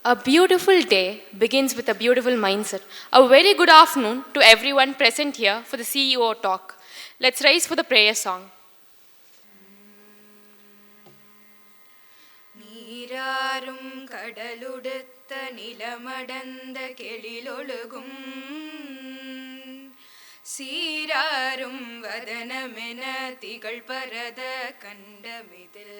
A beautiful day begins with a beautiful mindset. A very good afternoon to everyone present here for the CEO talk. Let's rise for the prayer song. நீராரும் கடலுடுத்த நிலமடந்த கெழிலொழுகும் சீராரும் வதனமென திகழ் பரத கண்டமிதில்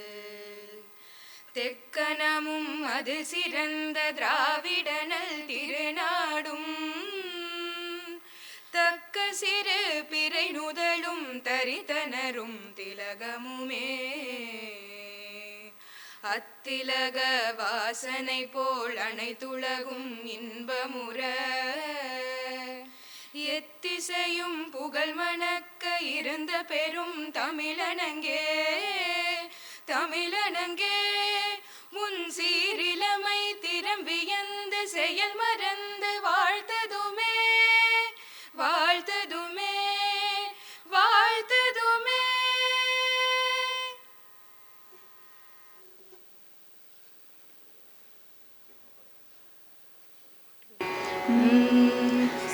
தெக்கனமும் அது சிறந்த திராவிடனல் திருநாடும் தக்க சிறு பிறை நுதலும் தரிதனரும் திலகமுமே அத்திலக வாசனை போல் அனைத்துலகும் இன்பமுற எத்திசையும் புகழ் மணக்க இருந்த பெரும் தமிழனங்கே தமிழனங்கே முன் சீரிலமை திறம்பியந்த செயல் மறந்து வாழ்த்ததுமே வாழ்த்ததுமே வாழ்த்ததுமே.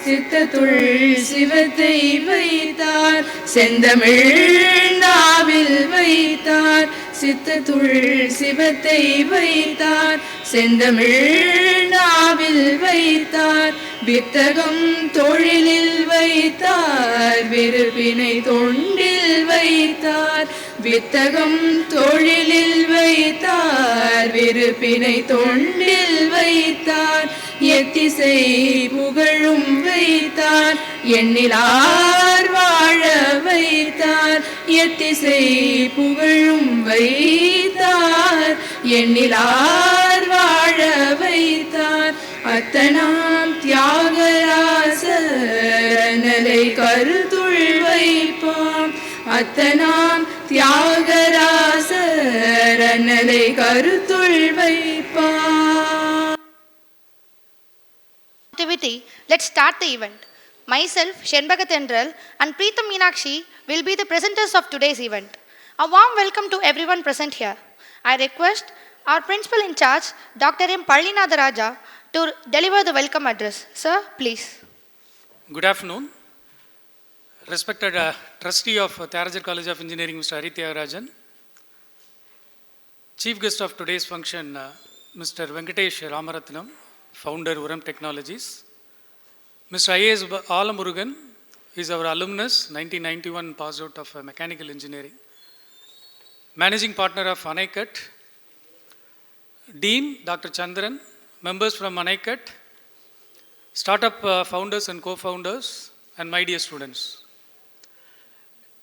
சித்தத்துள் சிவத்தை வைத்தார் செந்தமிழ் நாவில் வைத்தார் சித்தத்துள் சிவத்தை வைத்தார் செந்தமிழ் நாவில் வைத்தார் வித்தகம் தொழிலில் வைத்தார் விருப்பினை தொண்டில் வைத்தார் வித்தகம் தொழிலில் வைத்தார் விருப்பினை தொண்டில் வைத்தார் எத்திசை புகழும் வைத்தார் எண்ணிலார் வாழ வைத்தார் எத்திசை புகழும் வைத்தார் எண்ணிலார் வாழ வைத்தார் அத்தனாம் தியாகராசனலை கருத்துள் வைப்பாம் அத்தனாம் தியாகராசனலை கருத்துள் வைப்பாம். Let's start the event. Myself, Shenbagatendral, and Preetham Meenakshi will be the presenters of today's event. A warm welcome to everyone present here. I request our principal in charge, Dr. M. Pallinadaraja, to deliver the welcome address. Sir, please. Good afternoon. Respected trustee of Tyagaraja College of Engineering, Mr. Hari Tyagarajan. Chief guest of today's function, Mr. Venkatesh Ramarathinam, founder VURAM Technologies. Mr. I.A.S. Alamurugan is our alumnus, 1991 passed out of mechanical engineering. Managing partner of Anicut. Dean, Dr. Chandran, members from Anicut, startup founders and co-founders, and my dear students.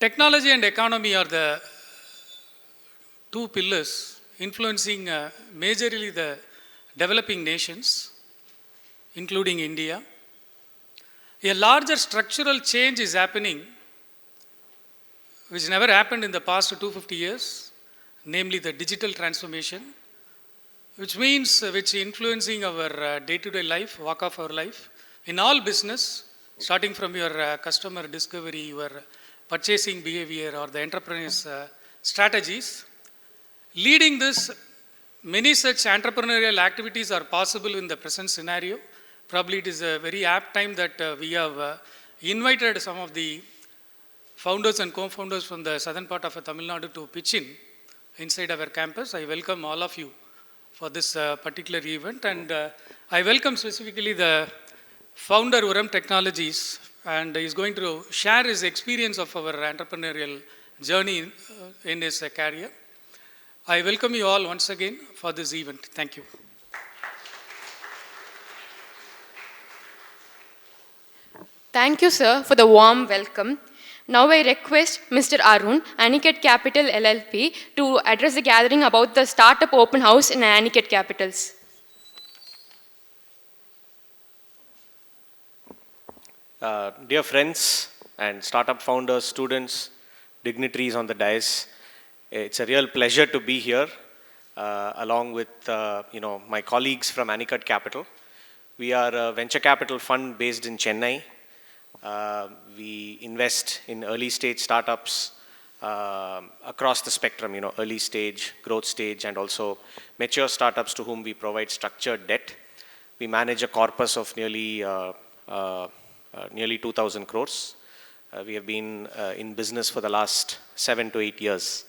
Technology and economy are the two pillars influencing majorly the developing nations, including India. A larger structural change is happening, which never happened in the past 250 years, namely the digital transformation, which means which influencing our day-to-day life, walk of our life, in all business, starting from your customer discovery, your purchasing behavior, or the entrepreneur's strategies. Leading this, many such entrepreneurial activities are possible in the present scenario. Probably it is a very apt time that we have invited some of the founders and co-founders from the southern part of Tamil Nadu to pitch in inside our campus. I welcome all of you for this particular event, and I welcome specifically the founder VURAM Technologies, and he is going to share his experience of our entrepreneurial journey in his career. I welcome you all once again for this event. Thank you. Thank you, sir, for the warm welcome. Now I request Mr. Arun, Anicut Capital LLP, to address the gathering about the startup open house in Anicut Capitals. Dear friends and startup founders, students, dignitaries on the dais, it's a real pleasure to be here along with my colleagues from Anicut Capital. We are a venture capital fund based in Chennai. We invest in early stage startups across the spectrum, early stage, growth stage, and also mature startups to whom we provide structured debt. We manage a corpus of nearly 2,000 crores. We have been in business for the last 7 to 8 years.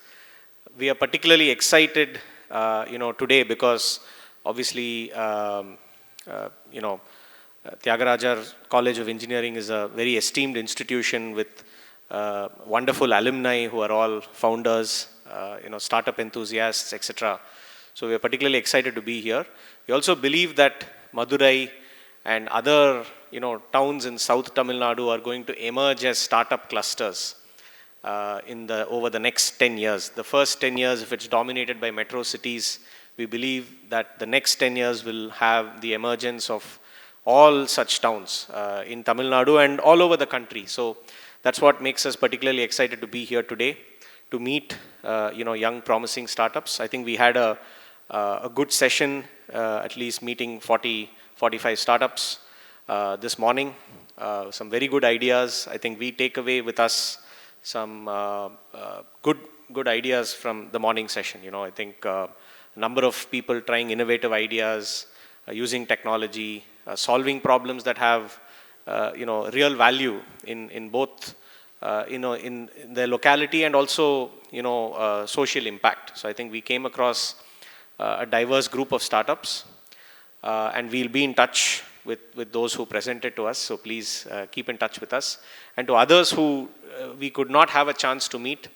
We are particularly excited, today because obviously, Tyagarajar College of Engineering is a very esteemed institution with wonderful alumni who are all founders, startup enthusiasts, etc. So we are particularly excited to be here. We also believe that Madurai and other, towns in South Tamil Nadu are going to emerge as startup clusters over the next 10 years. The first 10 years, if it's dominated by metro cities, we believe that the next 10 years will have the emergence of all such towns in Tamil Nadu and all over the country. So that's what makes us particularly excited to be here today, to meet young promising startups. I think we had a good session, at least meeting 45 startups this morning. Some very good ideas. I think we take away with us some good ideas from the morning session. I think a number of people trying innovative ideas, using technology, solving problems that have real value in both in the locality and also social impact. So I think we came across a diverse group of startups, and we'll be in touch with those who presented to us. So please keep in touch with us, and to others who we could not have a chance to meet.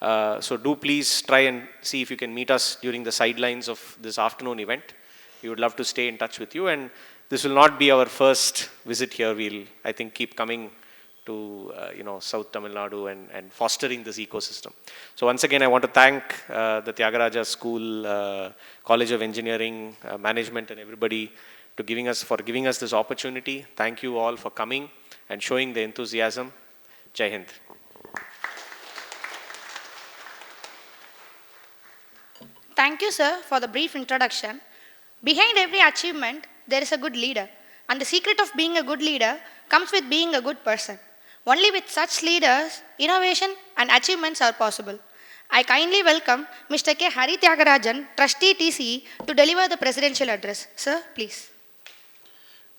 So do please try and see if you can meet us during the sidelines of this afternoon event. We would love to stay in touch with you, and this will not be our first visit here. We'll, I think, keep coming to South Tamil Nadu and fostering this ecosystem. So once again, I want to thank the Tyagaraja School, College of Engineering, management, and everybody for giving us this opportunity. Thank you all for coming and showing the enthusiasm. Jai Hind. Thank you, sir, for the brief introduction. Behind every achievement, there is a good leader. And the secret of being a good leader comes with being a good person. Only with such leaders, innovation and achievements are possible. I kindly welcome Mr. K. Hari Tyagarajan, Trustee TCE, to deliver the presidential address. Sir, please.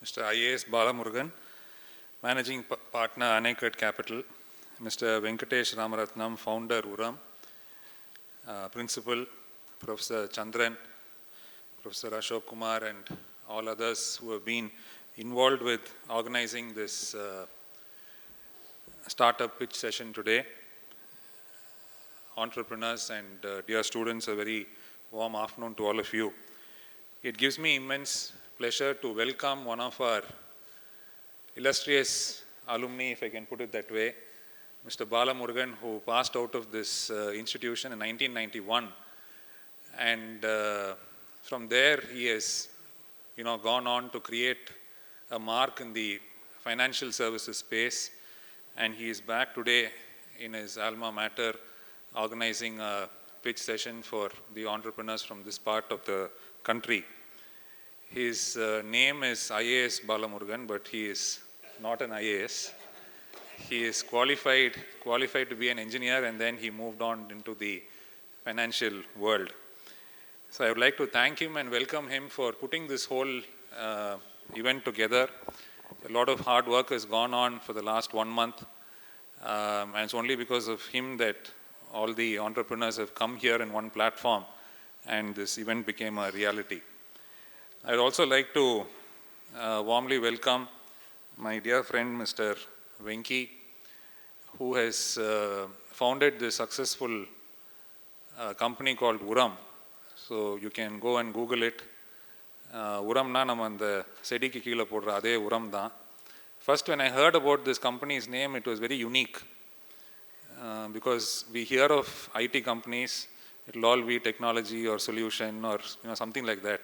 Mr. I.A.S. Balamurugan, Managing Partner, Anicut Capital. Mr. Venkatesh Ramarathinam, Founder, VURAM. Principal, Professor Chandran, Professor Ashok Kumar, and all others who have been involved with organizing this startup pitch session today. Entrepreneurs and dear students, a very warm afternoon to all of you. It gives me immense pleasure to welcome one of our illustrious alumni, if I can put it that way, Mr. Balamurugan, who passed out of this institution in 1991. And from there, he has gone on to create a mark in the financial services space, and he is back today in his alma mater organizing a pitch session for the entrepreneurs from this part of the country. His name is I.A.S. Balamurugan, but he is not an I.A.S. He is qualified to be an engineer, and then he moved on into the financial world. So I would like to thank him and welcome him for putting this whole event together. A lot of hard work has gone on for the last 1 month, and it's only because of him that all the entrepreneurs have come here in one platform and this event became a reality. I'd also like to warmly welcome my dear friend Mr. Venki, who has founded this successful company called VURAM. So you can go and Google it. VURAMna நம்ம அந்த செடிக்கு கீழே போடுற அதே உரம் தான். First, when I heard about this company's name, it was very unique because we hear of IT companies, it will all be technology or solution or something like that.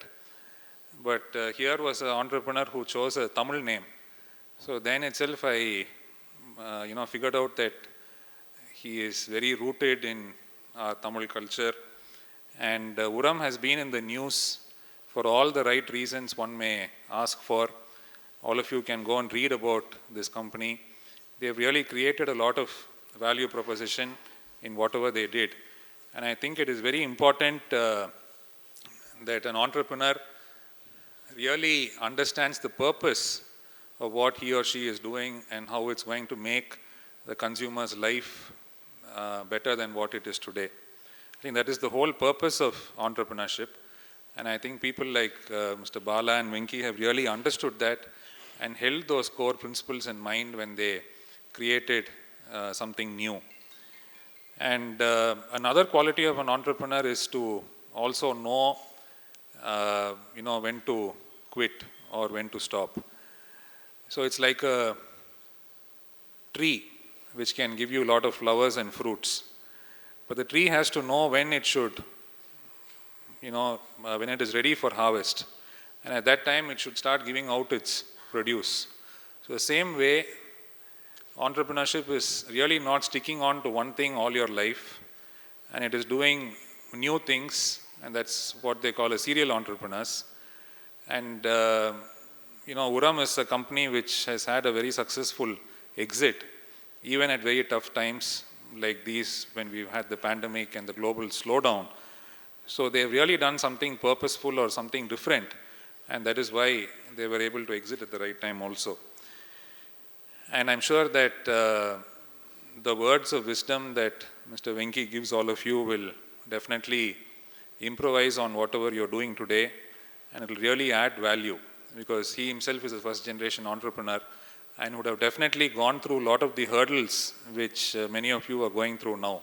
But here was an entrepreneur who chose a Tamil name. So then itself I figured out that he is very rooted in our Tamil culture. And VURAM has been in the news for all the right reasons one may ask for. All of you can go and read about this company. They've really created a lot of value proposition in whatever they did. And I think it is very important that an entrepreneur really understands the purpose of what he or she is doing and how it's going to make the consumer's life better than what it is today. I think that is the whole purpose of entrepreneurship. And I think people like Mr. Bala and Venki have really understood that and held those core principles in mind when they created something new. And another quality of an entrepreneur is to also know, when to quit or when to stop. So it's like a tree which can give you a lot of flowers and fruits. But the tree has to know when it should, when it is ready for harvest. And at that time, it should start giving out its produce. So the same way, entrepreneurship is really not sticking on to one thing all your life, and it is doing new things, and that's what they call as serial entrepreneurs. And, VURAM is a company which has had a very successful exit, even at very tough times like these when we've had the pandemic and the global slowdown. So they've really done something purposeful or something different, and that is why they were able to exit at the right time also. And I'm sure that the words of wisdom that Mr. Venki gives all of you will definitely improvise on whatever you're doing today, and it will really add value, because he himself is a first generation entrepreneur and would have definitely gone through a lot of the hurdles which many of you are going through now.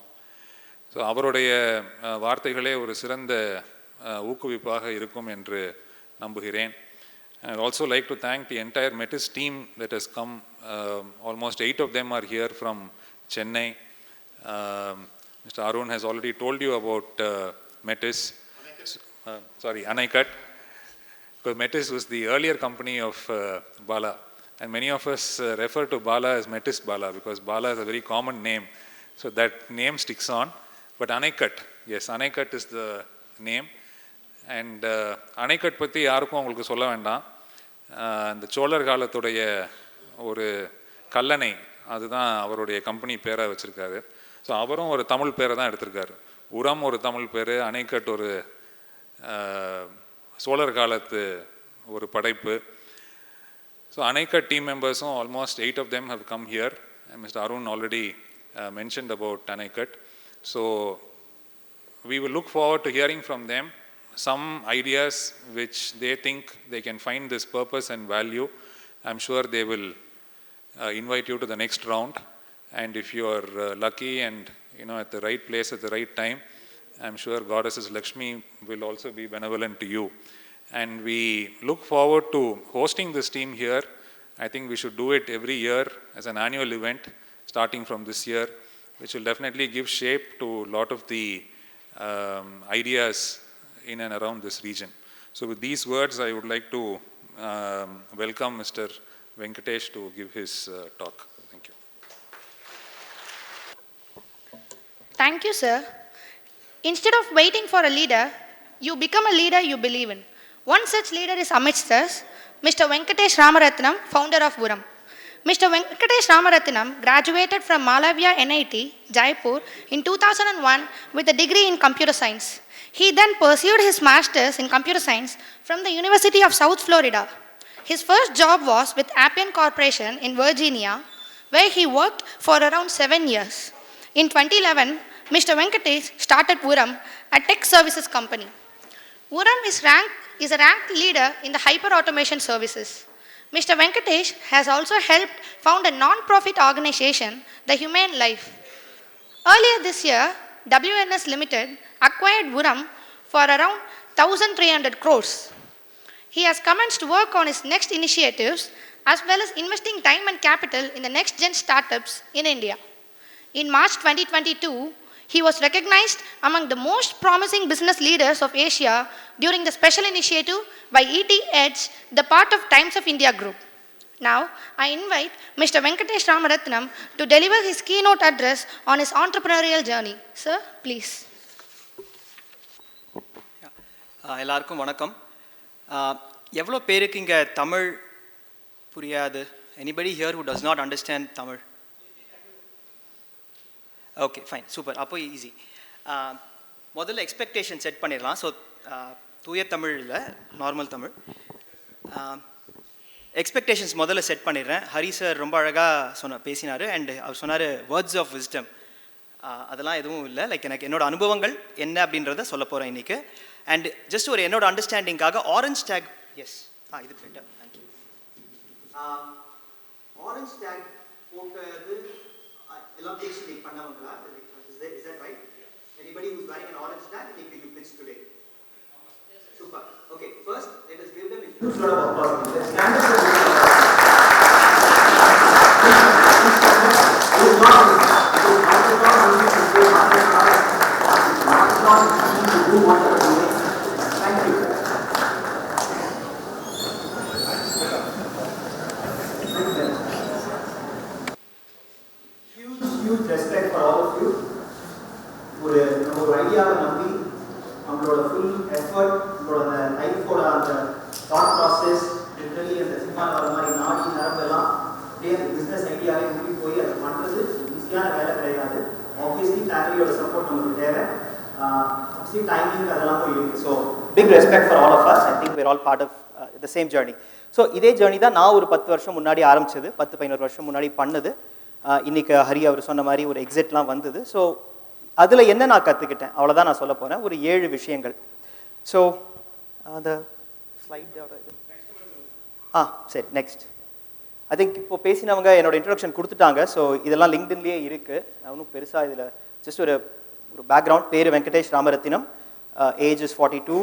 So அவருடைய வார்த்தைகளே ஒரு சிறந்த ஊக்குவிப்பாக இருக்கும் என்று நம்புகிறேன். I would also like to thank the entire Metis team that has come. Almost 8 of them are here from Chennai. Mr. Arun has already told you about Metis. Anicut. Because Metis was the earlier company of Bala. And many of us refer to Bala as Metis Bala because Bala is a very common name. So that name sticks on. But Anicut, yes, Anicut is the name. And Anicut பற்றி யாருக்கும் உங்களுக்கு சொல்ல வேண்டாம். இந்த சோழர் காலத்துடைய ஒரு கல்லணை, அதுதான் அவருடைய கம்பெனி பேராக வச்சுருக்காரு. ஸோ அவரும் ஒரு தமிழ் பேரை தான் எடுத்திருக்காரு. உரம் ஒரு தமிழ் பேர், அணைக்கட் ஒரு சோழர் காலத்து ஒரு படைப்பு. So Anicut team members, almost 8 of them have come here. And Mr. Arun already mentioned about Anicut. So we will look forward to hearing from them some ideas which they think they can find this purpose and value. I'm sure they will invite you to the next round. And if you are lucky and at the right place at the right time, I'm sure Goddess Lakshmi will also be benevolent to you. And we look forward to hosting this team here. I think we should do it every year as an annual event, starting from this year, which will definitely give shape to a lot of the ideas in and around this region. So with these words, I would like to welcome Mr. Venkatesh to give his talk. Thank you. Thank you, sir. Instead of waiting for a leader, you become a leader you believe in. One such leader is amidst us, Mr. Venkatesh Ramarathinam, founder of VURAM. Mr. Venkatesh Ramarathinam graduated from Malavya NIT, Jaipur in 2001 with a degree in computer science. He then pursued his master's in computer science from the University of South Florida. His first job was with Appian Corporation in Virginia, where he worked for around 7 years. In 2011, Mr. Venkatesh started VURAM, a tech services company. VURAM is a ranked leader in the hyper-automation services. Mr. Venkatesh has also helped found a non-profit organization, The Humane Life. Earlier this year, WNS Limited acquired VURAM for around 1,300 crores. He has commenced work on his next initiatives as well as investing time and capital in the next-gen startups in India. In March 2022, he was recognized among the most promising business leaders of Asia during the special initiative by ET Edge, the part of Times of India group. Now, I invite Mr. Venkatesh Ramarathinam to deliver his keynote address on his entrepreneurial journey. Sir, please. எல்லாருக்கும் வணக்கம். எவ்வளோ பேருக்கு இங்கே தமிழ் புரியாது? Anybody here who does not understand Tamil? Okay fine super. அப்போ easy. முதல்ல expectation set பண்ணிடலாம். So தூய தமிழ் இல்லை, நார்மல் தமிழ். எக்ஸ்பெக்டேஷன்ஸ் முதல்ல செட் பண்ணிடுறேன். ஹரி சார் ரொம்ப அழகாக பேசினார். அண்ட் அவர் சொன்னார் வேர்ட்ஸ் ஆஃப் விஸ்டம். அதெல்லாம் எதுவும் இல்லை. லைக் எனக்கு என்னோடய அனுபவங்கள் என்ன அப்படின்றத சொல்ல போகிறேன் இன்றைக்கி. அண்ட் ஜஸ்ட் ஒரு என்னோட அண்டர்ஸ்டாண்டிங்காக ஆரஞ்ச் டேக், எஸ் இது பெட்டர், தேங்க்யூ. ஆரஞ்ச் டேக் போட்டது எல்லாம் pitch பண்ணவங்களா? Is that right? Anybody who's wearing an orange tag, you pitch today? Super. Okay, first let us give them a huge round of applause. Let's stand up for Thank you. Huge respect for all of you. ஒரு ஐடியாவை நம்பி நம்மளோட full effort, நம்மளோட லைஃபோட அந்த thought process, literally அந்த சினிமாவில் வர மாதிரி நாடி நரம்பெல்லாம் அப்படியே அந்த பிஸ்னஸ் ஐடியாவே மூடி போய் அதை பண்ணுறது ஈஸியான வேலை கிடையாது. ஆப்வியஸ்லி ஃபேமிலியோட சப்போர்ட் நமக்கு தேவை. டைமிங் அதெல்லாம் போய் இருக்குது. So big respect for all of us. I think we're all part of the same journey. So இதே ஜேர்னி தான் நான் ஒரு 10 வருஷம் முன்னாடி ஆரம்பிச்சது, 10-15 வருஷம் முன்னாடி பண்ணது. இன்றைக்கி ஹரி அவர் சொன்ன மாதிரி ஒரு எக்ஸிட்லாம் வந்தது. ஸோ அதில் என்ன நான் கற்றுக்கிட்டேன் அவ்வளோதான் நான் சொல்ல போகிறேன். ஒரு 7 விஷயங்கள். ஸோ அந்த ஸ்லைடோட சரி நெக்ஸ்ட். ஐ திங்க் இப்போ பேசினவங்க என்னோட இன்ட்ரடக்ஷன் கொடுத்துட்டாங்க. ஸோ இதெல்லாம் லிங்க்டின்லேயே இருக்குது. நான் ஒன்றும் பெருசாக இதில் ஜஸ்ட் ஒரு பேக்ரவுண்ட். பேர் Venkatesh Ramarathinam, age is 42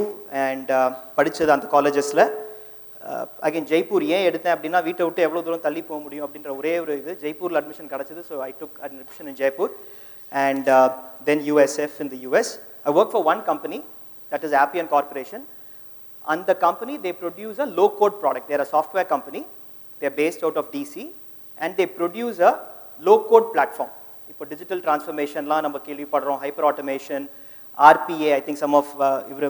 and படித்தது அந்த காலேஜஸில். அகைன் ஜெய்ப்பூர் ஏன் எடுத்தேன் அப்படின்னா வீட்டை விட்டு எவ்வளோ தூரம் தள்ளி போக முடியும் அப்படின்ற ஒரே ஒரு இது. ஜெய்ப்பூரில் அட்மிஷன் கிடச்சிது. So I took admission in Jaipur and then USF in the US. I work for one company, that is Appian Corporation. And the company, they produce a low-code product. They are a software company. They are based out of DC. And they produce a low-code platform. இப்போ digital transformation, நம்ம கேள்விப்படுறோம், hyper automation, RPA. I think some of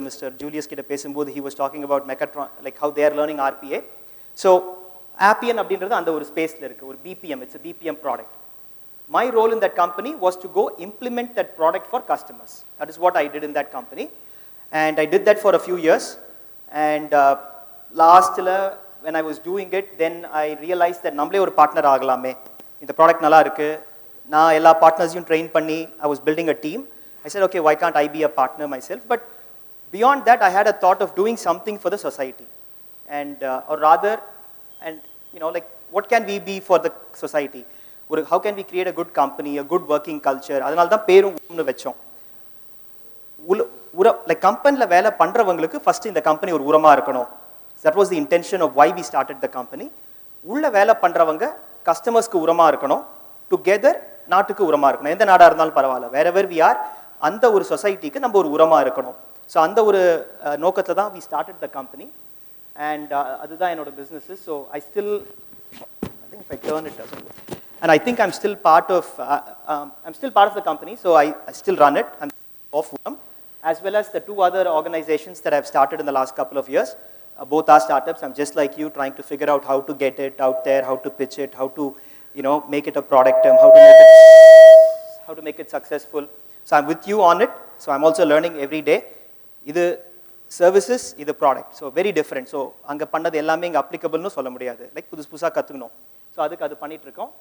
Mr. Julius கிட்ட பேசும்போது he was talking about Megatron, like how they are learning RPA. So Appian அப்படின்றது அந்த ஒரு ஸ்பேஸில் இருக்குது. ஒரு BPM, it's a BPM product. My role in that company was to go implement that product for customers. That is what I did in that company. And I did that for a few years. And last, when I was doing it, then I realized that namble or partner agalame. In the product nalla irukku. Na ella partners you train panni. I was building a team. I said, okay, why can't I be a partner myself? But beyond that, I had a thought of doing something for the society. And, or rather, and like, what can we be for the society? How can we create a good company, a good working culture? அதனால தான் பேரும் உரம்னு வெச்சோம். Like கம்பெனியில் வேலை பண்ணுறவங்களுக்கு first இந்த company ஒரு உரமாக இருக்கணும். That was the intention of why we started the company. உள்ள வேலை பண்ணுறவங்க கஸ்டமர்ஸ்க்கு உரமாக இருக்கணும், டுகெதர் நாட்டுக்கு உரமாக இருக்கணும். எந்த நாடாக இருந்தாலும் பரவாயில்ல, வேறெவர் வி ஆர், அந்த ஒரு சொசைட்டிக்கு நம்ம ஒரு உரமாக இருக்கணும். ஸோ அந்த ஒரு நோக்கத்தில் தான் we started the company. And அதுதான் என்னோட business. So I still, I think if I turn it doesn't work. And I think I'm still part of the company, so I still run it. I'm of VURAM, as well as the 2 other organizations that I've started in the last couple of years. Both are startups. I'm just like you, trying to figure out how to get it out there, how to pitch it, how to make it a product, how to make it successful. So I'm with you on it. So I'm also learning every day. Idu services, idu product. So very different. So anga pannadhu ellame inga applicable nu solla mudiyadhu. Like புதுசா கத்துக்கணும். So அதுக்கு அது பண்ணிட்டு இருக்கோம்.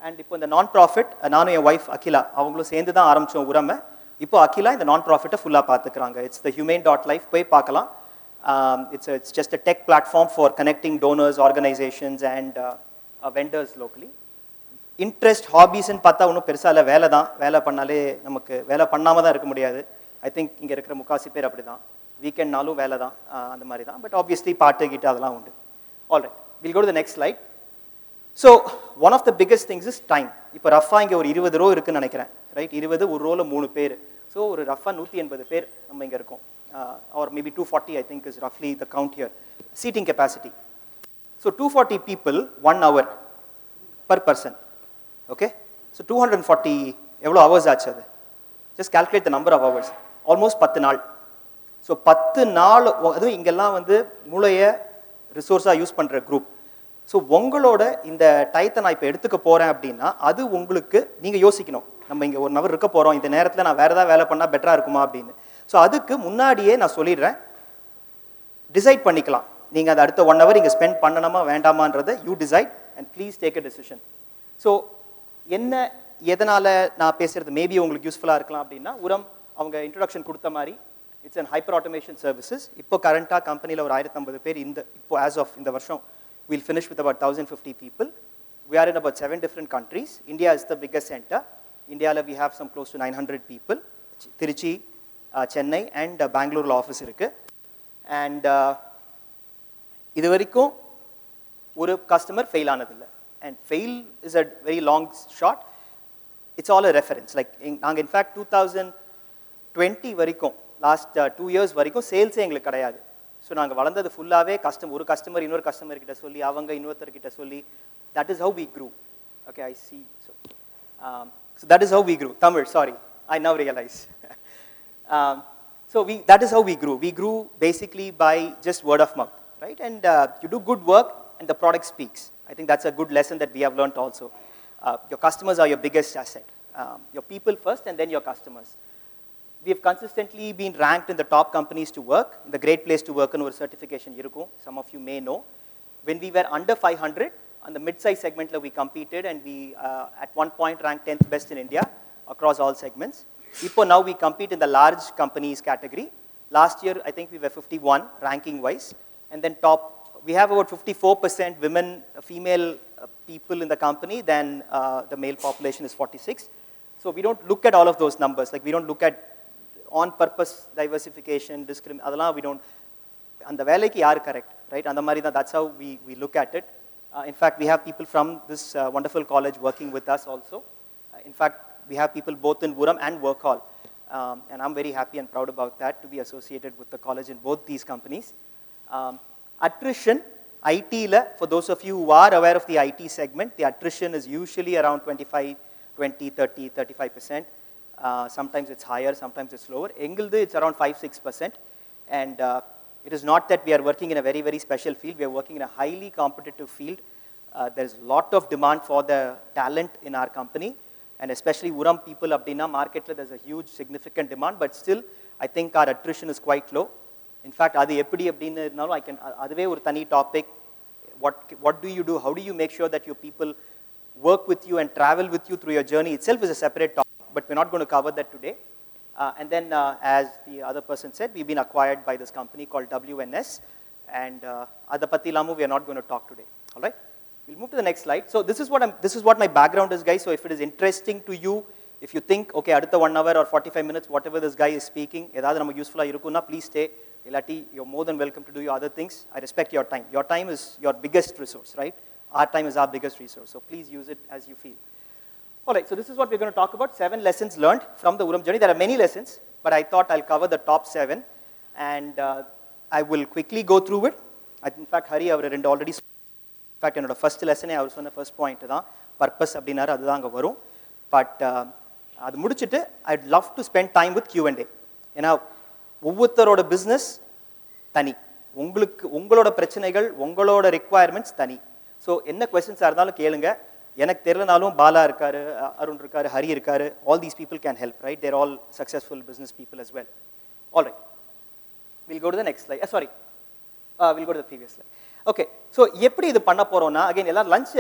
And இப்போ இந்த நான் profit, நானும் என் ஒய்ஃப் அகிலா அவங்களும் சேர்ந்து தான் ஆரம்பித்தோம் உரமை. இப்போ அகிலா இந்த நான் ப்ராஃபிட்டை ஃபுல்லாக பார்த்துக்கிறாங்க. இட்ஸ் த humane.life போய் பார்க்கலாம். It's just a tech platform for connecting donors, organisations and vendors locally. Interest, ஹாபீஸ்ன்னு பார்த்தா ஒன்றும் பெருசாக இல்லை. வேலை தான். வேலை பண்ணாலே நமக்கு வேலை பண்ணாமல் தான் இருக்க முடியாது. ஐ திங்க் இங்கே இருக்கிற முக்காசி பேர் அப்படி தான். வீக்கெண்ட்னாலும் வேலை தான், அந்த மாதிரி தான். பட் ஆப்வியஸ்லி பாட்டு கீட்டு அதெல்லாம் உண்டு. All right, we'll go to the next slide. So one of the biggest things is time. இப்போ ரஃபாக இங்கே ஒரு 20 ரோ இருக்குன்னு நினைக்கிறேன், ரைட்? 20, ஒரு ரோவில் 3 பேர். ஸோ ஒரு ரஃபாக 180 பேர் நம்ம இங்கே இருக்கோம். Or maybe 240 I think is ரஃப்லி the count here. Seating capacity. So 240 people 1 hour per person. Okay, so 240 எவ்வளோ ஹவர்ஸ் ஆச்சு? அது just calculate the number of hours. Almost 10 நாள். ஸோ 10 நாள், அதுவும் இங்கெல்லாம் வந்து மூளையை ரிசோர்ஸாக யூஸ் பண்ணுற குரூப். ஸோ உங்களோட இந்த டயத்தை நான் இப்போ எடுத்துக்க போகிறேன் அப்படின்னா அது உங்களுக்கு நீங்கள் யோசிக்கணும். நம்ம இங்கே 1 hour இருக்க போகிறோம், இந்த நேரத்தில் நான் வேறு ஏதாவது வேலை பண்ணால் பெட்டராக இருக்குமா அப்படின்னு. ஸோ அதுக்கு முன்னாடியே நான் சொல்லிடுறேன், டிசைட் பண்ணிக்கலாம். நீங்கள் அதை அடுத்த 1 hour இங்கே ஸ்பெண்ட் பண்ணணுமா வேண்டாமான்றதை you decide and please take a decision. So என்ன எதனால் நான் பேசுகிறது மேபி உங்களுக்கு யூஸ்ஃபுல்லாக இருக்கலாம் அப்படின்னா, உரம் அவங்க இன்ட்ரொடக்ஷன் கொடுத்த மாதிரி it's and hyper automation services. இப்போ கரண்ட்டாக கம்பெனியில் ஒரு 1050 பேர் இப்போ ஆஸ் ஆஃப் இந்த வருஷம் we'll finish with about 1050 people. We are in about 7 different countries. India is the biggest center. India we have some close to 900 people. Tiruchi, Chennai and Bangalore office irukku. And இது வரைக்கும் ஒரு customer fail ஆனதில்லை. And fail is a very long shot. It's all a reference. Like நாங்கள் in fact 2020 வரைக்கும் last 2 years வரைக்கும் சேல்ஸே எங்களுக்கு கிடையாது. So நாங்கள் வளர்ந்தது ஃபுல்லாகவே ஒரு கஸ்டமர் இன்னொரு கஸ்டமர் கிட்ட சொல்லி, அவங்க இன்னொருத்தர்கிட்ட சொல்லி, that is how we grew. Okay, I see. So that is how we grew. Tamil, sorry, I now realise. So that is how we grew. We grew basically by just word of mouth, right? And you do good work and the product speaks. I think that's a good lesson that we have learned also. Your customers are your biggest asset. Your people first and then your customers. We have consistently been ranked in the top companies to work, in the great place to work and ஒரு certification இருக்கும். Some of you may know. When we were under 500, on the mid-size segment we competed and we at one point ranked 10th best in India across all segments. Now we compete in the large companies category. Last year, I think we were 51 ranking-wise. And then we have about 54% women, female people in the company, then the male population is 46. So we don't look at all of those numbers. Like we don't look at on purpose diversification, adala we don't, and the வேலைக்கு யார் correct, right? அந்த மாதிரி தான், that's how we look at it. In fact, we have people from this wonderful college working with us also. In fact, we have people both in VURAM and Work Hall. And I'm very happy and proud about that, to be associated with the college in both these companies. Attrition, IT, for those of you who are aware of the IT segment, the attrition is usually around 25, 20, 30, 35%. Sometimes it's higher, sometimes it's lower. Engildu, it's around 5-6%. And it is not that we are working in a very, very special field. We are working in a highly competitive field. There's a lot of demand for the talent in our company. And especially VURAM people, abdina market, there's a huge, significant demand. But still, I think our attrition is quite low. In fact, adu eppadi abdina irunalum, I can, aduve oru thani topic. What do you do? How do you make sure that your people work with you and travel with you through your journey itself is a separate topic. But we're not going to cover that today. And then, as the other person said, we've been acquired by this company called WNS. And Adapati Lamu, we are not going to talk today. All right? We'll move to the next slide. So this is what my background is, guys. So if it is interesting to you, if you think, okay, adutha 1 hour or 45 minutes, whatever this guy is speaking, edavadhu namakku useful ah irukuna, please stay. Illati, you're more than welcome to do your other things. I respect your time. Your time is your biggest resource, right? Our time is our biggest resource. So please use it as you feel. All right, so this is what we're going to talk about, 7 lessons learned from the VURAM journey. There are many lessons, but I thought I'll cover the top 7. And I will quickly go through it. In fact, Hari, I have already, in fact, in the first lesson, I was on the first point, purpose, but அது முடிச்சிட்டு I'd love to spend time with Q&A. ஏன்னா ஒவ்வொருத்தரோட business தனி, உங்களோட பிரச்சனைகள், உங்களோட requirements தனி. So என்ன கொஸ்டின்ஸாக இருந்தாலும் கேளுங்க. எனக்கு தெரியலனாலும் பாலா இருக்காரு, அருண் இருக்காரு, ஹரி இருக்காரு. All these people can help, right? They're all successful business people as well. All right. We'll go to the next slide. Sorry. We'll go to the previous slide. Okay. So எப்படி இது பண்ண போறோம்னா, again எல்லாரும் lunch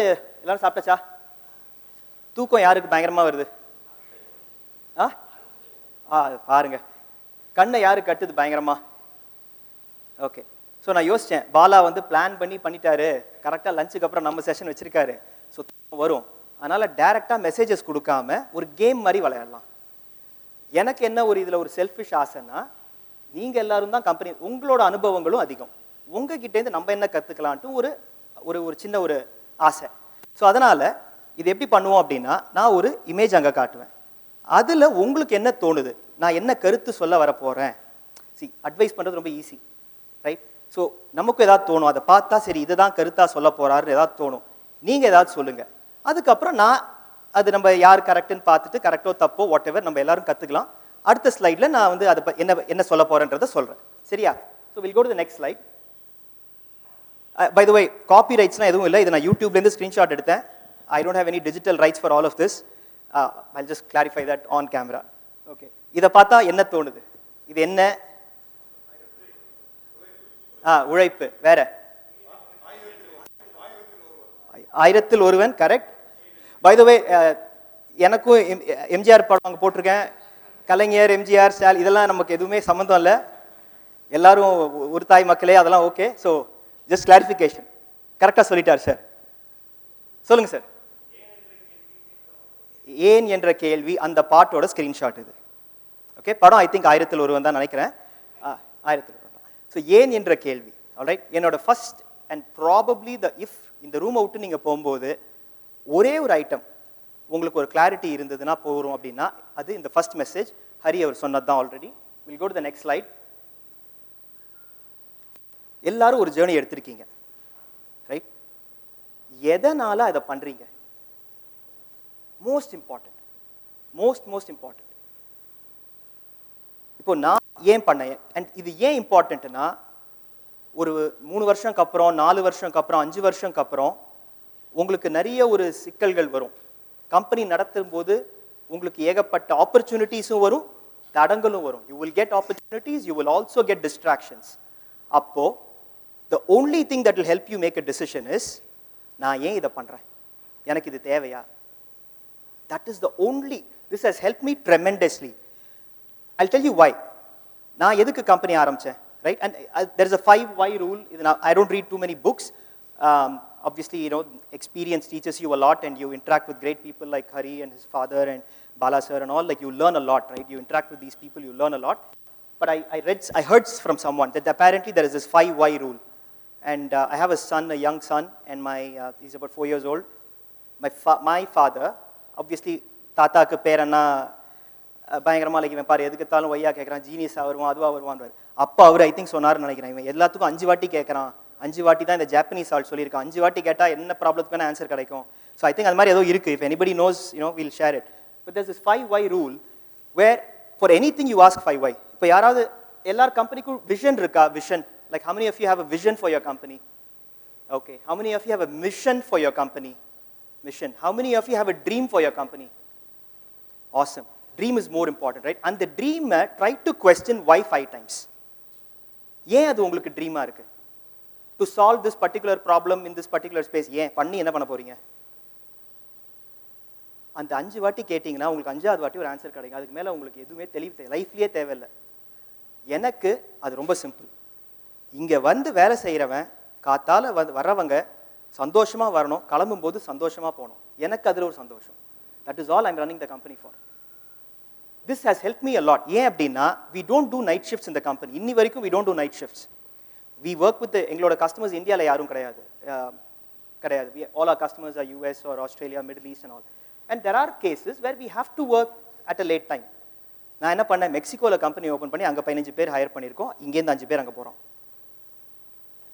எல்லாரும் சாப்பிட்டாச்சா? தூக்கம் யாருக்கு பயங்கரமா வருது? பாருங்க, கண்ணை யாரு கட்டுது பயங்கரமா? ஓகே. ஸோ நான் யோசித்தேன், பாலா வந்து பிளான் பண்ணிட்டாரு, கரெக்டாக லஞ்சுக்கு அப்புறம் நம்ம செஷன் வச்சிருக்காரு, ஸோ வரும். அதனால் டைரெக்டாக மெசேஜஸ் கொடுக்காம ஒரு கேம் மாதிரி விளையாடலாம். எனக்கு என்ன ஒரு இதில் ஒரு செல்ஃபிஷ் ஆசைன்னா, நீங்கள் எல்லாரும் தான் கம்பெனி, உங்களோட அனுபவங்களும் அதிகம், உங்ககிட்டேருந்து நம்ம என்ன கற்றுக்கலான்ட்டு ஒரு சின்ன ஒரு ஆசை. ஸோ அதனால் இது எப்படி பண்ணுவோம் அப்படின்னா, நான் ஒரு இமேஜ் அங்கே காட்டுவேன், அதில் உங்களுக்கு என்ன தோணுது, நான் என்ன கருத்து சொல்ல வர போகிறேன். அட்வைஸ் பண்ணுறது ரொம்ப ஈஸி, ரைட்? ஸோ நமக்கு ஏதாவது தோணும், அதை பார்த்தா சரி இதுதான் கருத்தாக சொல்ல போகிறாருன்னு ஏதாவது தோணும், நீங்கள் ஏதாவது சொல்லுங்கள். அதுக்கப்புறம் நான் அது நம்ம யார் கரெக்டுன்னு பார்த்துட்டு கரெக்டோ தப்போ வாட் எவர் நம்ம எல்லாரும் கற்றுக்கலாம். அடுத்த ஸ்லைடில் நான் வந்து அதை என்ன சொல்ல போகிறேன்றதை சொல்கிறேன், சரியா? So will go to the next slide. By the way, copy ரைட்ஸ்லாம் எதுவும் இல்லை, இது நான் யூடியூப்லேருந்து ஸ்க்ரீன்ஷாட் எடுத்தேன். I don't have any digital rights for all of this. I'll just clarify that on camera. Okay. இதை பார்த்தா என்ன தோணுது? இது என்ன? உழைப்பு. வேற? ஆயிரத்தில் ஒருவன். கரெக்ட். பை த வே, எனக்கும் எம்ஜிஆர் படம் அங்கே போட்டிருக்கேன். கலைஞர், எம்ஜிஆர், ஸ்டாலின், இதெல்லாம் நமக்கு எதுவுமே சம்மந்தம் இல்லை. எல்லாரும் ஒரு தாய் மக்களே, அதெல்லாம் ஓகே. So just clarification. கரெக்டாக சொல்லிட்டார் சார். சொல்லுங்க சார். ஏன் என்ற கேள்வி அந்த பாட்டோட ஸ்கிரீன்ஷாட் இது. ஓகே, படம் ஐ திங்க் ஆயிரத்தில் ஒருவன் தான் நினைக்கிறேன். ஆயிரத்தில் ஒருவன் தான். ஸோ ஏன் என்ற கேள்வி. ஆல்ரைட், என்னோட ஃபர்ஸ்ட் அண்ட் ப்ராபப்ளி இஃப் இந்த ரூமை விட்டு நீங்கள் போகும்போது ஒரே ஒரு ஐட்டம் உங்களுக்கு ஒரு கிளாரிட்டி இருந்ததுன்னா போகிறோம் அப்படின்னா அது இந்த ஃபர்ஸ்ட் மெசேஜ். ஹரி அவர் சொன்னது தான் already. We'll go to the next slide. எல்லாரும் ஒரு ஜேர்னி எடுத்திருக்கீங்க, ரைட்? எதனால அதை பண்றீங்க? Most important, most important. இப்போ நான் ஏன் பண்ணேன், அண்ட் இது ஏன் இம்பார்ட்டன்ட்னா, ஒரு 3 வருஷம்க்கு அப்புறம், 4 வருஷம்க்கு அப்புறம், 5 வருஷம்க்கு அப்புறம் உங்களுக்கு நிறைய ஒரு சிக்கல்கள் வரும். கம்பெனி நடத்தும் போது உங்களுக்கு ஏகப்பட்ட ஆப்பர்ச்சுனிட்டிஸும் வரும், தடங்களும் வரும். You will get opportunities, you will also get distractions. அப்போ the only thing that will help you make a decision is, நான் ஏன் இதை பண்றேன், எனக்கு இது தேவையா? That is the only, this has helped me tremendously. I'll tell you why. நான் எதுக்கு கம்பெனி ஆரம்பிச்சேன், right? And there is a 5 why rule. I don't read too many books. Obviously, experience teaches you a lot, and you interact with great people like Hari and his father and Bala sir and all. Like, you learn a lot, right? You interact with these people, you learn a lot. But I heard from someone that apparently there is this 5 why rule. And I have a son, a young son, and he's about 4 years old. My father, obviously, தாத்தாக்கு பேரன்னா பயங்கரமா like இவன் பாரு எதுக்குத்தாலும் வையா கேட்குறான், ஜீனியஸா வருவான், அதுவா வருவான்னு. அப்போ அவர் ஐ திங்க் சொன்னார்னு நினைக்கிறேன், இவன் எல்லாத்துக்கும் 5 வாட்டி கேட்குறான், 5 வாட்டி தான் இந்த ஜாப்பனீஸ் ஆள் சொல்லியிருக்கான், 5 வாட்டி கேட்டால் என்ன ப்ராப்ளத்துக்கான ஆன்சர் கிடைக்கும். ஸோ ஐ திங்க் அது மாதிரி ஏதோ இருக்கு. If anybody knows, we'll share it. But there's this 5 why rule where for anything you ask 5 why. இப்போ யாராவது எல்லார் கம்பெனிக்கும் விஷன் இருக்கா? Vision. Like, how many of you have a vision for your company? Okay. How many of you have a mission for your company? Mission. How many of you have a dream for your company? Awesome. Dream is more important, right? And the dream, try to question why 5 times. ஏன் அது உங்களுக்கு ட்ரீமா இருக்கு? To solve this particular problem in this particular space. ஏன் பண்ணி என்ன பண்ண போறீங்க? அந்த 5 வாட்டி கேட்டிங்கன்னா உங்களுக்கு 5வது வாட்டி ஒரு ஆன்சர் கிடைக்கும். அதுக்கு மேலே உங்களுக்கு எதுவுமே தெளிவு லைஃப்லேயே தேவையில்லை. எனக்கு அது ரொம்ப சிம்பிள். இங்கே வந்து வேலை செய்கிறவன் காத்தால வர்றவங்க சந்தோஷமாக வரணும், கிளம்பும்போது சந்தோஷமாக போகணும். எனக்கு அதில் ஒரு சந்தோஷம். That is all I'm running the company for. This has help me a lot. ஏன் அப்படின்னா, we don't do night shifts இந்த கம்பெனி. இன்னி வரைக்கும் we don't do night shifts. We work with எங்களோட கஸ்டமர்ஸ் இந்தியாவில் யாரும் கிடையாது. All our customers are US or Australia, Middle East and all. And there are cases where we have to work at a late time. நான் என்ன பண்ணேன், மெக்சிகோவில் company open பண்ணி அங்கே 15 பேர் ஹையர் பண்ணியிருக்கோம். இங்கேருந்து 5 பேர் அங்கே போகிறோம்.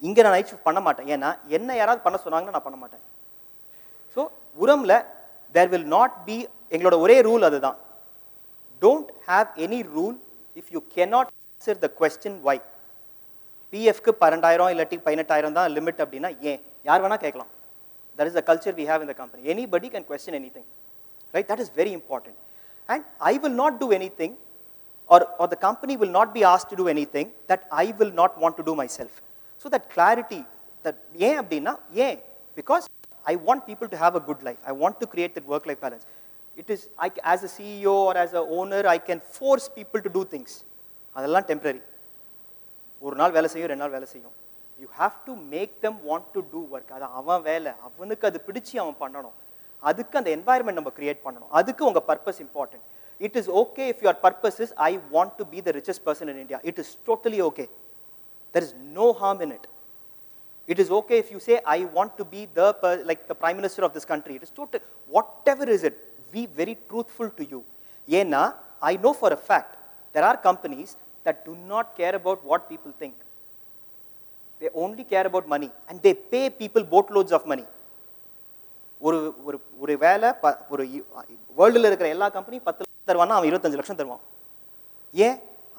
இங்கே நான் நைட் ஷிஃப்ட் பண்ண மாட்டேன். ஏன்னா என்ன யாராவது பண்ண சொன்னாங்கன்னா நான் பண்ண மாட்டேன். ஸோ உரமில் தேர் வில் நாட் பி, எங்களோட ஒரே ரூல் அதுதான். Don't have any rule if you cannot answer the question why. பிஎஃப்க்கு 12,000 இல்லாட்டி 18,000 தான் லிமிட் அப்படின்னா ஏன்? யார் வேணால் கேட்கலாம். That is the culture we have in the company. Anybody can question anything, right? That is very important. And I will not do anything, or the company will not be asked to do anything that I will not want to do myself. So that clarity, that yeah abdina, yeah, because I want people to have a good life. I want to create that work-life balance. It is, as a CEO or as an owner, I can force people to do things. Adallam temporary. ஒரு நாள் வேலை செய்யும், 2 நாள் வேலை செய்யும். You have to make them want to do work. அது அவன் வேலை, அவனுக்கு அது பிடிச்சி அவன் பண்ணணும். அதுக்கு அந்த என்வாயர்மெண்ட் நம்ம கிரியேட் பண்ணணும். அதுக்கு உங்க purpose important. It is okay if your purpose is I want to be the richest person in India. It is totally okay. There is no harm in it. It is okay if you say I want to be like the prime minister of this country. It is total, whatever is it, be very truthful to you. Yena, I know for a fact there are companies that do not care about what people think. They only care about money and they pay people boatloads of money. ஒரு வேலை ஒரு வேர்ல்டில் இருக்கிற எல்லா கம்பெனியும் 10 லட்சம் தருவானா, அவன் 25 லட்சம் தருவான். ஏன்?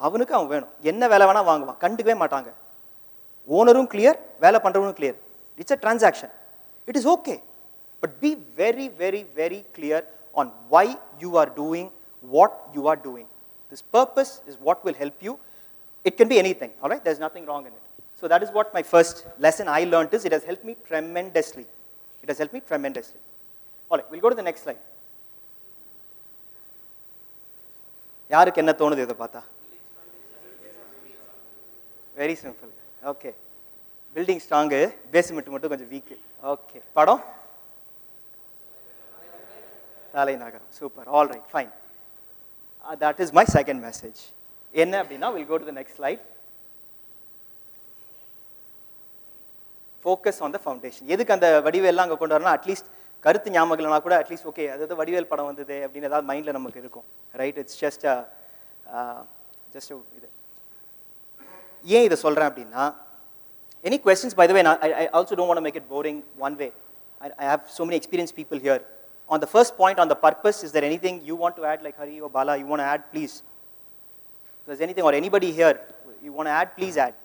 அவனுக்கு அவன் வேணும், என்ன வேலை வேணா வாங்குவான், கண்டுக்கவே மாட்டாங்க. ஓனரும் கிளியர், வேலை பண்றவனும் clear. It's a transaction. It is okay, but be very very very clear on why you are doing what you are doing. This purpose is what will help you. It can be anything, all right? There's nothing wrong in it. So that is what my first lesson I learned is. It has helped me tremendously. It has helped me tremendously. All right, we'll go to the next slide. யாருக்கு என்ன தோணுது இதை பார்த்தா? Very simple. Okay. Building strong, basement மட்டும் கொஞ்சம் weak. Okay. படம்? தலைநகரம். Super. All right, fine. That is my second message. என்ன அப்படின்னா, we'll go to the next slide. Focus on the foundation. எதுக்கு அந்த வடிவேல்லாம் அங்கே கொண்டு வரணும்? அட்லீஸ்ட் கருத்து ஞாபகம் இல்லைனா கூட அட்லீஸ்ட் ஓகே அதாவது வடிவேல் படம் வந்தது அப்படின்னு ஏதாவது மைண்டில் நமக்கு இருக்கும், ரைட்? இட்ஸ் ஜஸ்ட் இது. ஏன் இதை சொல்கிறேன் அப்படின்னா, any questions, by the way, I also don't want to make it boring one way. I have so many experienced people here. On the first point, on the purpose, is there anything you want to add, like Hari or Bala, you want to add, please? If there's anything, or anybody here, you want to add, please add.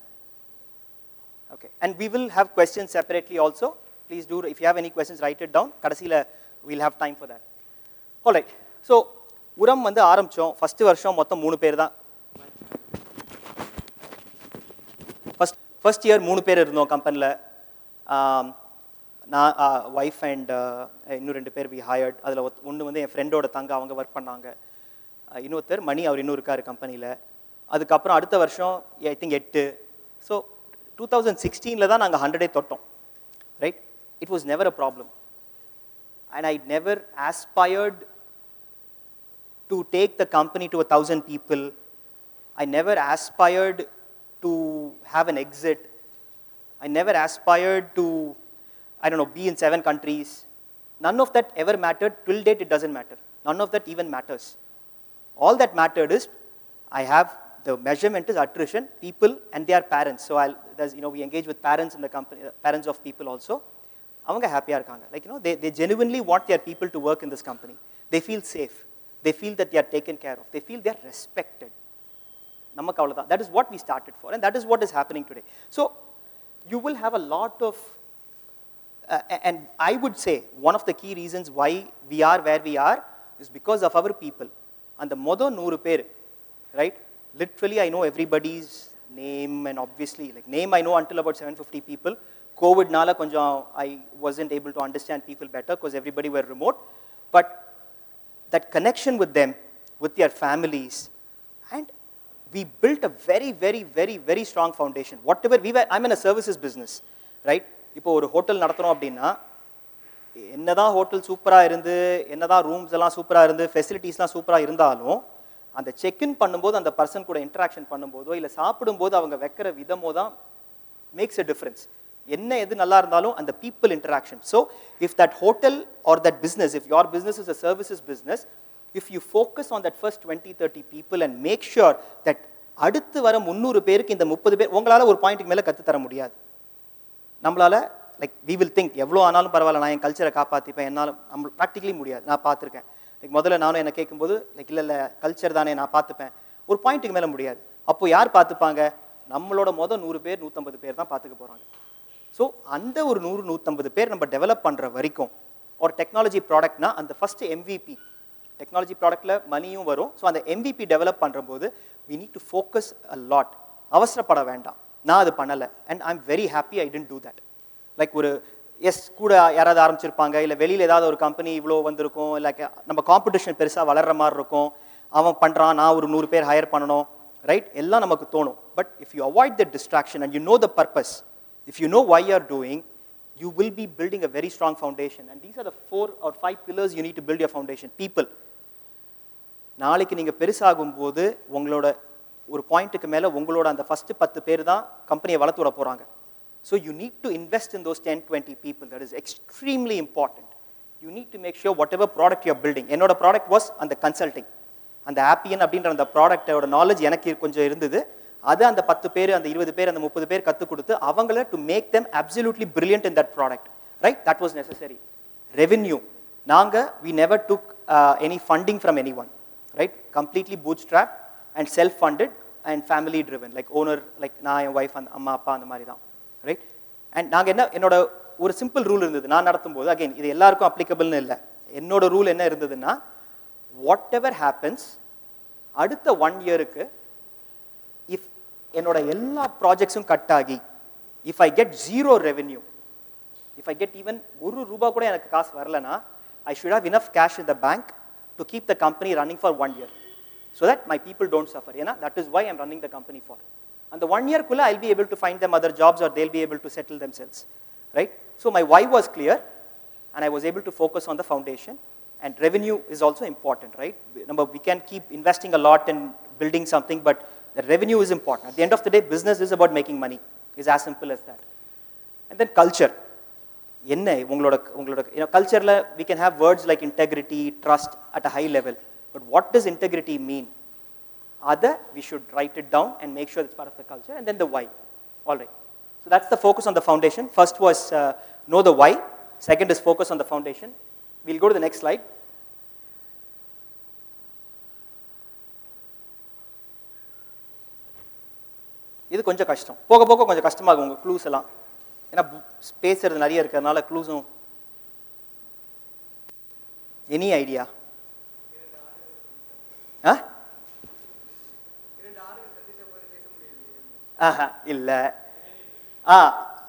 Okay, and we will have questions separately also. Please do, if you have any questions, write it down. Kadasila, we'll have time for that. All right, so VURAM வந்து ஆரம்பிச்சோம். First வருஷம் மொத்தம் 3 பேர் தான். First year 3 பேர் இருந்தோம் கம்பெனியில். நான் ஒய்ஃப் அண்ட் இன்னும் 2 பேர் வி ஹயர்ட். அதில் ஒன்று வந்து என் ஃப்ரெண்டோட தங்க, அவங்க ஒர்க் பண்ணாங்க. இன்னொருத்தர் மணி, அவர் இன்னும் இருக்கார் கம்பெனியில். அதுக்கப்புறம் அடுத்த வருஷம் ஐ திங்க் 8. ஸோ 2016 தான் நாங்கள் 100 தொட்டோம், right? It was never a problem. And I never aspired to take the company to 1,000 people. I never aspired to have an exit. I never aspired to, I don't know, be in 7 countries. None of that ever mattered. Till date, it doesn't matter. None of that even matters. All that mattered is I have the measurement is attrition, people and their parents. So we engage with parents in the company, parents of people also. Avanga happy ah irukanga. Like, they genuinely want their people to work in this company. They feel safe. They feel that they are taken care of. They feel they are respected. Namakku avladha. That is what we started for, and that is what is happening today. So you will have a lot of and I would say one of the key reasons why we are where we are is because of our people. And the modo 100 per, right? Literally, I know everybody's name, and obviously, like name I know until about 750 people. COVID nala konjam I wasn't able to understand people better because everybody were remote. But that connection with them, with their families, and we built a very, very, very, very strong foundation. Whatever I'm in a services business, right? இப்போ ஒரு hotel நடத்துறோம் அப்படின்னா, என்னதான் hotel சூப்பராக இருந்து, என்னதான் rooms எல்லாம் சூப்பராக இருந்து, ஃபெசிலிட்டிஸ்லாம் சூப்பராக இருந்தாலும், அந்த செக்இன் பண்ணும்போது அந்த பர்சன் கூட இன்ட்ராக்ஷன் பண்ணும்போதோ இல்லை சாப்பிடும்போது அவங்க வைக்கிற விதமோ தான் மேக்ஸ் எ டிஃப்ரென்ஸ். என்ன எது நல்லா இருந்தாலும் அந்த people interaction. So if that hotel or that business, if your business is a services business, if you focus on that first 20-30 people and make sure that அடுத்து வர 300 பேருக்கு இந்த 30 பேர் உங்களால் ஒரு பாயிண்ட்டுக்கு மேலே கற்றுத்தர முடியாது. நம்மளால் லைக் வி வில் திங்க் எவ்வளோ ஆனாலும் பரவாயில்ல, நான் என் கல்ச்சரை காப்பாற்றிப்பேன், என்னால் நம்ம ப்ராக்டிக்கலி முடியாது. நான் பார்த்துருக்கேன். லைக் முதல்ல நானும் என்ன கேட்கும்போது லைக் இல்லை கல்ச்சர் தானே நான் பார்த்துப்பேன், ஒரு பாயிண்ட்டுக்கு மேலே முடியாது. அப்போது யார் பார்த்துப்பாங்க? நம்மளோட 100 பேர் 150 பேர் தான் பார்த்துக்க போகிறாங்க. ஸோ அந்த ஒரு 100-150 பேர் நம்ம டெவலப் பண்ணுற வரைக்கும் ஒரு டெக்னாலஜி ப்ராடக்ட்னா அந்த ஃபஸ்ட்டு MVP, டெக்னாலஜி ப்ராடக்டில் மணியும் வரும். ஸோ அந்த MVP டெவலப் பண்ணுறபோது we need to focus a lot. அவசரப்பட வேண்டாம். நான் அது பண்ணலை, and I am very happy I didn't do that. Like ஒரு கூட யாராவது ஆரம்பிச்சிருப்பாங்க, இல்லை வெளியில் ஏதாவது ஒரு கம்பெனி இவ்வளோ வந்திருக்கும், லைக் நம்ம காம்படிஷன் பெருசாக வளர்கிற மாதிரி இருக்கும், அவன் பண்ணுறான் நான் ஒரு 100 பேர் ஹையர் பண்ணணும், ரைட்? எல்லாம் நமக்கு தோணும். But if you avoid the distraction and you know the purpose, if you know why you are doing, you will be building a very strong foundation. And these are the 4 or 5 pillars you need to build your foundation. People. நாளைக்கு நீங்கள் பெருசாகும்போது உங்களோட ஒரு பாயிண்ட்டுக்கு மேலே உங்களோட அந்த first 10 பேர் தான் கம்பெனியை வளர்த்து விட போகிறாங்க. So you need to invest in those 10-20 people. That is extremely important. You need to make sure whatever product you are building. என்னோட ப்ராடக்ட் வாஸ் அந்த கன்சல்டிங். அந்த ஆப்பியன் அப்படின்ற அந்த ப்ராடக்டோட நாலேஜ் எனக்கு கொஞ்சம் இருந்தது. அது அந்த 10 பேர், அந்த 20 பேர், அந்த 30 பேர் கற்றுக் கொடுத்து அவங்கள to make them absolutely brilliant in that product, right? That was necessary. Revenue, நாங்கள் we never took any funding from anyone, right? Completely bootstrap and self funded and family driven. Like owner, like நான் என் wife, அந்த அம்மா அப்பா அந்த மாதிரி தான், right? And நாங்கள் என்னோட ஒரு சிம்பிள் ரூல் இருந்தது நான் நடத்தும் போது. அகைன் இது எல்லாருக்கும் அப்ளிகபிள்னு இல்லை. என்னோட ரூல் என்ன இருந்ததுன்னா, வாட் எவர் ஹேப்பன்ஸ் அடுத்த 1 இயருக்கு இஃப் என்னோட எல்லா ப்ராஜெக்ட்ஸும் கட் ஆகி if I get 0 revenue, if I get even ₹1 கூட எனக்கு காசு வரலனா, I should have enough cash in the bank to keep the company running for 1 year so that my people don't suffer. ஏன்னா that is why I'm running the company for. And the 1 year-kulla I'll be able to find them other jobs or they'll be able to settle themselves. Right? So my why was clear and I was able to focus on the foundation, and revenue is also important, right? Number, we can keep investing a lot in building something, but the revenue is important. At the end of the day, business is about making money. It's as simple as that. And then culture. என்ன உங்களோட கல்ச்சரில் we can have words like integrity, trust at a high level. But what does integrity mean? Other, we should write it down and make sure it's part of the culture. And then the why. All right. So that's the focus on the foundation. First was know the why. Second is focus on the foundation. We'll go to the next slide. இது கொஞ்சம் கஷ்டம், போக போக கொஞ்சம் கஷ்டமாகும் உங்கள் clues எல்லாம். ஏன்னா பேசுறது நிறைய இருக்கிறதுனால க்ளூஸும். Any idea? இல்லை.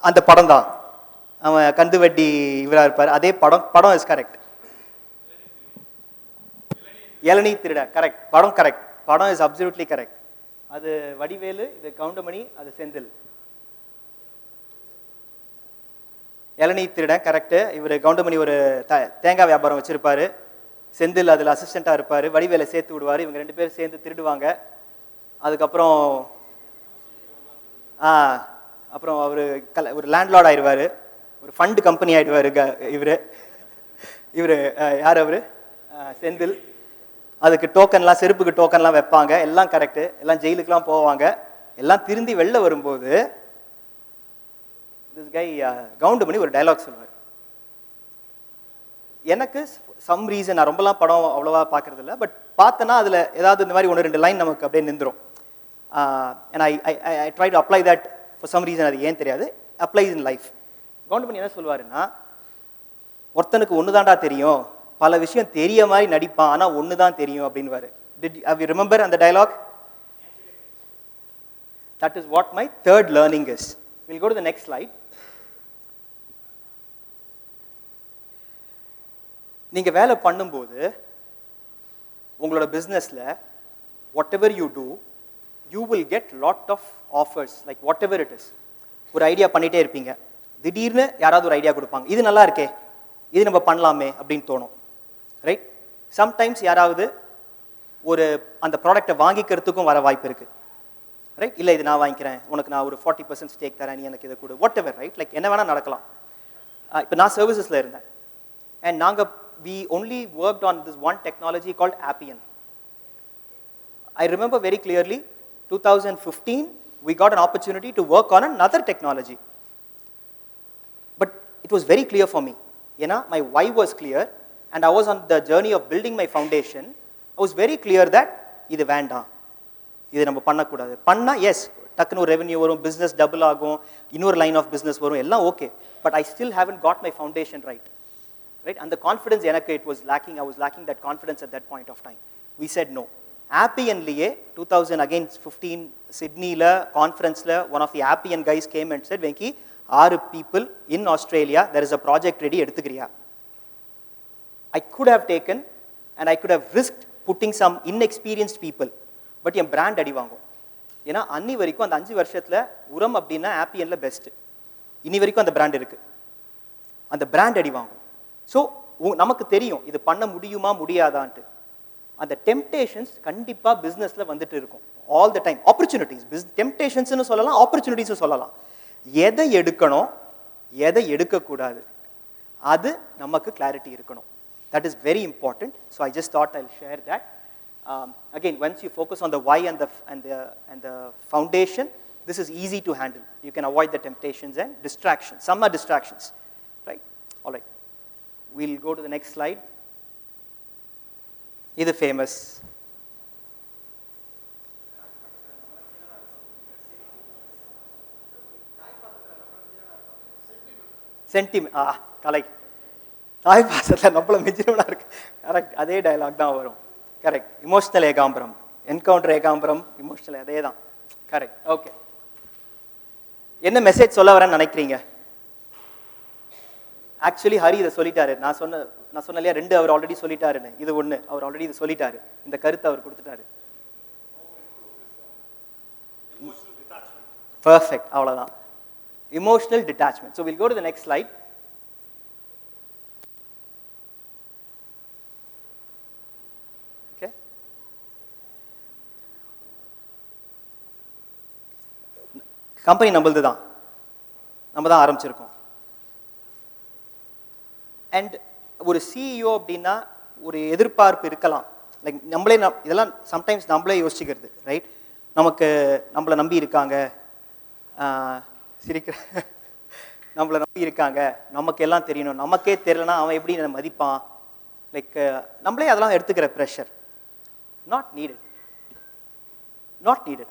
அந்த படம் தான், அவன் கந்து வட்டி இவராக இருப்பார், அதே படம் இஸ் கரெக்ட். இளநீ திருட கரெக்ட், படம் கரெக்ட், படம் இஸ் அப்சல்யூட்லி கரெக்ட். அது வடிவேலு, இது கவுண்டமணி, அது செந்தில். இளநீ திருட கரெக்டு. இவர் கவுண்டமணி ஒரு தேங்காய் வியாபாரம் வச்சிருப்பாரு, செந்தில் அதில் அசிஸ்டண்ட்டாக இருப்பார், வடிவேலை சேர்த்து விடுவார், இவங்க 2 பேரும் சேர்ந்து திருடுவாங்க. அதுக்கப்புறம் அப்புறம் அவர் ஒரு லேண்ட்லார்ட் ஆயிடுவார், ஒரு ஃபண்டு கம்பெனி ஆகிடுவார் இவர் யார் அவர் செந்தில். அதுக்கு டோக்கன்லாம், செருப்புக்கு டோக்கன்லாம் வைப்பாங்க, எல்லாம் கரெக்டு, எல்லாம் ஜெயிலுக்குலாம் போவாங்க. எல்லாம் திருந்தி வெளில வரும்போது திஸ் கை கவுண்டமணி ஒரு டைலாக் சொல்லுவார். எனக்கு சம் ரீசன், நான் ரொம்பலாம் படம் அவ்வளோவா பார்க்கறது இல்லை, பட் பார்த்தேன்னா அதில் ஏதாவது இந்த மாதிரி 1-2 லைன் நமக்கு அப்படியே நின்றுடும். And I try to apply that for some reason, அது ஏன் தெரியாது, அப்ளைஸ் இன் லைஃப். கவுண்டமணி என்ன சொல்லுவாருன்னா, ஒருத்தனுக்கு ஒன்று தாண்டா தெரியும், பல விஷயம் தெரிய மாதிரி நடிப்பான், ஆனால் ஒன்று தான் தெரியும் அப்படின்வாரு. Have you remember அந்த dialogue? That is what my third learning is. We'll go to the next slide. நீங்கள் வேலை பண்ணும்போது உங்களோட பிஸ்னஸில் whatever you do, you will get lot of offers, like whatever it is. ஒரு ஐடியா பண்ணிகிட்டே இருப்பீங்க, திடீர்னு யாராவது ஒரு ஐடியா கொடுப்பாங்க, இது நல்லா இருக்கே, இது நம்ம பண்ணலாமே அப்படின்னு தோணும், ரைட்? சம்டைம்ஸ் யாராவது ஒரு அந்த ப்ராடக்டை வாங்கிக்கிறதுக்கும் வர வாய்ப்பு இருக்குது, ரைட்? இல்லை இது நான் வாங்கிக்கிறேன், உனக்கு நான் ஒரு 40% ஸ்டேக் தரேன், நீ எனக்கு இதை கொடு, வாட் எவர், ரைட்? லைக் என்ன வேணால் நடக்கலாம். இப்போ நான் சர்வீசஸில் இருந்தேன், அண்ட் நாங்கள் we only worked on this one technology called Appian. I remember very clearly, 2015, we got an opportunity to work on another technology. But it was very clear for me. You know, my why was clear, and I was on the journey of building my foundation. I was very clear that இது வேண்டாம், இது நம்ம பண்ணக்கூடாது. பண்ணால் S டக்குன்னு ஒரு revenue வரும், business double ஆகும், இன்னொரு லைன் ஆஃப் பிஸ்னஸ் வரும், எல்லாம் okay. But I still haven't got my foundation right. Right? And the confidence, it was lacking. I was lacking that confidence at that point of time. We said no. Appian liye 2015 Sydney la conference la, one of the Appian guys came and said, Venki, 6 people in Australia, there is a project ready, eduthukkriya. I could have taken and I could have risked putting some inexperienced people, but N brand அடி வாங்கும். ஏன்னா அன்னி வரைக்கும் அந்த 5 வருஷத்துல உரம் அப்படின்னா ஆப்பியன்ல best, இனி வரைக்கும் அந்த பிராண்ட் இருக்கு, அந்த பிராண்ட் அடி வாங்கும். ஸோ நமக்கு தெரியும் இது பண்ண முடியுமா முடியாதான்ட்டு. அந்த டெம்டேஷன்ஸ் கண்டிப்பாக பிஸ்னஸில் வந்துட்டு இருக்கும் ஆல் த டைம். ஆப்பர்ச்சுனிட்டிஸ், டெம்டேஷன்ஸ்னு சொல்லலாம், ஆப்பர்ச்சுனிட்டிஸும் சொல்லலாம். எதை எடுக்கணும் எதை எடுக்கக்கூடாது அது நமக்கு கிளாரிட்டி இருக்கணும். That is very important. So I just thought Jal share that. Again, once you focus on the why and the foundation, this is easy to handle. You can avoid the temptations and distractions. Some are distractions, right? All right. We'll go to the next slide. This is famous. Kalai. தாய் பாசத்தில் நம்மள மிஞ்சினவனா இருக்கு. Correct, அதே dialogue தான் வரும். Correct. Emotional Ekambaram, encounter Ekambaram, emotional அதே தான். Correct. Okay, என்ன மெசேஜ் சொல்ல வரேன்னு நினைக்கிறீங்க? ஆக்சுவலி ஹரி இதை சொல்லிட்டாரு. நான் சொன்ன இல்லையா, 2 அவர் ஆல்ரெடி சொல்லிட்டாருன்னு. இது 1 அவர் ஆல்ரெடி இது சொல்லிட்டாரு. இந்த கருத்தை அவர் கொடுத்துட்டாரு. பர்ஃபெக்ட், அவ்வளவுதான். Emotional detachment. So we'll go to the next slide. Okay. Company நம்மளது தான், நம்ம தான் ஆரம்பிச்சிருக்கோம். அண்ட் ஒரு சிஇஓ அப்படின்னா ஒரு எதிர்பார்ப்பு இருக்கலாம். லைக் இதெல்லாம் சம்டைம்ஸ் நம்மளே யோசிச்சுக்கிறது, ரைட்? நம்மளை நம்பி இருக்காங்க, நம்மளை நம்பி இருக்காங்க, நமக்கு எல்லாம் தெரியணும், நமக்கே தெரியலனா அவன் எப்படி மதிப்பான்? லைக் நம்மளே அதெல்லாம் எடுத்துக்கிற ப்ரெஷர் நாட் நீடட்.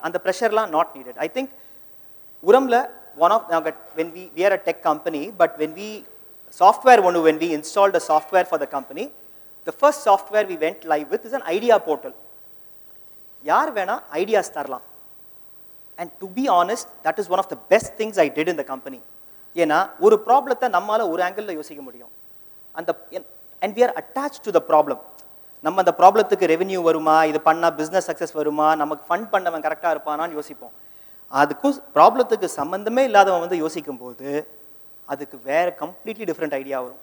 அந்த ப்ரெஷர்லாம் நாட் நீடட். ஐ திங்க் உரம்ல when we are a tech company, but when we installed a software for the company, the first software we went live with is an idea portal. யார் வேணா ideas தரலாம். And to be honest, that is one of the best things I did in the company. ஏன்னா ஒரு ப்ராப்ளத்தை நம்மால ஒரு ஆங்கிளில் யோசிக்க முடியும். and we are attached to the problem. நம்ம அந்த ப்ராப்ளத்துக்கு ரெவென்யூ வருமா, இது பண்ணால் பிஸ்னஸ் சக்ஸஸ் வருமா, நமக்கு ஃபண்ட் பண்ணவன் கரெக்டாக இருப்பானான்னு யோசிப்போம். அதுக்கும் ப்ராப்ளத்துக்கு சம்மந்தமே இல்லாதவன் யோசிக்கும் போது அதுக்கு வேற கம்ப்ளீட்லி டிஃப்ரெண்ட் ஐடியா வரும்.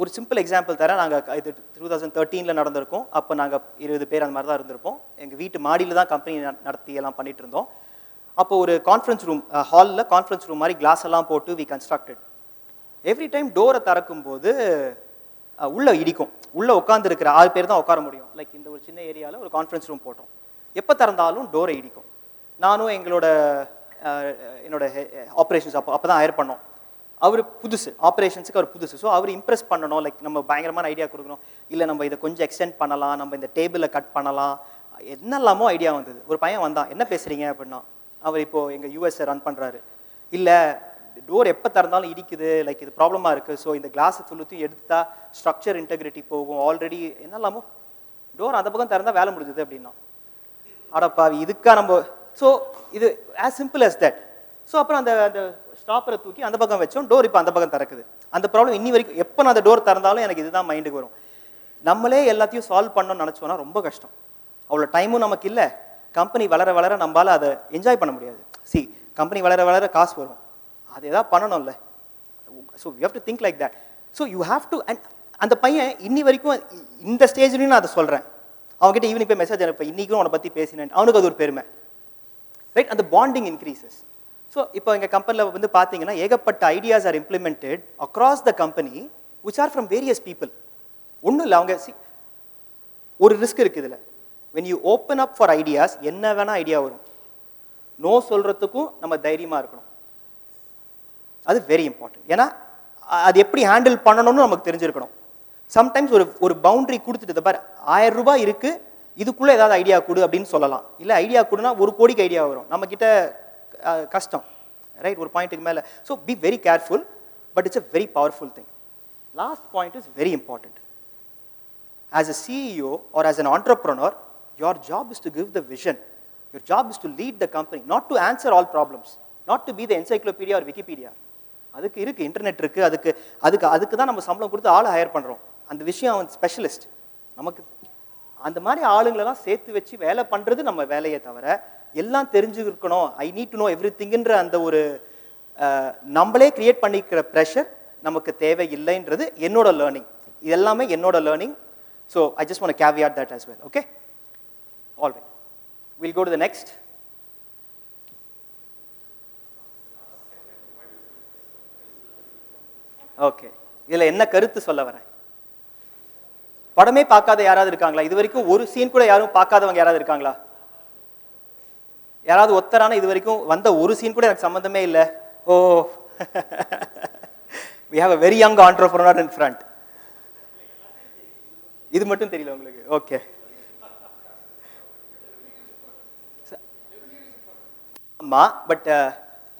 ஒரு சிம்பிள் எக்ஸாம்பிள் தரேன். நாங்கள் இது 2013 நடந்திருக்கோம். அப்போ நாங்கள் 20 பேர் அந்த மாதிரி தான் இருந்திருப்போம். எங்கள் வீட்டு மாடியில் தான் கம்பெனி நடத்தி எல்லாம் பண்ணிட்டு இருந்தோம். அப்போ ஒரு கான்ஃபரன்ஸ் ரூம், ஹாலில் கான்ஃபரன்ஸ் ரூம் மாதிரி கிளாஸ் எல்லாம் போட்டு வி கன்ஸ்ட்ரக்டட். எவ்ரி டைம் டோரை திறக்கும் போது உள்ளே இடிக்கும். உள்ளே உட்காந்துருக்கிற 6 பேர் தான் உட்கார முடியும். லைக் இந்த ஒரு சின்ன ஏரியாவில் ஒரு கான்ஃபரன்ஸ் ரூம் போட்டோம். எப்போ திறந்தாலும் டோரை இடிக்கும். நானும் என்னோட ஆப்ரேஷன்ஸ் அப்போ தான் ஹயர் பண்ணோம். அவர் புதுசு, ஆப்ரேஷன்ஸுக்கு அவர் புதுசு. ஸோ அவர் இம்ப்ரெஸ் பண்ணணும், லைக் நம்ம பயங்கரமான ஐடியா கொடுக்கணும். இல்லை நம்ம இதை கொஞ்சம் எக்ஸ்டெண்ட் பண்ணலாம், நம்ம இந்த டேபிளை கட் பண்ணலாம், என்னெல்லாமோ ஐடியா வந்தது. ஒரு பையன் வந்தான், என்ன பேசுகிறீங்க அப்படின்னா, அவர் இப்போது எங்கள் யூஎஸ்ஏ ரன் பண்ணுறாரு. இல்லை டோர் எப்போ திறந்தாலும் இடிக்குது, லைக் இது ப்ராப்ளமாக இருக்குது. ஸோ இந்த கிளாஸ் ஃபுல்லுத்தையும் எடுத்தா ஸ்ட்ரக்சர் இன்டெகிரிட்டி போகும், ஆல்ரெடி என்னெல்லாமோ டோர் அந்த பக்கம் திறந்தால் வேலை முடிஞ்சுது அப்படின்னா. அடப்பாவி, இதுக்காக நம்ம ஸோ இது as simple as that. So அப்புறம் அந்த ஸ்டாப்பரை தூக்கி அந்த பக்கம் வச்சோம், டோர் இப்போ அந்த பக்கம் திறக்குது. அந்த ப்ராப்ளம் இன்னி வரைக்கும் எப்போ நான் அந்த டோர் திறந்தாலும் எனக்கு இதுதான் மைண்டுக்கு வரும். நம்மளே எல்லாத்தையும் சால்வ் பண்ணணும்னு நினச்சோன்னா ரொம்ப கஷ்டம். அவ்வளோ டைமும் நமக்கு இல்லை. கம்பெனி வளர வளர நம்மளால் அதை என்ஜாய் பண்ண முடியாது. கம்பெனி வளர வளர காசு வரும், அது எதாவது பண்ணணும்ல. So you have to think like that. So you have to. And அந்த பையன் இன்னி வரைக்கும் இந்த ஸ்டேஜ்லையும் நான் அதை சொல்கிறேன். அவங்ககிட்ட ஈவினிங் போய் மெசேஜ் அனுப்ப, இன்றைக்கும் அவனை பற்றி பேசினேன், அவனுக்கு அது ஒரு பெருமை, ரைட்? அந்த பாண்டிங் இன்க்ரீசஸ். ஸோ இப்போ எங்கள் கம்பெனியில் பார்த்தீங்கன்னா ஏகப்பட்ட ideas are implemented across the company which are from various people. ஒன்றும் இல்லை, அவங்க ஒரு ரிஸ்க் இருக்குது இதில். when you open up for ideas, என்ன வேணா ஐடியா வரும். நோ சொல்கிறதுக்கும் நம்ம தைரியமாக இருக்கணும். அது வெரி இம்பார்ட்டன்ட். ஏன்னா அது எப்படி ஹேண்டில் பண்ணணும்னு நமக்கு தெரிஞ்சிருக்கணும். சம்டைம்ஸ் ஒரு பவுண்டரி கொடுத்துட்டு, பாரு 1000 ரூபாய் இருக்குது, இதுக்குள்ளே ஏதாவது ஐடியா கொடு அப்படின்னு சொல்லலாம். இல்லை ஐடியா கொடுனா 1 கோடிக்கு ஐடியா வரும், நம்மக்கிட்ட கஷ்டம், ரைட்? ஒரு பாயிண்ட்டுக்கு மேலே. So be very careful, but it's a very powerful thing. Last point is very important. As a CEO or as an entrepreneur, your job is to give the vision. Your job is to lead the company, not to answer all problems, not to be the encyclopedia or Wikipedia. அதுக்கு இருக்குது, internet இருக்குது, அதுக்கு தான் நம்ம சம்பளம் கொடுத்து ஆளை higher பண்ணுறோம். அந்த விஷயம் அவன் ஸ்பெஷலிஸ்ட். நமக்கு அந்த மாதிரி ஆளுங்களெல்லாம் சேர்த்து வச்சு வேலை பண்ணுறது நம்ம வேலையை தவிர, எல்லாம் தெரிஞ்சுக்கணும், I need to know every திங்குன்ற அந்த ஒரு நம்மளே கிரியேட் பண்ணிக்கிற ப்ரெஷர் நமக்கு தேவை இல்லைன்றது என்னோட லேர்னிங். இது எல்லாமே என்னோட learning. So I just want to caveat that as well. Okay? All right. We'll go to the next. Okay, இதில் என்ன கருத்து சொல்ல வரேன்? படமே பார்க்காத யாராவது இருக்காங்களா? இது வரைக்கும் ஒரு சீன் கூட யாரும் பார்க்காதவங்க யாராவது இருக்காங்களா? யாராவது ஒத்தரான இது வரைக்கும் வந்த ஒரு சீன் கூட எனக்கு சம்மந்தமே இல்லை? ஓ, we have a very young entrepreneur in front. இது மட்டும் தெரியல உங்களுக்கு? ஓகே. ஆமா, பட்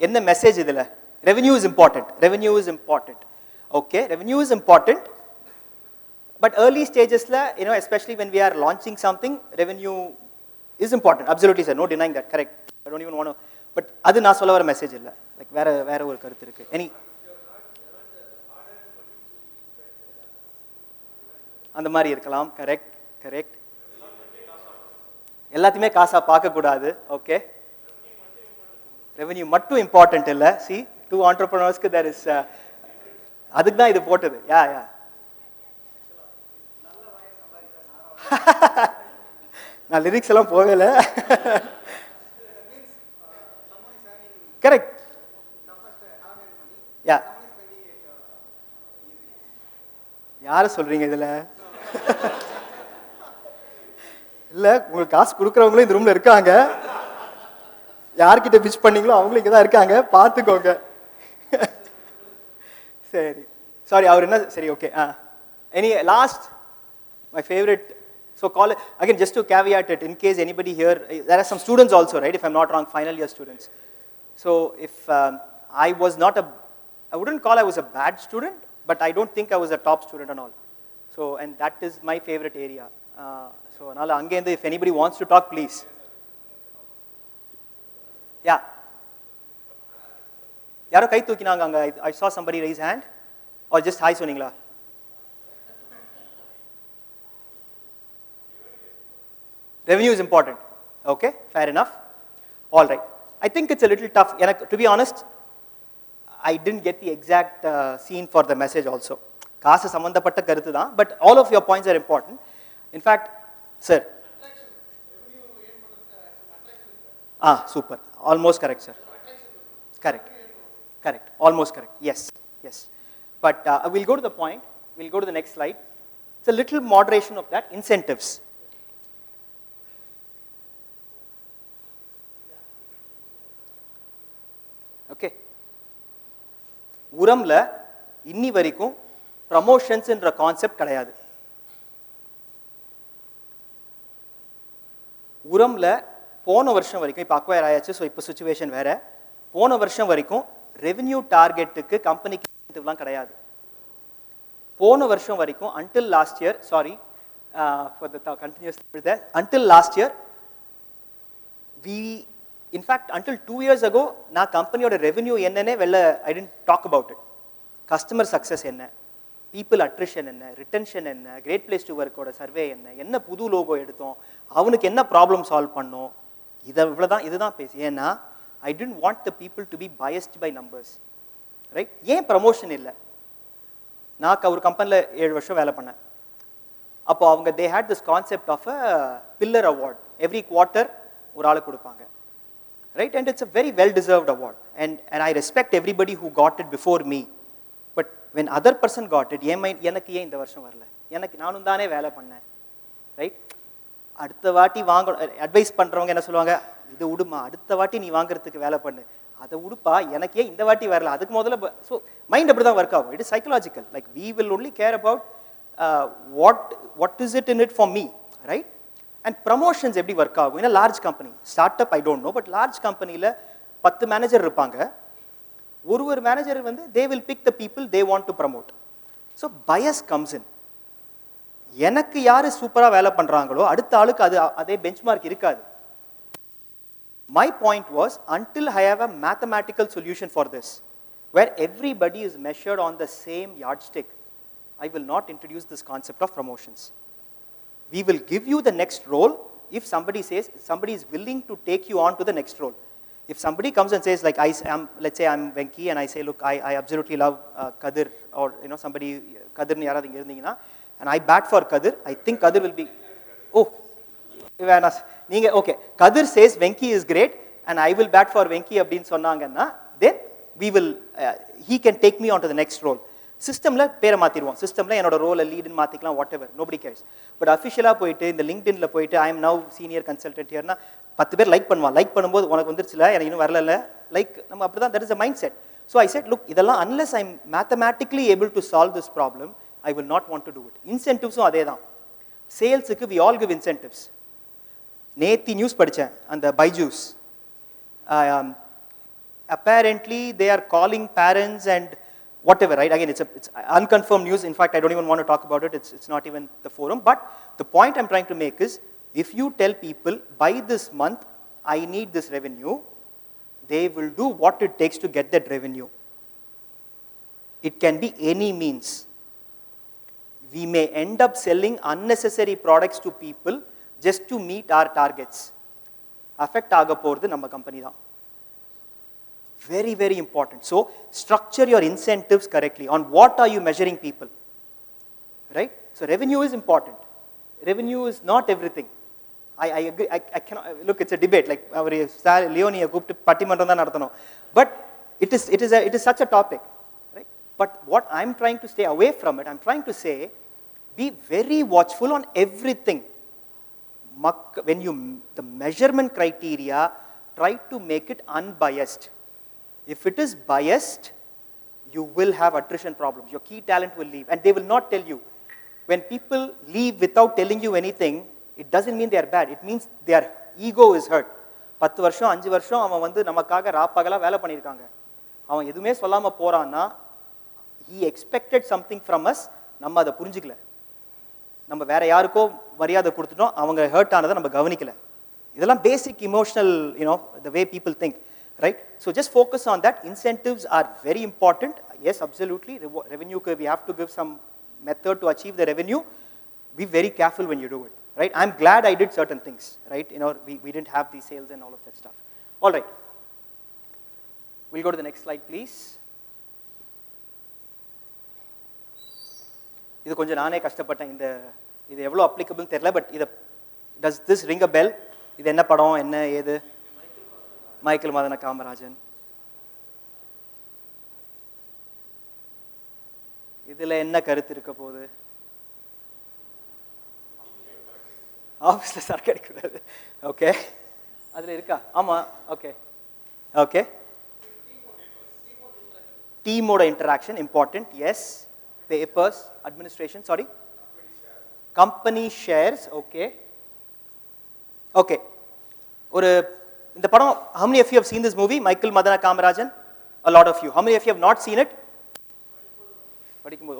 என்ன மெசேஜ் இதில்? Revenue is important. Revenue is important. Okay, revenue is important. But early stages, especially when we are launching something, revenue is important. Absolutely, sir. No denying that. Correct. I don't even want to. But அது நான் சொல்ல வர message இல்லை. Like வேற ஒரு கருத்து இருக்கு. அந்த மாதிரி இருக்கலாம். கரெக்ட். எல்லாத்தையுமே காசா பார்க்க கூடாது. ஓகே. ரெவென்யூ மட்டும் இம்பார்ட்டன்ட் இல்லை. சி டூ ஆண்டர்பிரனர்ஸ்க்கு தேர் இஸ் அதுக்கு தான் இது போட்டது. யா நான் லிரிக்ஸ் எல்லாம் போகல. கரெக்ட். யா யார சொல்றீங்க இதுல? இல்ல, உங்களுக்கு காசு கொடுக்குறவங்களும் இந்த ரூம்ல இருக்காங்க. யார்கிட்ட பிச் பண்ணீங்களோ அவங்களும் இங்கே தான் இருக்காங்க, பார்த்துக்கோங்க. சரி, சாரி, அவர் என்ன, சரி, okay. Any last, my favourite. So call it, again, just to caveat it, in case anybody here, there are some students also, right, if I'm not wrong, final year students. So if I was not I wouldn't call I was a bad student, but I don't think I was a top student and all. So, and that is my favorite area. So, if anybody wants to talk, please. Yeah. Yaro kai thookinanga anga. I saw somebody raise hand. Or just hi soningla. Revenue is important. Okay, fair enough. All right. I think it's a little tough. To be honest, I didn't get the exact scene for the message also. Kaasa sambandhapatta karuthu dhaan, but all of your points are important. In fact, sir. Super. Almost correct, sir. Correct. Almost correct. Yes. But we'll go to the point. We'll go to the next slide. It's a little moderation of that. Incentives. Okay. உரம்ல இன்னி வரைக்கும் ப்ரமோஷன்ஸ்ன்ற concept கிடையாது. உரம்ல போன வருஷம் வரைக்கும், இப்போ acquire ஆயாச்சு, so இப்போ situation வேற. போன வருஷம் வரைக்கும் ரெவென்யூ டார்கெட்டுக்கு கம்பெனிக்கு இன்சென்டிவ்லாம் கிடையாது. போன வருஷம் வரைக்கும் until last year, sorry for the continuous there, until last year, in fact, until 2 years ago, na company oda revenue ennane vella I didn't talk about it. Customer success enna, people attrition enna, retention enna, great place to work oda survey enna pudu logo eduthom, avanukku enna problem solve pannom, idhaan pesi. Ena I didn't want the people to be biased by numbers, right? Yen promotion illa. நான் ஒரு கம்பெனியில் 7 வருஷம் வேலை பண்ணேன். அப்போ அவங்க they had this concept of a pillar award. Every quarter ஒரு ஆளுக்கு கொடுப்பாங்க, right? And it's a very well deserved award, and I respect everybody who got it before me. But when other person got it, எனக்கு ஏன் இந்த வருஷம் வரல? எனக்கு நானும் தானே வேலை பண்ணேன், ரைட்? அடுத்த வாட்டி வாங்க அட்வைஸ் பண்ணுறவங்க என்ன சொல்லுவாங்க, இது விடுமா, அடுத்த வாட்டி நீ வாங்குறதுக்கு வேலை பண்ணு, அதை உடுப்பா, எனக்கே இந்த வாட்டி வரல, அதுக்கு முதல்ல. ஸோ மைண்ட் அப்படி தான் ஒர்க் ஆகும். It is psychological. Like we will only care about what is it in it for me, right? And promotions எப்படி ஒர்க் ஆகும்? ஏன்னா large company, start up I don't know, but large கம்பெனியில் 10 manager இருப்பாங்க. ஒரு manager வந்து they will pick the people they want to promote. So bias comes in. எனக்கு யார் சூப்பராக வேலை பண்ணுறாங்களோ அடுத்த ஆளுக்கு அதே பெஞ்ச் மார்க் இருக்காது. My point was, until I have a mathematical solution for this, where everybody is measured on the same yardstick, I will not introduce this concept of promotions. We will give you the next role if somebody says, somebody is willing to take you on to the next role. If somebody comes and says, like let's say I'm Venki and I say, look, I absolutely love Kadir, or somebody, Kadir ni yaradhu inga irundhingina, and I bat for Kadir, I think Kadir will be, நீங்க okay, Kadir says Venki is great and I will bat for Venki அப்படின்னு சொன்னாங்கன்னா, then we will he can take me on to the next role. சிஸ்டமில் பேரை மாற்றிடுவோம், சிஸ்டமில் என்னோட ரோலை லீடுன்னு மாற்றிக்கலாம், whatever, nobody cares. But அஃபிஷியலாக போயிட்டு இந்த லிங்க்டின்ல போயிட்டு I am now senior consultant ஹியர்னா 10 பேர் லைக் பண்ணுவான். லைக் பண்ணும்போது உனக்கு வந்துருச்சுல, எனக்கு இன்னும் வரல, லைக் நம்ம அப்படி தான், that is a mindset. So I said, look, இதெல்லாம் unless I am mathematically able to solve this problem, I will not want to do it. இன்சென்டிவ்ஸும் அதே தான். சேல்ஸுக்கு வி ஆல் கிவ் இன்சென்டிவ்ஸ். நேத்தி நியூஸ் படித்தேன், அந்த Byju's apparently they are calling parents and whatever, right? Again, it's unconfirmed news. In fact, I don't even want to talk about it. It's not even the forum. But the point I'm trying to make is, if you tell people, by this month, I need this revenue, they will do what it takes to get that revenue. It can be any means. We may end up selling unnecessary products to people just to meet our targets. Affect ஆக போறது நம்ம company தான். Very, very important. So, structure your incentives correctly. On what are you measuring people? Right? So, revenue is important. Revenue is not everything. I agree. I cannot, look, it's a debate. Like, our Leonie கூப்பிட்டு பட்டிமன்றம் தான் நடத்தணும். But it is such a topic. Right? But what I'm trying to stay away from it, I'm trying to say, be very watchful on everything. When the measurement criteria, try to make it unbiased. If it is biased, you will have attrition problems. Your key talent will leave, and they will not tell you. When people leave without telling you anything, it doesn't mean they are bad. It means their ego is hurt. 10 வருஷம் 5 வருஷம் அவன் வந்து நமக்காக ராப்பகலா வேலை பண்ணியிருக்காங்க. அவன் எதுவுமே சொல்லாமல் போறான்னா, he expected something from us, நம்ம அதை புரிஞ்சுக்கல. நம்ம வேற யாருக்கோ மரியாதை கொடுத்துட்டோம், அவங்க ஹர்ட் ஆனதை நம்ம கவனிக்கல. இதெல்லாம் பேசிக் emotional, the way people think. Right? So just focus on that. Incentives are very important. Yes, absolutely. Revenue, we have to give some method to achieve the revenue. Be very careful when you do it. Right? I'm glad I did certain things. Right? We didn't have these sales and all of that stuff. All right. We'll go to the next slide, please. இது கொஞ்சம் நானே கஷ்டப்பட்டேன். இது எவ்வளோ applicable தெரியல, but does this ring a bell? இது என்ன படம், என்ன ஏது? மைக்கேல் மதன காமராஜன். இதுல என்ன கருத்து இருக்க போகுது? ஆஃபீஸ்ல சரக்கு அடிக்கூடாது. ஓகே, அதுல இருக்கா? ஆமா. Okay okay. டீமோட interaction important. Yes. Papers, administration, sorry, company shares. Okay okay. ஒரு இந்த படம், how many of you have seen this movie, Michael Madana Kamarajan? A lot of you. How many of you have not seen it?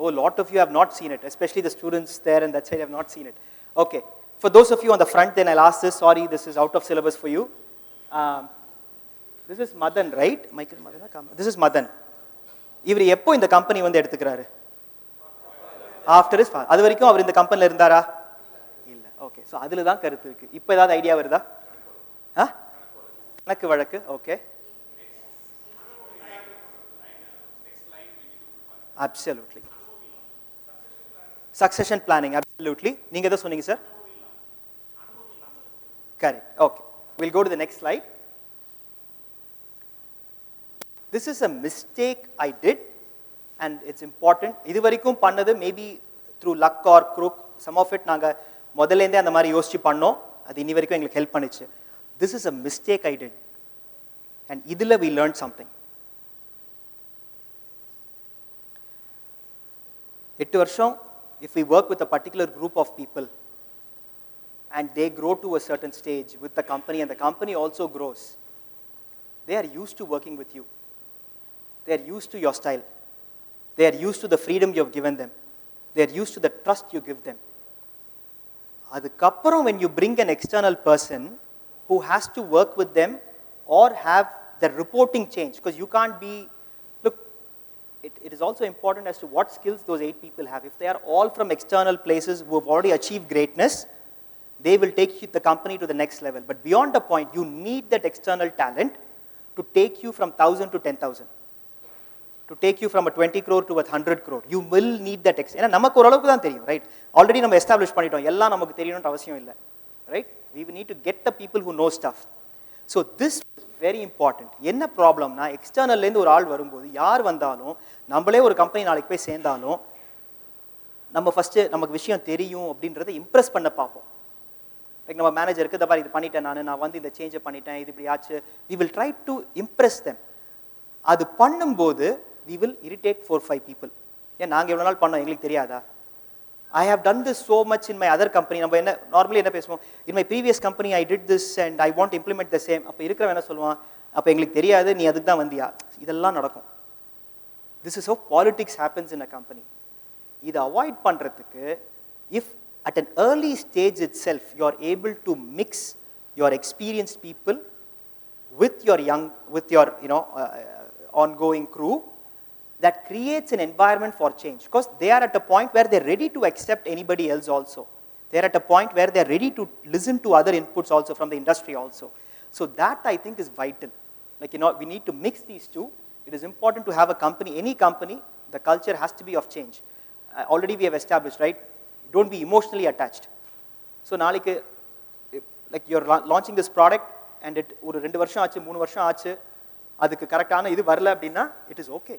Oh, a lot of you have not seen it, especially the students there and that side have not seen it. Okay. For those of you on the front, then I'll ask this. Sorry, this is out of syllabus for you. This is Madan, right? Michael Madana Kamarajan. This is Madan. இவர் எப்போ இந்த company வந்து எடுத்துக்கிறாரு? After his father. அது வரைக்கும் அவர் இந்த கம்பெனியில் இருந்தாரா? இல்லை. ஓகே. ஸோ அதில் தான் கருத்து இருக்கு. இப்போ ஏதாவது ஐடியா வருதா? கணக்கு வழக்கு. Okay. Absolutely. Succession planning. Absolutely. நீங்க எதை சொன்னீங்க sir? Correct. Okay. We'll go to the next slide. This is a mistake I did and it's important. இது வரைக்கும் பண்ணது maybe through luck or crook. Some of it நாங்க முதல்ல இருந்தே அந்த மாதிரி யோசிச்சு பண்ணோம். அது இனி வரைக்கும் எங்களுக்கு ஹெல்ப் பண்ணுச்சு. This is a mistake I did. And idila we learned something. 8 வருஷம், if we work with a particular group of people and they grow to a certain stage with the company and the company also grows, they are used to working with you. They are used to your style. They are used to the freedom you have given them. They are used to the trust you give them. Adukapparam when you bring an external person who has to work with them or have the reporting change, because you can't be, look, it is also important as to what skills those 8 people have. If they are all from external places who have already achieved greatness, they will take the company to the next level. But beyond the point, you need that external talent to take you from 1,000 to 10,000. To take you from a 20 crore to a 100 crore. You will need that. ஏன்னா நமக்கு ஓரளவுக்கு தான் தெரியும், right? Already நம்ம establish பண்ணிட்டோம், எல்லாம் நமக்கு தெரியணும்னு அவசியம் இல்லை, right? We need to get the people who know stuff. So this is very important. என்ன ப்ராப்ளம்னா, எக்ஸ்டர்னல்லேருந்து ஒரு ஆள் வரும்போது, யார் வந்தாலும், நம்மளே ஒரு கம்பெனி நாளைக்கு போய் சேர்ந்தாலும், நம்ம ஃபஸ்ட்டு நமக்கு விஷயம் தெரியும் அப்படின்றத இம்ப்ரெஸ் பண்ண பார்ப்போம். லைக் நம்ம மேனேஜருக்கு இந்த மாதிரி இது பண்ணிட்டேன், நான் வந்து இந்த சேஞ்சை பண்ணிட்டேன், இது இப்படி ஆச்சு. We will try to impress them. அது பண்ணும்போது we will irritate 4-5 people. ஏன் நாங்கள் எவ்வளோ நாள் பண்ணோம், எங்களுக்கு தெரியாதா? I have done this so much in my other company. நம்ம என்ன நார்மலி என்ன பேசுவோம், in my previous company I did this and I want to implement the same. அப்போ இருக்கிறவன் என்ன சொல்லுவான், அப்போ எங்களுக்கு தெரியாது, நீ அதுக்கு தான் வந்தியா? இதெல்லாம் நடக்கும். This is how politics happens in a company. இதை அவாய்ட் பண்ணுறதுக்கு if at an early stage itself you are able to mix your experienced people with your ongoing crew, that creates an environment for change, because they are at a point where they're ready to accept anybody else also. They're at a point where they're ready to listen to other inputs also from the industry also. So that I think is vital. Like, we need to mix these two. It is important to have a company, any company, the culture has to be of change. Already we have established, right? Don't be emotionally attached. So நாளைக்கு like you're launching this product and it ஒரு 2 வருஷம் ஆச்சு 3 வருஷம் ஆச்சு அதுக்கு கரெக்டான இது வரல அப்படின்னா it is okay.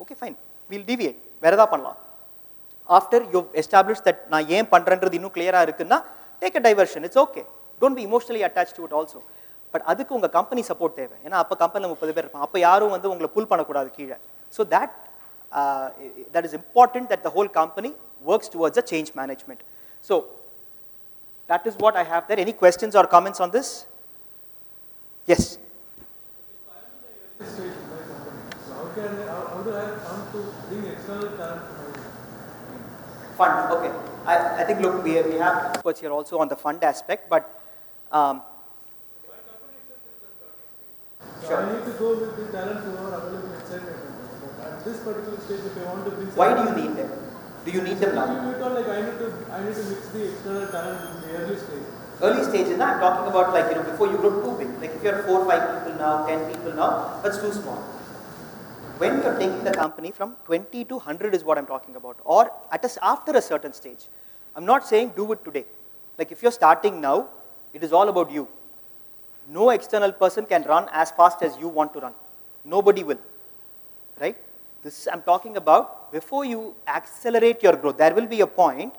Okay, fine. We'll deviate. வேற ஏதாவது பண்ணலாம். After you've established that நான் ஏன் பண்றேன்றது இன்னும் clear-ஆ இருக்குன்னா take a diversion. It's okay. Don't be emotionally attached to it also. But அதுக்கு உங்க கம்பெனி சப்போர்ட் தேவை. ஏன்னா அப்ப கம்பெனில 30 பேர் இருப்பாங்க. அப்ப யாரும் வந்து உங்களை புல் பண்ணக்கூடாது கீழே. So that is important, that the whole company works towards a change management. So that is what I have there. Any questions or comments on this? Yes. How do I come to bring external talent? Fund. Okay. I think look, we have experts here also on the fund aspect, but So I need to go with the talents who are available inside my company. But at this particular stage, if I want to bring, why do you need them? Do you need them now? You thought like I need to mix the external talent in the early stage. Early stage, I'm talking about like, before you grow too big. Like if you're 4, 5 people now, 10 people now, that's too small. When you're taking the company from 20 to 100 is what I'm talking about, or after a certain stage. I'm not saying do it today. Like if you're starting now, it is all about you. No external person can run as fast as you want to run. Nobody will, right? This I'm talking about before you accelerate your growth. There will be a point,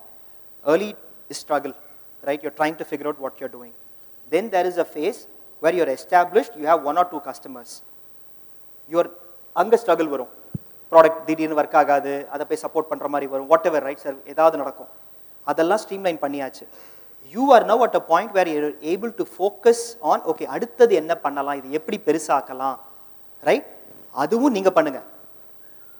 early struggle, right? You're trying to figure out what you're doing. Then there is a phase where you're established, you have 1 or 2 customers. You're அங்க struggle வரும், product திடீர்னு work ஆகாது, அதை போய் support பண்ணுற மாதிரி வரும், what ever, right sir, ஏதாவது நடக்கும். அதெல்லாம் ஸ்ட்ரீம்லைன் பண்ணியாச்சு. You are now at a point where you able to focus on okay அடுத்தது என்ன பண்ணலாம், இது எப்படி பெருசாக்கலாம், ரைட்? அதுவும் நீங்கள் பண்ணுங்க.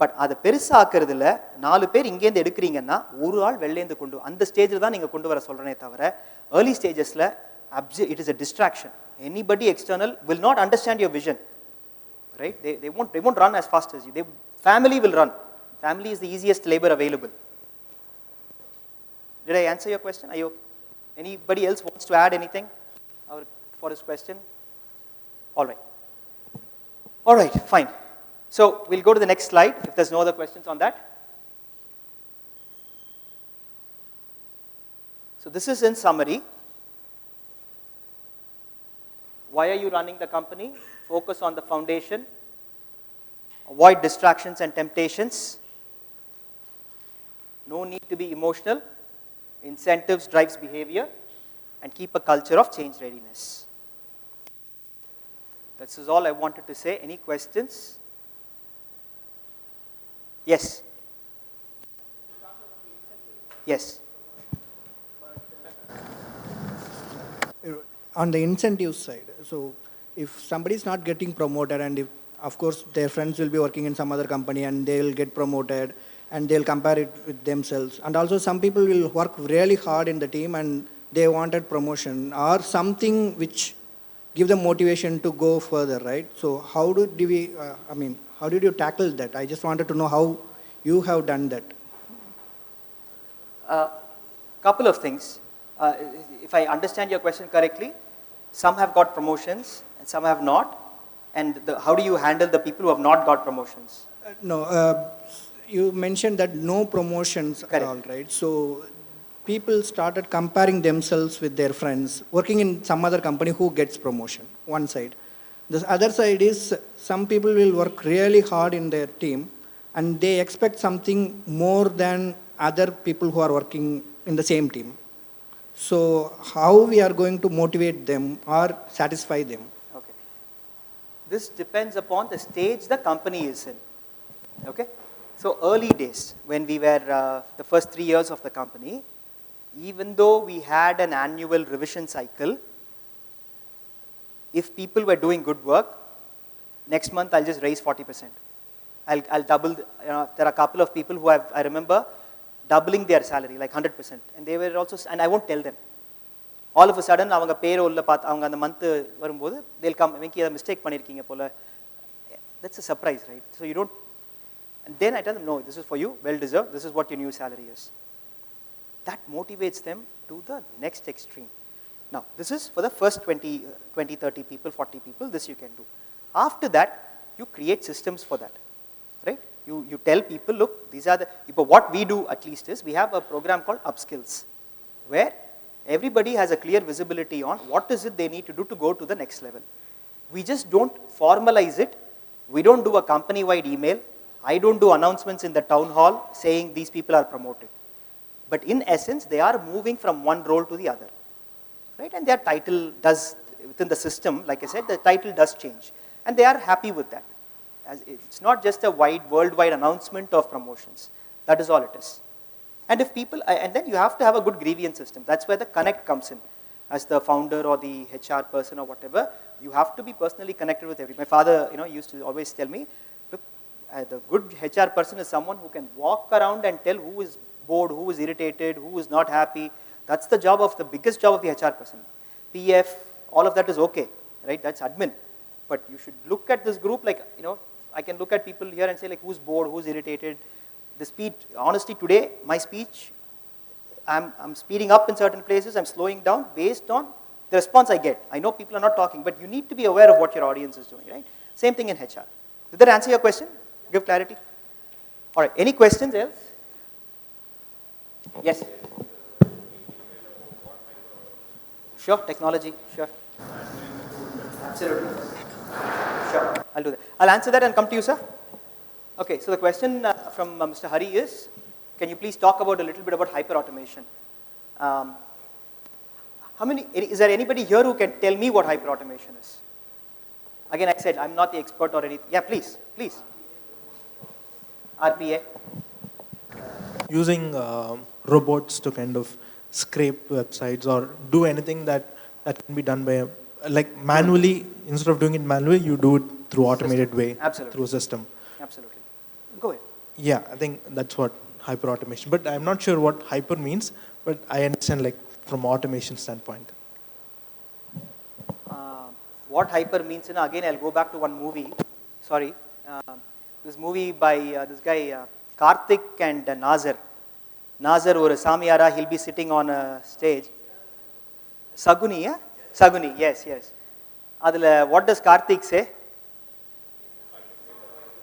பட் அதை பெருசாக்குறதுல 4 பேர் இங்கேருந்து எடுக்கிறீங்கன்னா ஒரு ஆள் வெளிலேருந்து அந்த ஸ்டேஜில் தான் நீங்கள் கொண்டு வர சொல்கிறேனே தவிர ஏர்லி ஸ்டேஜஸில் it is a distraction. Anybody external will not understand your vision. Right? They won't run as fast as you. Family will run. Family is the easiest labor available. Did I answer your question? Are you okay? Anybody else wants to add anything for his question? All right. All right, fine. So we'll go to the next slide if there's no other questions on that. So this is in summary. Why are you running the company? Focus on the foundation, avoid distractions and temptations, no need to be emotional, incentives drives behavior, and keep a culture of change readiness. This is all I wanted to say. Any questions? Yes. Yes. On the incentive side, so if somebody is not getting promoted, and if, of course, their friends will be working in some other company and they will get promoted and they'll compare it with themselves. And also some people will work really hard in the team and they wanted promotion or something which give them motivation to go further, right? So how how did you tackle that? I just wanted to know how you have done that. Couple of things. If I understand your question correctly, some have got promotions and some have not. And how do you handle the people who have not got promotions? No, you mentioned that no promotions at all, right? So people started comparing themselves with their friends working in some other company who gets promotion, one side. The other side is some people will work really hard in their team and they expect something more than other people who are working in the same team. So how we are going to motivate them or satisfy them? Okay. This depends upon the stage the company is in. Okay. So early days, when we were the first 3 years of the company, even though we had an annual revision cycle, if people were doing good work, next month I'll just raise 40%. I'll double, there are a couple of people who I remember doubling their salary, like 100%. And they were also, and I won't tell them. All of a sudden, அவங்க payroll பார்த்து அவங்க அந்த month வரும்போது they'll come, Venky ஏதாவது mistake பண்ணிருக்கீங்க போல. That's a surprise, right? So you don't, and then I tell them, no, this is for you, well deserved, this is what your new salary is. That motivates them to the next extreme. Now, this is for the first 20, 30 people, 40 people, this you can do. After that, you create systems for that, right? You tell people, look, these are the, but what we do at least is, we have a program called Upskills, where everybody has a clear visibility on what is it they need to do to go to the next level. We just don't formalize it. We don't do a company-wide email. I don't do announcements in the town hall saying these people are promoted. But in essence, they are moving from one role to the other, right? And their title does, within the system, like I said, the title does change. And they are happy with that. As it's not just a worldwide announcement of promotions. That is all it is. And if people, and then you have to have a good grievance system. That's where the connect comes in. As the founder or the HR person or whatever, you have to be personally connected with everybody. My father, used to always tell me, look, the good HR person is someone who can walk around and tell who is bored, who is irritated, who is not happy. That's the job of the biggest job of the HR person. PF, all of that is okay, right? That's admin. But you should look at this group like, I can look at people here and say like, who's bored, who's irritated. The speed, honestly today, my speech, I'm speeding up in certain places, I'm slowing down based on the response I get. I know people are not talking, but you need to be aware of what your audience is doing, right? Same thing in HR. Did that answer your question? Give clarity? All right, any questions else? Yes? Sure, technology, sure. Absolutely. Sure, I'll do that. I'll answer that and come to you, sir. Okay, so the question from Mr. Hari is, can you please talk about a little bit about hyper-automation? Is there anybody here who can tell me what hyper-automation is? Again, I said, I'm not the expert or anything. Yeah, please. RPA. Using robots to kind of scrape websites or do anything that can be done by, like manually, instead of doing it manually, you do it through automated way, Absolutely. through a system. Absolutely. Go ahead. Yeah, I think that's what hyper automation. But I'm not sure what hyper means, but I understand like from automation standpoint. What hyper means, again, I'll go back to one movie. Sorry. This movie by this guy, Karthik and Nazar. Nazar or Samiyara, he'll be sitting on a stage. Saguni, yeah? Saguni, yes. Adula, what does Karthik say?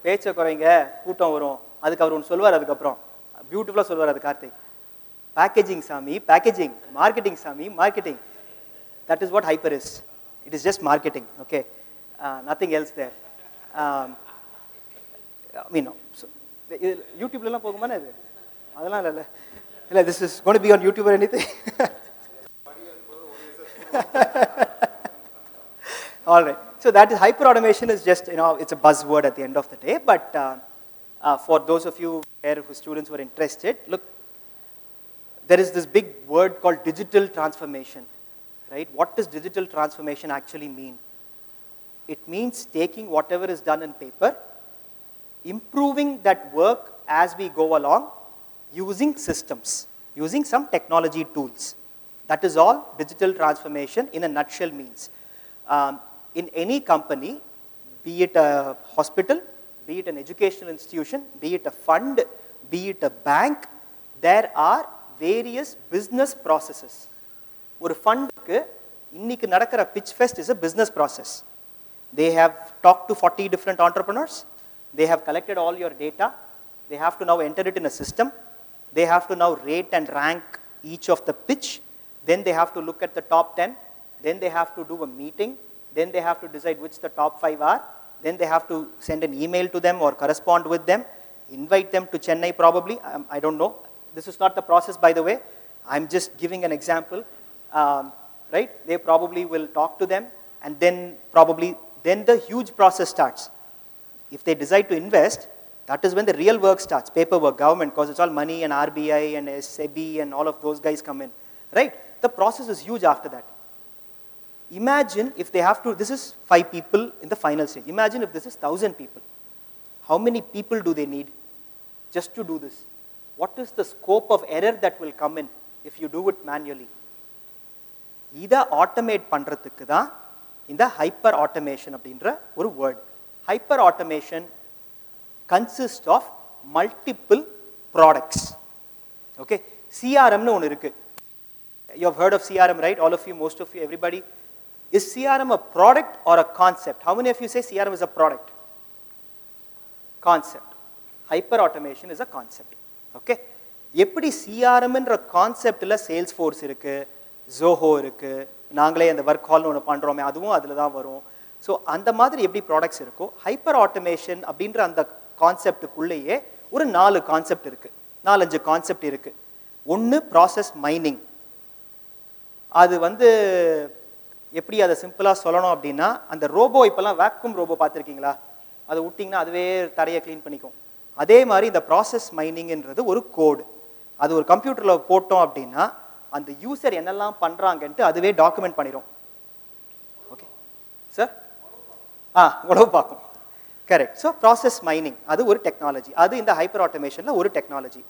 பேச்சை குறைங்க கூட்டம் வரும் அதுக்கு அவர் ஒன்று சொல்வார் அதுக்கப்புறம் பியூட்டிஃபுல்லாக சொல்வார் அது கார்த்திக் பேக்கேஜிங் சாமி பேக்கேஜிங் மார்க்கெட்டிங் சாமி marketing that is what hyper is it is just marketing okay nothing else there mean யூடியூப்லலாம் போகுமானே அது அதெல்லாம் இல்லை this is gonna be on YouTube or anything all right. So that is hyper-automation is just, it's a buzzword at the end of the day. But for those of you here whose students were interested, look, there is this big word called digital transformation, right? What does digital transformation actually mean? It means taking whatever is done in paper, improving that work as we go along, using systems, using some technology tools. That is all digital transformation in a nutshell means. In any company, be it a hospital, be it an educational institution, be it a fund, be it a bank, there are various business processes. ஒரு ஃபண்டுக்கு இன்னைக்கு நடக்கிற pitch fest is a business process. They have talked to 40 different entrepreneurs. They have collected all your data. They have to now enter it in a system. They have to now rate and rank each of the pitch. Then they have to look at the top 10. Then they have to do a meeting. Then they have to decide which the top 5 are. Then they have to send an email to them or correspond with them, invite them to Chennai probably. I don't know. This is not the process, by the way. I'm just giving an example. Right? They probably will talk to them, and then the huge process starts. If they decide to invest, that is when the real work starts, paperwork, government, because it's all money and RBI and SEBI and all of those guys come in. Right? The process is huge after that. Imagine if they have to, this is 5 people in the final stage. Imagine if this is 1,000 people. How many people do they need just to do this? What is the scope of error that will come in if you do it manually? இதை automate பண்ணுறதுக்கு தான் இந்த hyper automation அப்படின்ற ஒரு word. Hyper automation consist of multiple products. Okay, சிஆர்எம்னு ஒன்று இருக்கு. You have heard of CRM, right? All of you, most of you, everybody. Is CRM a product or a concept? How many of you say CRM is a product? Concept. Hyper automation is a concept. Okay? எப்படி சிஆர்எம்ன்ற கான்செப்டில் Salesforce இருக்குது, ஜோஹோ இருக்குது, நாங்களே அந்த work ஹால்னு ஒன்று பண்ணுறோமே அதுவும் அதில் தான் வரும். ஸோ அந்த மாதிரி எப்படி ப்ராடக்ட்ஸ் இருக்கோ, ஹைப்பர் ஆட்டோமேஷன் அப்படின்ற அந்த கான்செப்டுக்குள்ளேயே ஒரு 4 கான்செப்ட் இருக்குது, 4-5 கான்செப்ட் இருக்குது. ஒன்று ப்ராசஸ் மைனிங். அது எப்படி அதை சிம்பிளாக சொல்லணும் அப்படின்னா, அந்த ரோபோ இப்போல்லாம் வேக்யூம் ரோபோ பார்த்துருக்கீங்களா? அதை விட்டிங்கன்னா அதுவே தரையை க்ளீன் பண்ணிக்கும். அதே மாதிரி இந்த ப்ராசஸ் மைனிங்ன்றது ஒரு கோடு. அது ஒரு கம்ப்யூட்டரில் போட்டோம் அப்படின்னா அந்த யூசர் என்னெல்லாம் பண்ணுறாங்கன்ட்டு அதுவே டாக்குமெண்ட் பண்ணிடும். Okay sir? உழவு பார்க்கும். கரெக்ட். ஸோ ப்ராசஸ் மைனிங் அது ஒரு டெக்னாலஜி. அது இந்த ஹைப்பர் ஆட்டோமேஷனில் ஒரு டெக்னாலஜி.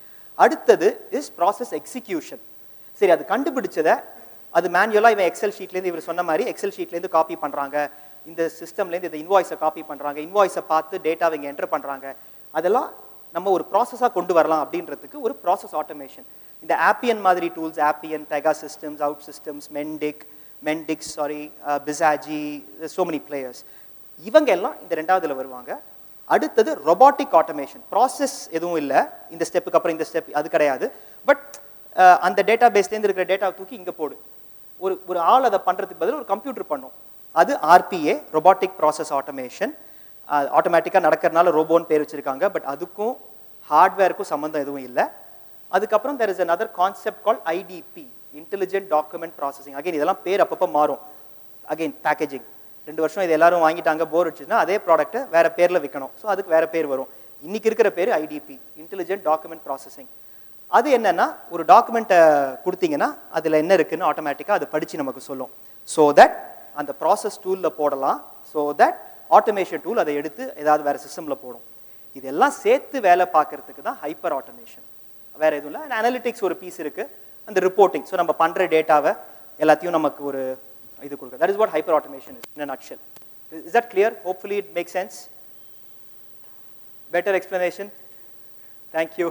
அடுத்தது இஸ் ப்ராசஸ் எக்ஸிக்யூஷன். சரி, அது கண்டுபிடிச்சதை அது மேனுவலாக இவன் எக்ஸல் ஷீட்லேருந்து இவர் சொன்ன மாதிரி எக்ஸல் ஷீட்லேருந்து காப்பி பண்ணுறாங்க, இந்த சிஸ்டம்லேருந்து இந்த இன்வாய்ஸை காப்பி பண்ணுறாங்க, இன்வாய்ஸை பார்த்து டேட்டாவை இங்கே என்டர் பண்ணுறாங்க. அதெல்லாம் நம்ம ஒரு ப்ராசஸாக கொண்டு வரலாம் அப்படின்றதுக்கு ஒரு ப்ராசஸ் ஆட்டோமேஷன். இந்த ஆப்பியன் மாதிரி tools, Appian, Pegasystems, OutSystems, Mendix, Bizagi, so many players, இவங்க எல்லாம் இந்த 2வதுல வருவாங்க. அடுத்தது ரொபாட்டிக் ஆட்டோமேஷன். ப்ராசஸ் எதுவும் இல்லை, இந்த ஸ்டெப்புக்கு அப்புறம் இந்த ஸ்டெப் அது கிடையாது. பட் அந்த டேட்டா பேஸ்லேருந்து இருக்கிற டேட்டாவை தூக்கி இங்கே போடு, ஒரு ஆள் அதை பண்ணுறதுக்கு பதில் ஒரு கம்ப்யூட்டர் பண்ணும். அது ஆர்பிஏ, ரொபாட்டிக் ப்ராசஸ் ஆட்டோமேஷன். ஆட்டோமேட்டிக்காக நடக்கிறதுனால ரோபோன்னு பேர் வச்சுருக்காங்க. பட் அதுக்கும் ஹார்ட்வேருக்கும் சம்மந்தம் எதுவும் இல்லை. அதுக்கப்புறம் there is another concept called IDP, intelligent document processing. Again இதெல்லாம் பேர் அப்பப்போ மாறும். Again packaging. 2 வருஷம் இது எல்லாரும் வாங்கிட்டாங்க, போர் வச்சுன்னா அதே ப்ராடக்ட்டை வேறு பேரில் விற்கணும். ஸோ அதுக்கு வேறு பேர் வரும். இன்றைக்கி இருக்கிற பேர் ஐடிபி, இன்டெலிஜென்ட் டாக்குமெண்ட் ப்ராசஸிங். அது என்னென்னா, ஒரு டாக்குமெண்ட்டை கொடுத்தீங்கன்னா அதில் என்ன இருக்குதுன்னு ஆட்டோமேட்டிக்காக அதை படித்து நமக்கு சொல்லும். ஸோ தட் அந்த ப்ராசஸ் டூலில் போடலாம். ஸோ தட் ஆட்டோமேஷன் டூல் அதை எடுத்து ஏதாவது வேறு சிஸ்டமில் போடும். இதெல்லாம் சேர்த்து வேலை பார்க்கறதுக்கு தான் ஹைப்பர் ஆட்டோமேஷன். வேறு எதுவும் இல்லை. அண்ட் அனலிட்டிக்ஸ் ஒரு பீஸ் இருக்குது, அந்த ரிப்போர்ட்டிங். ஸோ நம்ம பண்ணுற டேட்டாவை எல்லாத்தையும் நமக்கு ஒரு இது கொடுக்குது. That is what hyper automation is in a nutshell. Is that clear? Hopefully it makes sense. Better explanation? Thank you.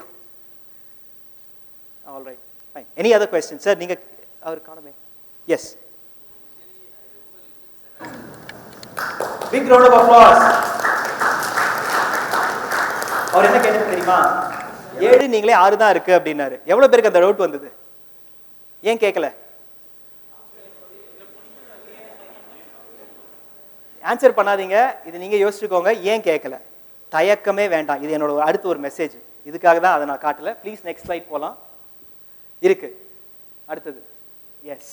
All right, fine. Any other questions? Sir, நீங்க அவர் காணமே. Yes. Big round of applause. அவர் என்ன கேட்டது தெரியுமா? 7 நீங்களே 6 தான் இருக்கு அப்படின்னாரு. எவ்வளவு பேருக்கு அந்த டவுட் வந்தது? ஏன் கேட்கல? ஆன்சர் பண்ணாதீங்க. இது நீங்க யோசிச்சுக்கோங்க, ஏன் கேட்கல. தயக்கமே வேண்டாம். இது என்னோட அடுத்த ஒரு மெசேஜ். இதுக்காக தான் அதை நான் காட்டல. ப்ளீஸ் நெக்ஸ்ட் ஸ்லைட் போகலாம். இருக்கு அடுத்தது. Yes,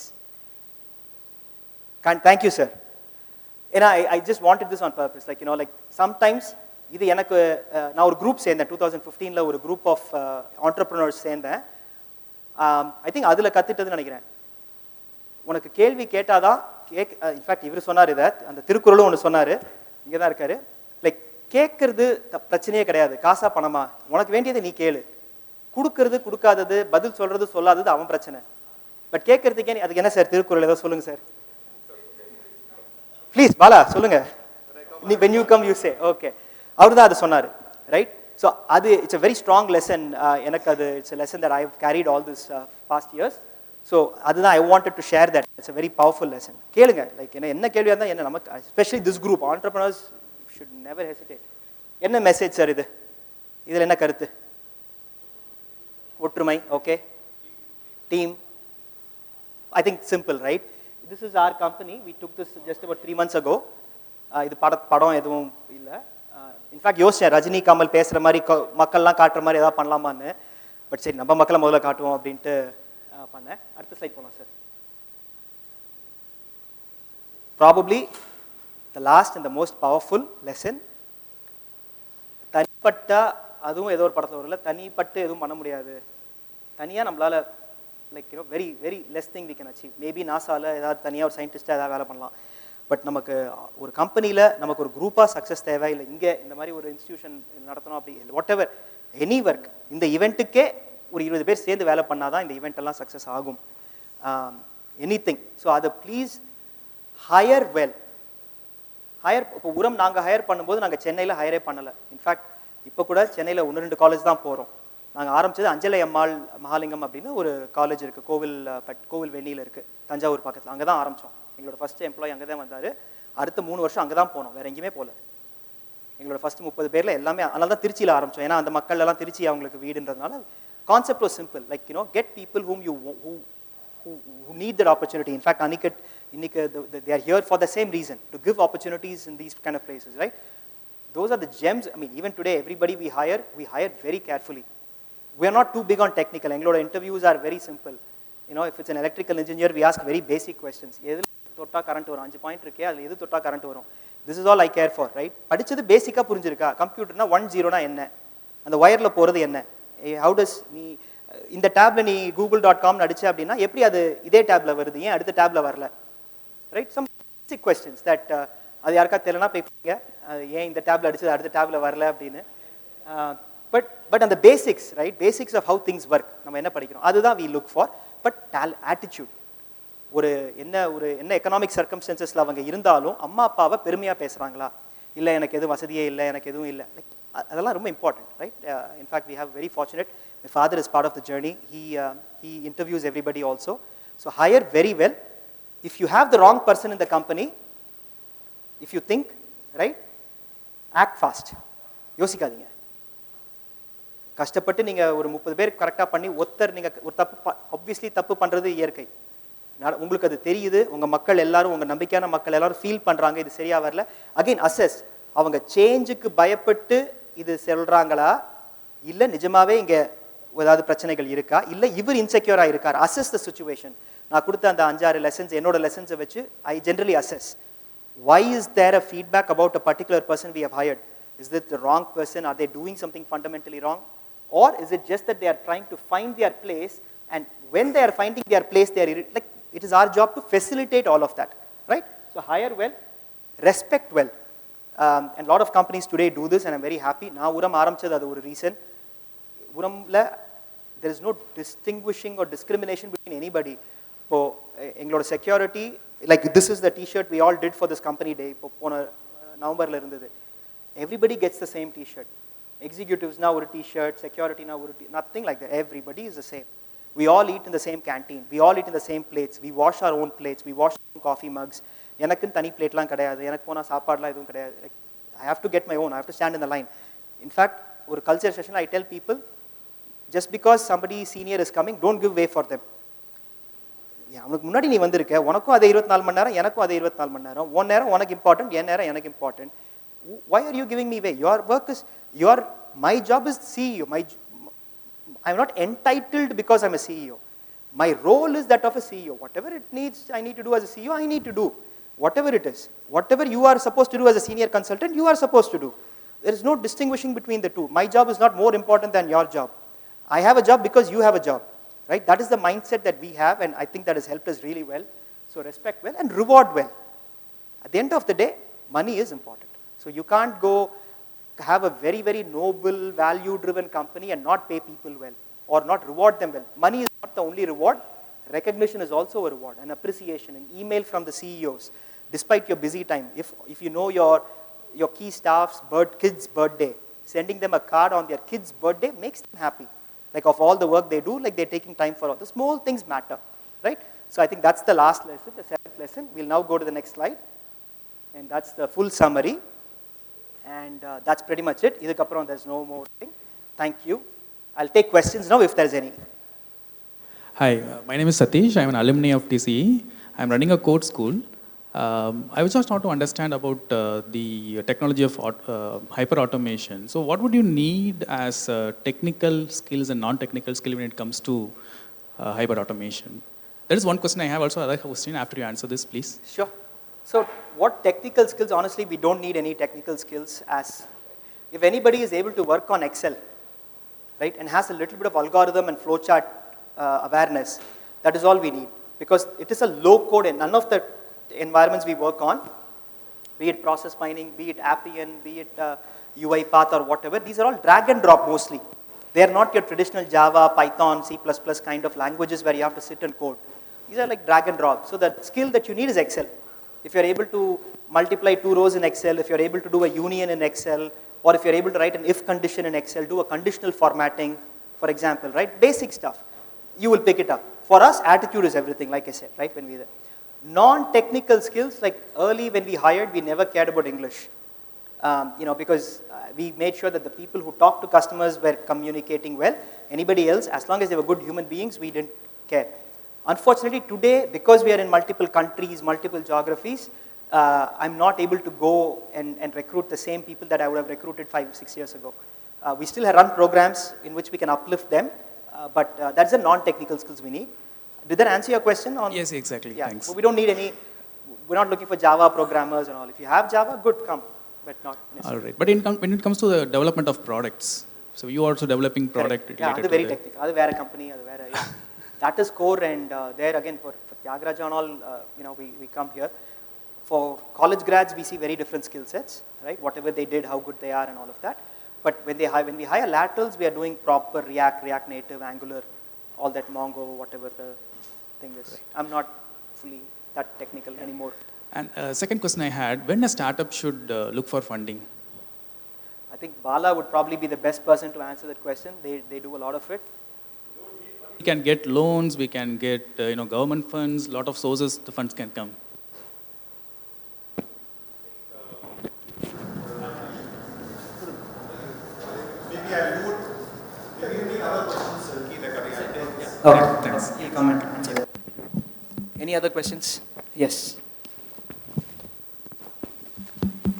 thank you sir. ஏன்னா I just wanted this on purpose. Like sometimes இது எனக்கு நான் ஒரு குரூப் சேர்ந்தேன் 2015 ஒரு குரூப் ஆஃப் ஆண்டர்ப்ரனர்ஸ் சேர்ந்தேன். ஐ திங்க் அதில் கற்றுட்டதுன்னு நினைக்கிறேன். உனக்கு கேள்வி கேட்டாதான் இன்ஃபேக்ட் இவர் சொன்னார், இதை அந்த திருக்குறளும் ஒன்று சொன்னார், இங்கே தான் இருக்காரு. லைக் கேட்கறது பிரச்சனையே கிடையாது, காசா பணமா, உனக்கு வேண்டியதை நீ கேளு. கொடுக்கறது கொடுக்காதது, பதில் சொல்றது சொல்லாதது அவன் பிரச்சனை. பட் கேட்கறதுக்கே அதுக்கு என்ன சார் திருக்குறள் ஏதோ சொல்லுங்க சார். ப்ளீஸ் பாலா சொல்லுங்க. நீ when you come you say. Okay, அவர் தான் அது சொன்னார், ரைட்? ஸோ அது it's a very strong lesson. எனக்கு அது it's a lesson that I have carried all this past years. So அதுதான் I wanted to share that. It's a very powerful lesson. கேளுங்க, like என்ன கேள்வியாக இருந்தால் என்ன நமக்கு, especially this group entrepreneurs should never hesitate. என்ன மெசேஜ் சார் இது? இதில் என்ன கருத்து? ஒற்றுமை. Okay, team. I think simple, right? This is our company. We took this just about 3 months ago. இது படம் எதுவும் இல்லை. இன்ஃபேக்ட் யோசிச்சேன், ரஜினி கமல் பேசுகிற மாதிரி மக்கள்லாம் காட்டுற மாதிரி ஏதாவது பண்ணலாமான்னு. பட் சரி, நம்ம மக்களை முதல்ல காட்டுவோம் அப்படின்ட்டு பண்ணேன். அடுத்த ஸ்லைட் போகலாம் sir. Probably the last and the most powerful lesson. தனிப்பட்ட, அதுவும் ஏதோ ஒரு படத்தில் வரல, தனிப்பட்டு எதுவும் பண்ண முடியாது. தனியாக நம்மளால் like very very less thing we can achieve. Maybe நாசாவில் ஏதாவது தனியாக ஒரு சயின்டிஸ்ட்டாக ஏதாவது வேலை பண்ணலாம். பட் நமக்கு ஒரு கம்பெனியில் நமக்கு ஒரு குரூப்பாக சக்ஸஸ் தேவை, இல்லை இங்கே இந்த மாதிரி ஒரு இன்ஸ்டியூஷன் நடத்தணும் அப்படி வாட் எவர் எனி ஒர்க், இந்த ஈவெண்ட்டுக்கே ஒரு 20 பேர் சேர்ந்து வேலை பண்ணால் தான் இந்த ஈவெண்ட் எல்லாம் சக்ஸஸ் ஆகும். Any thing. ஸோ அதை ப்ளீஸ் ஹையர் வெல். இப்போ உரம் நாங்கள் ஹையர் பண்ணும்போது நாங்கள் சென்னையில் ஹையரே பண்ணலை. இன்ஃபேக்ட் இப்போ கூட சென்னையில் 1-2 காலேஜ் தான் போகிறோம். நாங்கள் ஆரம்பித்தது அஞ்சலை அம்மாள் மகாலிங்கம் அப்படின்னு ஒரு காலேஜ் இருக்குது, கோவில் வெண்ணியில் இருக்குது, தஞ்சாவூர் பக்கத்தில். அங்கே தான் ஆரம்பித்தோம். எங்களோட ஃபஸ்ட்டு எம்ப்ளாயி அங்கே தான் வந்தார். அடுத்த 3 வருஷம் அங்கே தான் போனோம், வேறு எங்கேயுமே போகல. எங்களோட ஃபஸ்ட்டு 30 பேரில் எல்லாமே அதனால தான் திருச்சியில் ஆரம்பித்தோம். ஏன்னா அந்த மக்கள் எல்லாம் திருச்சி அவங்களுக்கு வீடுன்றதுனால. Concept was simple, like get people who need that opportunity. In fact, Anicut, they are here for the same reason, to give opportunities in these kind of places, right? Those are the gems. I mean, even today, everybody we hire very carefully. We are not too big on technical. Engloda interviews are very simple. If it's an electrical engineer, we ask very basic questions. Edhil totta current varum, 5 point irukke, adhu edhu totta current varum. This is all I care for, right? Padichadu basic ah purinjirukka. Computer na 10 na enna, and the wire la poradhu enna, how does நீ இந்த டேப்ல நீ google.com அடிச்ச அப்படின்னா எப்படி அது இதே டேப்ல வருது, ஏன் அடுத்த டேப்ல வரல, right? Some basic questions that அது யாருக்கா தெரியலனா போய் பாருங்க, ஏன் இந்த டேப்ல அடிச்சது அடுத்த டேப்ல வரல அப்படின்னு. பட் அந்த basics, right, basics of how things work நம்ம என்ன படிக்கிறோம் அதுதான் we look for. But attitude, என்ன எக்கனாமிக் சர்க்கம்ஸ்டன்சஸ்ல அவங்க இருந்தாலும் அம்மா அப்பாவை பெருமையா பேசுறாங்களா, இல்லை எனக்கு எதுவும் வசதியே இல்லை, எனக்கு எதுவும் இல்லை, லைக் அதெல்லாம் ரொம்ப important, right? In fact we have very fortunate, my father is part of the journey. He interviews everybody also. So hire very well. If you have the wrong person in the company, if you think, right, act fast. யோசிக்காதீங்க. கஷ்டப்பட்டு நீங்க ஒரு 30 பேர் கரெக்டா பண்ணி ஒருத்தர் நீங்க ஒரு தப்பு, obviously தப்பு பண்றது இயற்கை, உங்களுக்கு அது தெரியுது. உங்க மக்கள் எல்லாரும், உங்க நம்பிக்கையான மக்கள் எல்லாரும் ஃபீல் பண்றாங்க இது சரியா வரல. அகைன் அசஸ், அவங்க சேஞ்சுக்கு பயப்பட்டு இது சொல்றாங்களா, இல்ல நிஜமாவே இங்க ஏதாவது பிரச்சனைகள் இருக்கா, இல்ல இவர் இன்செக்யூரா இருக்கார். Assess the situation. நான் கொடுத்த அந்த 5-6 லெசன்ஸ், என்னோட லெசன்ஸை வச்சு I generally assess. Why is there a feedback about a particular person we have hired? Is it the wrong person? Are they doing something fundamentally wrong? Or is it just that they are trying to find their place, and when they are finding their place, they are like, it is our job to facilitate all of that, right? So hire well, respect well. And a lot of companies today do this, and I'm very happy. Now VURAM ஆரம்பிச்சது அது ஒரு reason. VURAMல there is no distinguishing or discrimination between anybody. இப்போ எங்களோட security, like this is the t-shirt we all did for this company day, இப்போ போன நவம்பர்ல இருந்தது. Everybody gets the same t-shirt. Executives now ஒரு t-shirt, security now ஒரு nothing like that. Everybody is the same. We all eat in the same canteen. We all eat in the same plates. We wash our own plates. We wash our own coffee mugs. எனக்குன்னு தனி பிளேட்லாம் கிடையாது, எனக்கு போனால் சாப்பாடுலாம் எதுவும் கிடையாது. I have to get my own. I have to stand in the line. In fact, ஒரு culture செஷனில் I tell people, just because somebody senior is coming, don't give way for them. அவனுக்கு முன்னாடி நீ வந்திருக்க, உனக்கும் அதே 24 மணி நேரம், எனக்கும் அதே 24 மணி நேரம். உன் நேரம் உனக்கு இம்பார்ட்டன்ட், என் நேரம் எனக்கு important. Why are you giving me way? Your work is, my job is CEO. I'm not entitled because I'm a CEO. My role is that of a CEO. Whatever it needs, I need to do as a CEO, I need to do. Whatever it is, whatever you are supposed to do as a senior consultant, you are supposed to do. There is no distinguishing between the two. My job is not more important than your job. I have a job because you have a job, right? That is the mindset that we have, and I think that has helped us really well. So respect well and reward well. At the end of the day, money is important. So you can't go have a very, very noble, value-driven company and not pay people well or not reward them well. Money is not the only reward. Recognition is also a reward, an appreciation, an email from the CEOs. Despite your busy time, if you know your key staff's kid's birthday, sending them a card on their kid's birthday makes them happy. Like of all the work they do, like they're taking time for all the small things matter, right? So I think that's the last lesson, the 7th lesson. We'll now go to the next slide, and that's the full summary. And that's pretty much it. Idukapram there's no more thing. Thank you. I'll take questions now if there's any. Hi, my name is Satish. I'm an alumni of TCE. I'm running a code school. I was just want to understand about the technology of hyper automation. So what would you need as technical skills and non-technical skill when it comes to hyper automation? That is one question I have. Also another question after you answer this, please. Sure. So what technical skills? Honestly, we don't need any technical skills. As if anybody is able to work on Excel, right, and has a little bit of algorithm and flowchart awareness, that is all we need, because it is a low code, and none of the environments we work on, be it process mining, be it Appian, be it UiPath or whatever, these are all drag and drop mostly. They are not your traditional Java, Python, C++ kind of languages where you have to sit and code. These are like drag and drop. So the skill that you need is Excel. If you're able to multiply 2 rows in Excel, if you're able to do a union in Excel, or if you're able to write an if condition in Excel, do a conditional formatting, for example, right? Basic stuff. You will pick it up. For us, attitude is everything, like I said, right? When we there. Non-technical skills, like early when we hired, we never cared about English. Because we made sure that the people who talked to customers were communicating well. Anybody else, as long as they were good human beings, we didn't care. Unfortunately, today, because we are in multiple countries, multiple geographies, I'm not able to go and recruit the same people that I would have recruited 5 or 6 years ago. We still run programs in which we can uplift them, but that's the non-technical skills we need. Did that answer your question? Yes, exactly. Yeah. Thanks. We don't need any, we're not looking for Java programmers and all. If you have Java, good, come, but not necessarily. All right. But when it comes to the development of products, so you also developing product related that's very technical. That's a company, yeah. That is core, and there again for Tyagaraja and all, we come here. For college grads, we see very different skill sets, right? Whatever they did, how good they are, and all of that. But when we hire laterals, we are doing proper React Native, Angular, all that Mongo, whatever the thing is. Right. I'm not fully that technical anymore. And second question I had, when a startup should look for funding? I think Bala would probably be the best person to answer that question. They do a lot of it. We can get loans, we can get government funds, lot of sources the funds can come. Maybe I'll move. Maybe any other questions? Okay, thanks. He'll comment. Any other questions? Yes.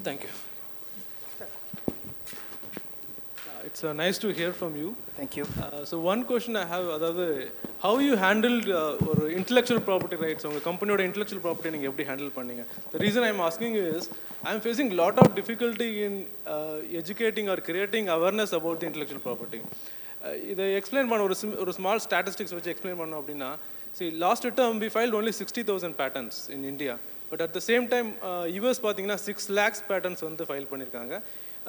Thank you. It's nice to hear from you. Thank you. So one question I have, அதாவது how you handled ஒரு intellectual property rights, உங்க கம்பெனியோட intellectual property நீங்க எப்படி handle பண்ணீங்க? The reason I'm asking is, I'm facing a lot of difficulty in educating or creating awareness about the intellectual property. இதை explain பண்ண ஒரு small statistics வச்சு explain பண்ணோம் அப்படின்னா, see last term we filed only 60,000 patents in India, but at the same time US பார்த்தீங்கன்னா 6 lakhs patents வந்து file பண்ணிருக்காங்க.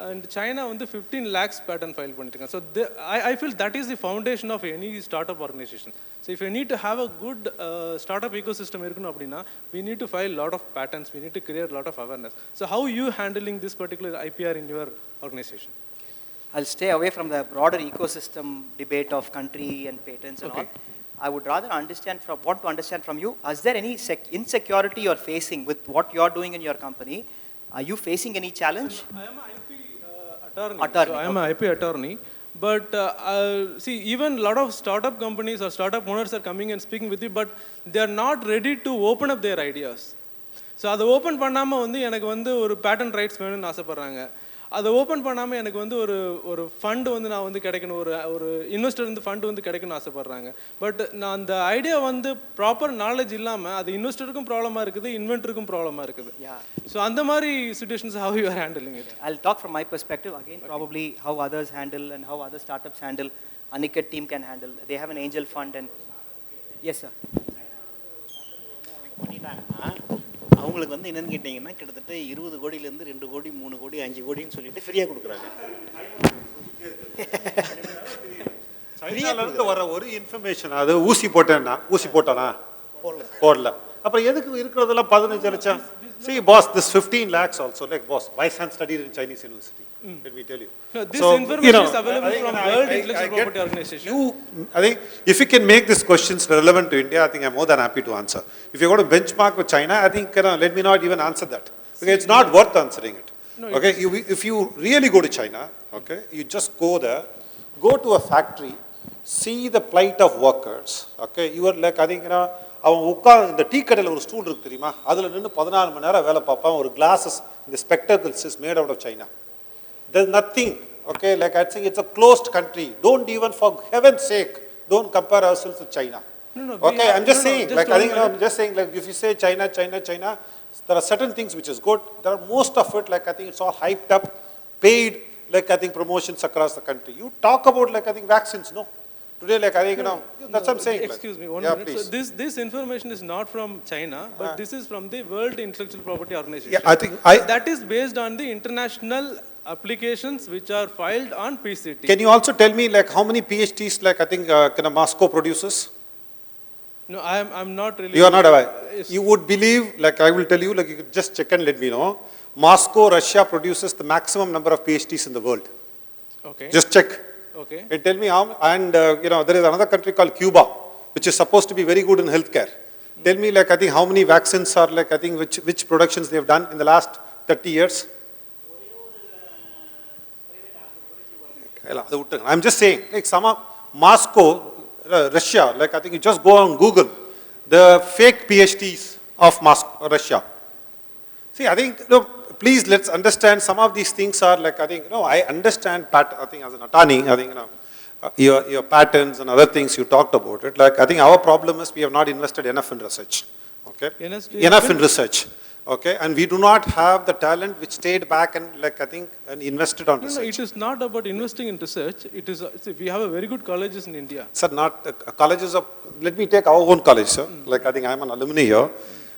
And China வந்து 15 lakhs patent file பண்ணிருக்காங்க. So I feel that is the foundation of any startup organization. So if you need to have a good startup ecosystem இருக்கணும் அப்படின்னா, we need to file a lot of patents, we need to create a lot of awareness. So how are you handling this particular IPR in your organization? I'll stay away from the broader ecosystem debate of country and patents and all. I would rather want to understand from you, is there any insecurity you're facing with what you're doing in your company? Are you facing any challenge? I am an IP attorney. So I am an IP attorney. But see, even a lot of startup companies or startup owners are coming and speaking with you, but they are not ready to open up their ideas. So அதை open பண்ணாமல் வந்து எனக்கு வந்து ஒரு patent rights வேணும்னு ஆசைப்பட்றாங்க. அதை open பண்ணாமல் எனக்கு வந்து ஒரு ஃபண்டு வந்து நான் வந்து கிடைக்கணும், ஒரு இன்வெஸ்டர் வந்து ஃபண்டு வந்து கிடைக்கணும்னு ஆசைப்பட்றாங்க. பட் நான் அந்த ஐடியா வந்து ப்ராப்பர் நாலேஜ் இல்லாமல் அது இன்வெஸ்டருக்கும் ப்ராப்ளமாக இருக்குது, இன்வென்டருக்கும் ப்ராப்ளமாக இருக்குது. ஸோ அந்த மாதிரி situations how you are handling it? I'll talk from my perspective again, probably how others handle and how other startups handle. Anicut team can handle. They have an angel fund and yes sir. அவங்களுக்கு வந்து என்னன்னு கேட்டிங்கன்னா கிட்டத்தட்ட 20 கோடியிலேருந்து 2 கோடி 3 கோடி 5 கோடின்னு சொல்லிட்டு ஃப்ரீயாக கொடுக்குறாங்க. சைனாலேருந்து வர ஒரு இன்ஃபர்மேஷன், அது ஊசி போட்டானா போடல, அப்புறம் எதுக்கு இருக்கிறதெல்லாம் 15 லட்சம். See boss, this 15 lakhs also, like boss, my son studied in Chinese university. Let me tell you. No, this information is available from World Intellectual Property Organization. I think if you can make these questions relevant to India, I think I'm more than happy to answer. If you're going to benchmark with China, I think let me not even answer that, because it's not worth answering it. Okay, if you really go to China, okay, you just go there, go to a factory, see the plight of workers. Okay, you are like, I think அவன் உட்காந்து இந்த tea கடையில் ஒரு stool இருக்கு தெரியுமா, அதில் நின்று 14 மணி நேரம் வேலை பார்ப்பான். ஒரு கிளாஸஸ், இந்த spectacles is made out of China. There's nothing, okay, like I think it's a closed country. Don't even, for heaven's sake, don't compare ourselves with China. Okay, I'm just saying, like I think I'm just saying, like if you say China, there are certain things which is good. There are most of it, like I think it's all hyped up, paid, like I think promotions across the country. You talk about like I think vaccines, no. Today, like, I think, that's what I'm saying. Excuse me, one yeah, minute. please. So this information is not from China, but this is from the World Intellectual Property Organization. Yeah, I think that is based on the international applications which are filed on PCT. Can you also tell me, like, how many PhDs, like, I think, Moscow produces? No, I'm not really. You are not aware. You would believe, like, I will tell you, like, you could just check and let me know. Moscow, Russia produces the maximum number of PhDs in the world. Okay. Just check. Okay. And tell me how, and there is another country called Cuba, which is supposed to be very good in healthcare. Tell me, like, I think how many vaccines are, like, I think which productions they have done in the last 30 years? I'm just saying, like, Moscow, Russia, like, I think you just go on Google, the fake PhDs of Moscow, Russia. See, I think, please let's understand some of these things are like, I think, I understand, I think as an attorney, I think, your patents and other things you talked about it. Like, I think our problem is we have not invested enough in research. Okay? Enough in research. Okay? And we do not have the talent which stayed back and, like, I think, and invested on research. No, it is not about investing in research. It is, we have a very good colleges in India. Sir, not colleges of, let me take our own college, sir. Like, I think I'm an alumni here.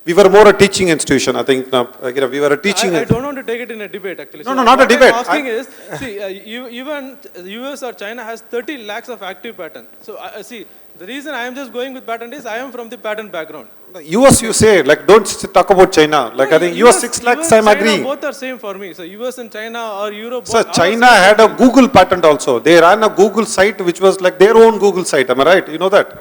We were more a teaching institution, I think. We were a teaching. I don't want to take it in a debate, actually. No, not a debate. What I'm asking is, see, even US or China has 30 lakhs of active patent. So, see, the reason I am just going with patent is I am from the patent background. US, you say, like, don't talk about China. Like, I think US 6 lakhs, I'm agreeing. Both are same for me. So, US and China or Europe. Sir, China had a Google patent also. They ran a Google site which was like their own Google site. Am I right? You know that?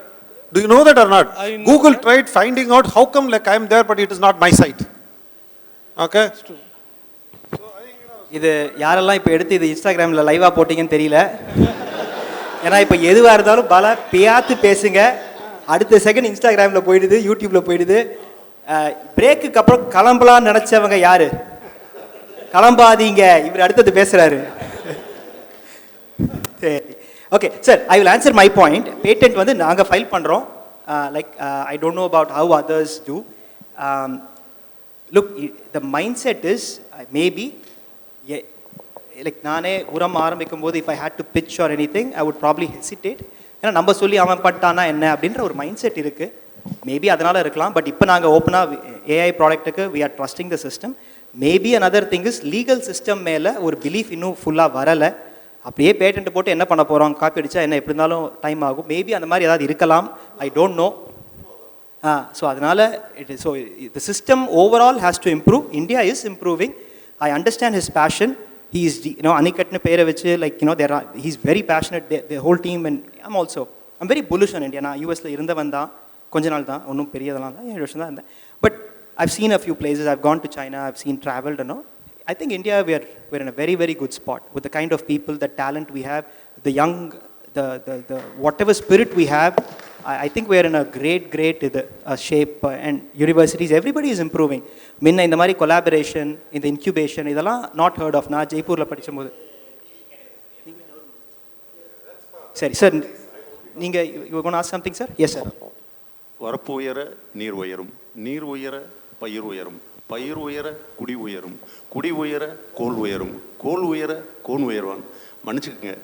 Do you know that or not? Google tried finding out how come, like, I'm there, but it is not my site. Okay? இது யாரெல்லாம் இப்போ எடுத்து இது இன்ஸ்டாகிராமில் லைவாக போட்டிங்கன்னு தெரியல. ஏன்னா இப்போ எதுவாக இருந்தாலும் பல பேயாத்து பேசுங்க, அடுத்த செகண்ட் இன்ஸ்டாகிராமில் போயிடுது, யூடியூப்பில் போயிடுது. பிரேக்குக்கு அப்புறம் கிளம்பலான்னு நினச்சவங்க யார்? கிளம்பாதீங்க, இவர் அடுத்தது பேசுகிறாரு. சரி, okay sir, I will answer my point. Patent வந்து நாங்கள் ஃபைல் பண்ணுறோம். Like I don't know about how others do. Look, the mindset is maybe like நானே உரம் ஆரம்பிக்கும் போது if I had to pitch or anything I would probably hesitate. ஏன்னா நம்ம சொல்லி அவன் பண்ணிட்டானா என்ன அப்படின்ற ஒரு மைண்ட் செட் இருக்குது. மேபி அதனால் இருக்கலாம். பட் இப்போ நாங்கள் ஓப்பனாக ஏஐ ப்ராடக்ட்டுக்கு we are trusting the system. Maybe another thing is legal system மேலே ஒரு பிலீஃப் இன்னும் ஃபுல்லாக வரலை. அப்படியே பேட்டன்ட் போட்டு என்ன பண்ண போகிறோம், காப்பி அடித்தா என்ன எப்படி இருந்தாலும் டைம் ஆகும். மேபி அந்த மாதிரி ஏதாவது இருக்கலாம், ஐ டோன்ட் நோ. ஸோ அதனால் so the system overall has to improve. India is improving. I understand his passion. He is, Anikutnu பேரை வச்சு, like, he is very passionate, the whole team, and I'm very bullish on India. நான் யூஎஸில் இருந்தவன் தான், கொஞ்ச நாள் தான், ஒன்றும் பெரியதெல்லாம் தான், 7 வருஷம் தான் இருந்தேன். But I've seen a few places, I've gone to China, I've seen traveled, I think India, we're in a very, very good spot with the kind of people, the talent we have, the young, the whatever spirit we have. I think we're in a great shape, and universities, everybody is improving. முன்ன இந்த மாதிரி collaboration, இந்த incubation, இதெல்லாம் not hurt of. நான் ஜெய்ப்பூரில் படிக்கும்போது. சரி sir, நீங்கள் you gonna ask something sir? Yes sir. வரப்பு உயர நீர் உயரும், நீர் உயர பயிர் உயரும், பயிர் உயர குடி உயரும், குடி உயர கோல் உயரும், கோல் உயர கோன் உயர்வான். மன்னிச்சுக்கோங்க,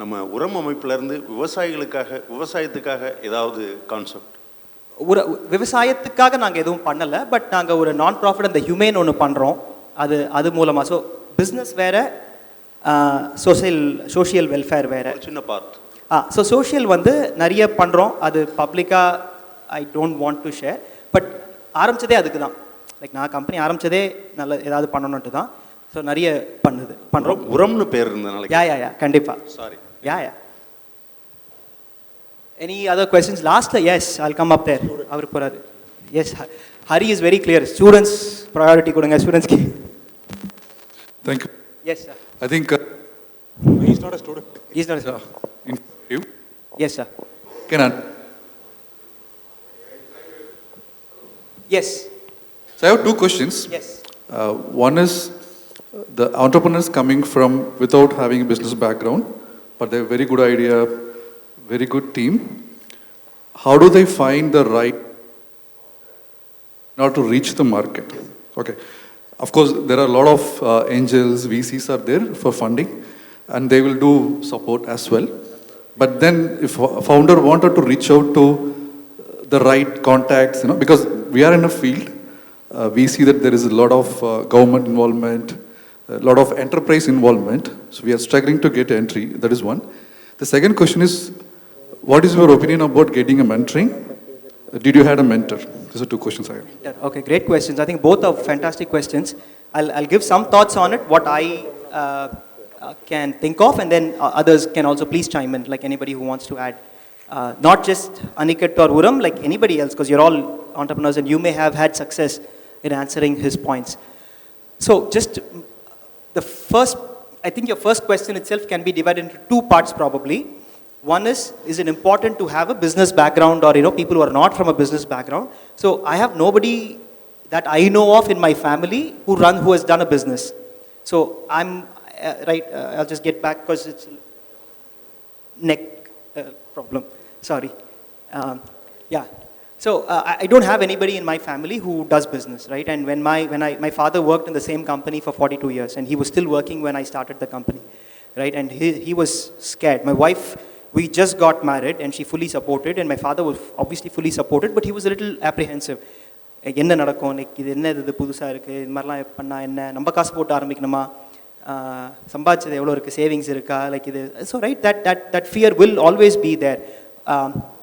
நம்ம உரம் அமைப்பிலேருந்து விவசாயத்துக்காக ஏதாவது கான்செப்ட்? விவசாயத்துக்காக நாங்கள் எதுவும் பண்ணலை. பட் நாங்கள் ஒரு நான் ப்ராஃபிட் அந்த ஹியூமேன் ஒன்று பண்ணுறோம். அது மூலமாக. ஸோ பிஸ்னஸ் வேறு, சோஷியல் வெல்ஃபேர் வேறு. சின்ன பார்ட். ஸோ சோஷியல் வந்து நிறைய பண்ணுறோம். அது பப்ளிக்காக I don't want to share. But ஆரம்பித்ததே அதுக்கு தான். லைக் நான் கம்பெனி ஆரம்பித்ததே நல்ல ஏதாவது பண்ணணுன்ட்டு தான். ஸோ நிறைய பண்ணுறோம். உரம்னு பேர் இருந்ததுனால. யா கண்டிப்பாக. Sorry. Yeah. Any other questions? Last, yes, I'll come up there. Avaru poraru. Yes, Hari is very clear. Students priority kodunga, students ki. Thank you. Yes, sir. I think he's not a student. He's not a student. You? Yes, sir. Can I? Yes. So I have 2 questions. Yes. One is the entrepreneurs coming from without having a business background, but they have very good idea, very good team. How do they find the right now to reach the market? Okay. Of course, there are a lot of angels, VCs are there for funding, and they will do support as well. But then if a founder wanted to reach out to the right contacts, because we are in a field, we see that there is a lot of government involvement, a lot of enterprise involvement. So we are struggling to get entry. That is one. The second question is, what is your opinion about getting a mentoring? Did you have a mentor? These are two questions I have. Okay, great questions. I think both are fantastic questions. I'll give some thoughts on it, what I can think of, and then others can also please chime in, like anybody who wants to add. Not just Anicut or VURAM, like anybody else, because you're all entrepreneurs and you may have had success in answering his points. So just the first, I think your first question itself can be divided into two parts probably. One is it important to have a business background or, people who are not from a business background? So I have nobody that I know of in my family who has done a business. So I'm, I'll just get back because it's neck problem. Sorry. Yeah. So I don't have anybody in my family who does business, right? And when my father worked in the same company for 42 years and he was still working when I started the company, right? And he was scared. My wife, we just got married and she fully supported, and my father was obviously fully supported, but he was a little apprehensive. என்ன நடக்கும், இது என்ன இது புதுசாக இருக்குது, இது மாதிரிலாம் பண்ணால் என்ன, நம்ம காசு போட்டு ஆரம்பிக்கணுமா, சம்பாதிச்சது எவ்வளோ இருக்குது, சேவிங்ஸ் இருக்கா, லைக் இது. So right, that fear will always be there,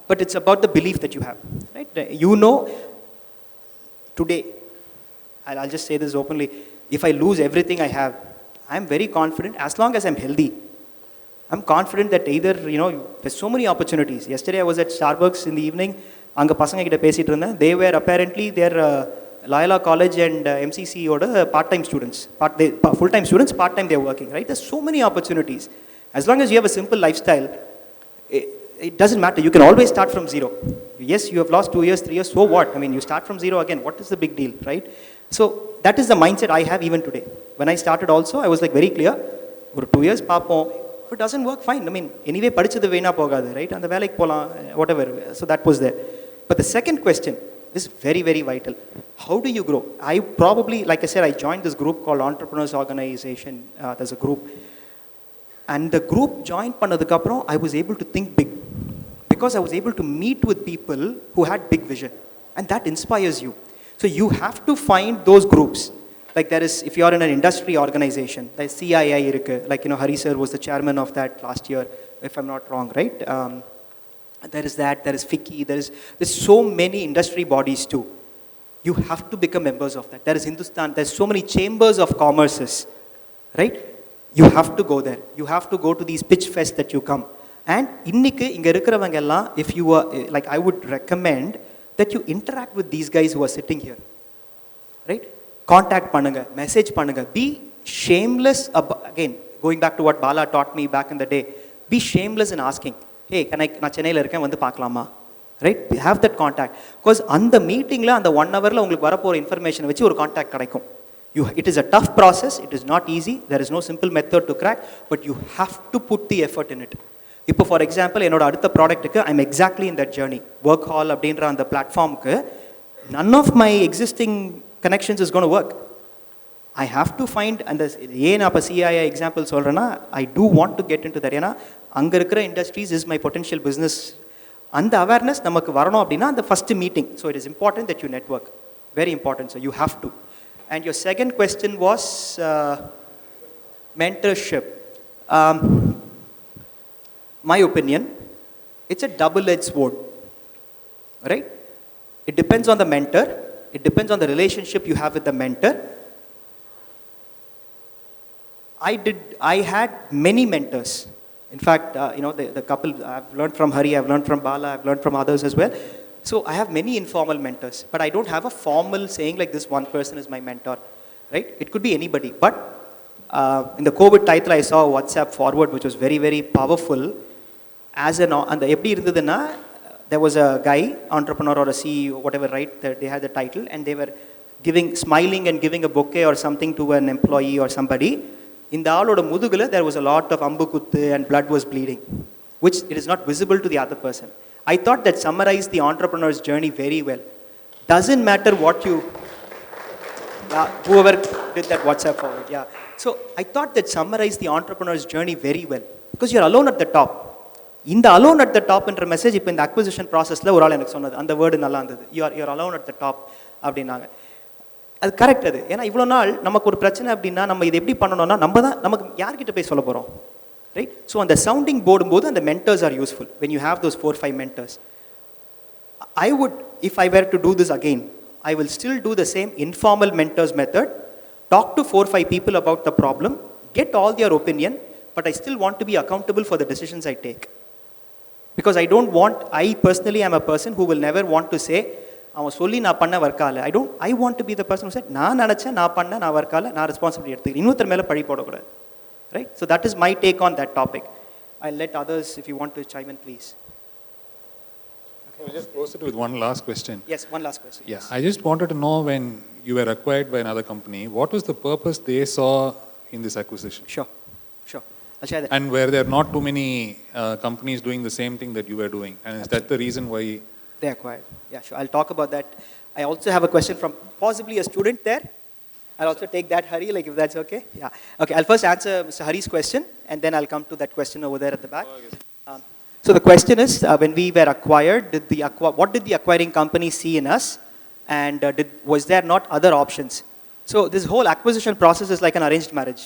but it's about the belief that you have, right? Today, I'll just say this openly, if I lose everything I have, I'm very confident as long as I'm healthy. I'm confident that either, there's so many opportunities. Yesterday I was at Starbucks in the evening. அங்கே பசங்க கிட்ட பேசிட்டு இருந்தேன். They were apparently their Loyola College and MCC ஓட part-time students. Full-time students, part-time they're working, right? There's so many opportunities. As long as you have a simple lifestyle, it doesn't matter. You can always start from zero. Yes, you have lost 2 years, 3 years, so what? I mean, you start from zero again. What is the big deal, right? So that is the mindset I have even today. When I started also, I was like very clear. ஒரு 2 years பார்ப்போம். If it doesn't work, fine. I mean, anyway, படிச்சது வேணா போகாது, right? அந்த வேலைக்கு போகலாம், whatever. So that was there. But the second question is very, very vital. How do you grow? I probably, like I said, I joined this group called Entrepreneurial Organization. There's a group. And the group joined பண்ணதுக்கு அப்புறம் I was able to think big. Because I was able to meet with people who had big vision. And that inspires you. So you have to find those groups. Like there is, if you are in an industry organization, there's CII irukku. Like, Hari sir was the chairman of that last year, if I'm not wrong, right? There is that, there is FICCI, there's so many industry bodies too. You have to become members of that. There is Hindustan, there's so many chambers of commerces, right? You have to go there. You have to go to these pitch fests that you come. And இன்னைக்கு இங்க இருக்கிறவங்க எல்லாம், if you are, like I would recommend that you interact with these guys who are sitting here, right? Contact பண்ணுங்க, message பண்ணுங்க, be shameless. Again, going back to what Bala taught me back in the day, be shameless in asking, hey, நான் சென்னையில் இருக்கேன், வந்து பார்க்கலாமா, right? Have that contact. Because அந்த மீட்டிங்கில் அந்த 1 hourல உங்களுக்கு வரப்போகிற இன்ஃபர்மேஷனை வச்சு ஒரு கான்டாக்ட் கிடைக்கும். It is a tough process, it is not easy, there is no simple method to crack, but you have to put the effort in it. இப்போ ஃபார் எக்ஸாம்பிள் என்னோட அடுத்த ப்ராடக்ட்டுக்கு I'm exactly in that journey. Work hall அப்படின்ற அந்த பிளாட்ஃபார்முக்கு none of my existing connections is going to work. I have to find, and ஏன் நான் இப்போ CII எக்ஸாம்பிள் சொல்கிறேன்னா, I do want to get into that. ஏன்னா அங்கே இருக்கிற industries is my potential business. அந்த அவேர்னஸ் நமக்கு வரணும் அப்படின்னா அந்த first meeting. So it is important that you network, very important. So you have to. And your second question was mentorship. My opinion, it's a double-edged sword, right? It depends on the mentor. It depends on the relationship you have with the mentor. I had many mentors. In fact, the couple, I've learned from Hari, I've learned from Bala, I've learned from others as well. So I have many informal mentors, but I don't have a formal saying like this one person is my mentor, right? It could be anybody. But in the COVID title, I saw a WhatsApp forward, which was very, very powerful. And எப்படி இருந்ததுன்னா, there was a guy, entrepreneur or a CEO, whatever, right? They had the title, and they were smiling and giving a bouquet or something to an employee or somebody. In the ஆளோட முதுகுல there was a lot of அம்பு குத்து and blood was bleeding, which it is not visible to the other person. I thought that summarized the entrepreneur's journey very well. Doesn't matter what you, whoever did that WhatsApp forward, So I thought that summarized the entrepreneur's journey very well, because you're alone at the top. இந்த alone at the டாப்ன்ற message இப்போ இந்த acquisition ப்ராசஸில் ஒரு ஆள் எனக்கு சொன்னது, அந்த word நல்லா இருந்தது, you're alone at the top அப்படின்னாங்க. அது கரெக்ட். அது ஏன்னா இவ்வளோ நாள் நமக்கு ஒரு பிரச்சனை அப்படின்னா நம்ம இது எப்படி பண்ணணும்னா நமக்கு யார்கிட்ட போய் சொல்ல போகிறோம், ரைட்? ஸோ அந்த சவுண்டிங் போடும்போது அந்த mentors R useful. When you have those 4-5 mentors. I would, if I were to do this again, I will still do the same informal mentors method, talk to 4-5 people about the problem, get all their opinion, but I still want to be accountable for the decisions I take. Because I personally am a person who will never want to say, அவன் சொல்லி நான் பண்ண வர்க்கால. I want to be the person who said, நான் நினச்சேன், நான் பண்ண, நான் வர்க்கால, நான் ரெஸ்பான்சிபிலிட்டி எடுத்துக்கிறேன், இன்னொருத்தர் மேலே பழி போடக்கூடாது, right? So that is my take on that topic. I'll let others, if you want to chime in, please. We'll just close it with one last question. Yes, one last question. Yeah, I just wanted to know, when you were acquired by another company, what was the purpose they saw in this acquisition? Sure. I'll share that. And were there not too many companies doing the same thing that you were doing? And is that the reason why they acquired? Yeah, sure. I'll talk about that. I also have a question from possibly a student there. I'll also take that, Hari, like if that's okay. Yeah. Okay, I'll first answer Mr. Hari's question, and then I'll come to that question over there at the back. So the question is, when we were acquired, what did the acquiring company see in us, and was there not other options? So this whole acquisition process is like an arranged marriage.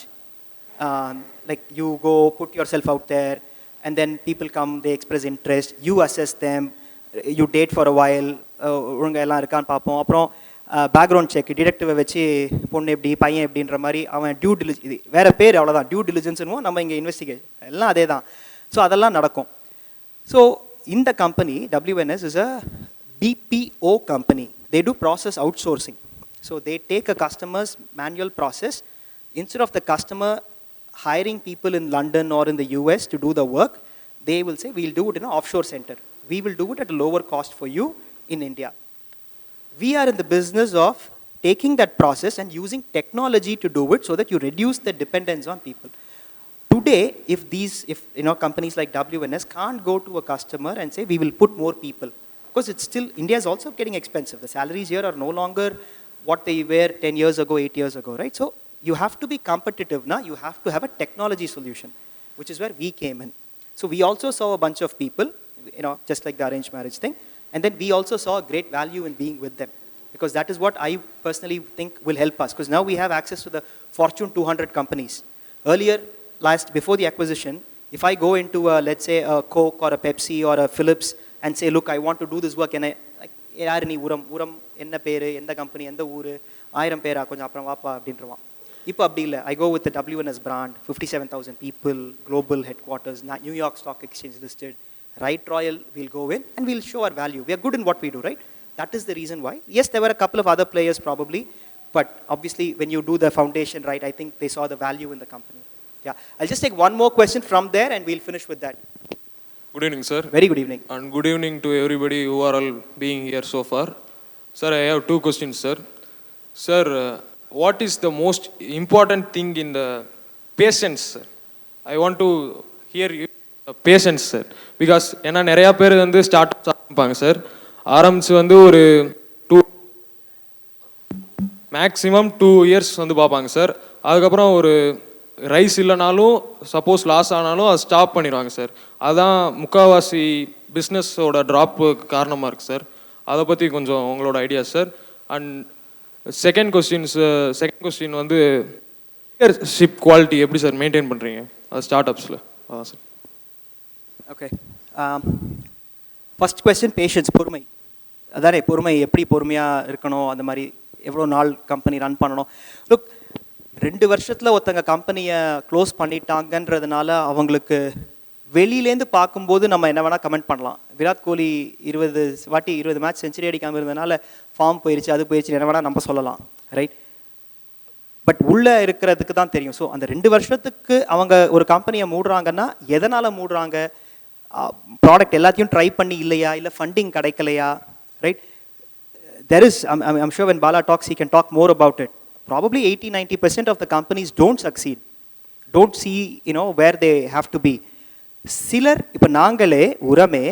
Like you go put yourself out there, and then people come, they express interest, you assess them, you date for a while, ஒழுங்கா எல்லாம் இருக்கான்னு பார்ப்போம், அப்புறம் background check, டிடெக்டிவை வச்சு பொண்ணு எப்படி பையன் எப்படின்ற மாதிரி அவன் டியூ டிலிஜ், இது வேறு பேர் அவ்வளோதான், டியூ டிலிஜென்ஸ்னுவோம், நம்ம இங்கே இன்வெஸ்டிகேஷன் எல்லாம் அதே தான். ஸோ அதெல்லாம் நடக்கும். So in the company, WNS is a BPO company. They do process outsourcing. So they take a customer's manual process. Instead of the customer hiring people in London or in the US to do the work, they will say, we'll do it in an offshore center. We will do it at a lower cost for you in India. We are in the business of taking that process and using technology to do it so that you reduce the dependence on people. Today, if companies like WNS can't go to a customer and say, we will put more people, because it's still, India is also getting expensive. The salaries here are no longer what they were 10 years ago, 8 years ago, right? So you have to be competitive now. You have to have a technology solution, which is where we came in. So we also saw a bunch of people, just like the arranged marriage thing. And then we also saw a great value in being with them, because that is what I personally think will help us, because now we have access to the Fortune 200 companies. Earlier, before the acquisition, if I go into let's say a Coke or a Pepsi or a Philips and say, look, I want to do this work, and yaar nee uram enna peru endha company endha ooru 1000 pera konjam apram vaapa அப்படின்றவான். இப்போ அப்படி இல்லை. I go with the WNS brand, 57,000 people, global headquarters, New York Stock Exchange listed, right? Royal, we'll go in and we'll show our value. We are good in what we do, right? That is the reason why. Yes, there were a couple of other players probably, but obviously when you do the foundation right, I think they saw the value in the company. Yeah, I'll just take one more question from there and we'll finish with that. Good evening, sir. Very good evening. And good evening to everybody who are all being here so far. Sir, I have two questions, sir. Sir, what is the most important thing in the patience, sir? I want to hear you. Patience, sir. Because ஏன்னா நிறையா பேர் வந்து start ஆரம்பிப்பாங்க sir. ஆரம்பிச்சு வந்து ஒரு maximum 2 years வந்து பார்ப்பாங்க சார். அதுக்கப்புறம் ஒரு ரைஸ் இல்லைனாலும் சப்போஸ் லாஸ் ஆனாலும் அது ஸ்டாப் பண்ணிடுவாங்க சார். அதுதான் முக்கால்வாசி பிஸ்னஸோட ட்ராப்பு காரணமாக இருக்குது சார். அதை பற்றி கொஞ்சம் உங்களோட idea sir. And second question வந்து லீடர்ஷிப் குவாலிட்டி எப்படி சார் மெயின்டைன் பண்ணுறீங்க அது ஸ்டார்ட் அப்ஸில்? அதான் sir. Okay, first question patience, பொறுமை. அதானே பொறுமை, எப்படி பொறுமையாக இருக்கணும், அந்த மாதிரி எவ்வளோ நாள் கம்பெனி ரன் பண்ணணும். லுக், 2 வருஷத்தில் ஒருத்தங்க கம்பெனியை க்ளோஸ் பண்ணிட்டாங்கன்றதுனால அவங்களுக்கு வெளியிலேருந்து பார்க்கும்போது நம்ம என்ன வேணால் கமெண்ட் பண்ணலாம். விராட் கோலி 20 மேட்ச் செஞ்சுரி அடிக்காமல் இருந்ததுனால ஃபார்ம் போயிடுச்சு, அது போயிடுச்சு, என்ன வேணால் நம்ம சொல்லலாம், ரைட்? பட் உள்ளே இருக்கிறதுக்கு தான் தெரியும். ஸோ அந்த 2 வருஷத்துக்கு அவங்க ஒரு கம்பெனியை மூடுறாங்கன்னா எதனால் மூடுறாங்க? ப்ராடக்ட் எல்லாத்தையும் ட்ரை பண்ணி இல்லையா, இல்லை ஃபண்டிங் கிடைக்கலையா, right? There is, I'm sure when Bala talks, he can talk more about it. Probably 80-90% of the companies don't succeed, don't see, where they have to be. Silar, இப்போ நாங்களே உரமே,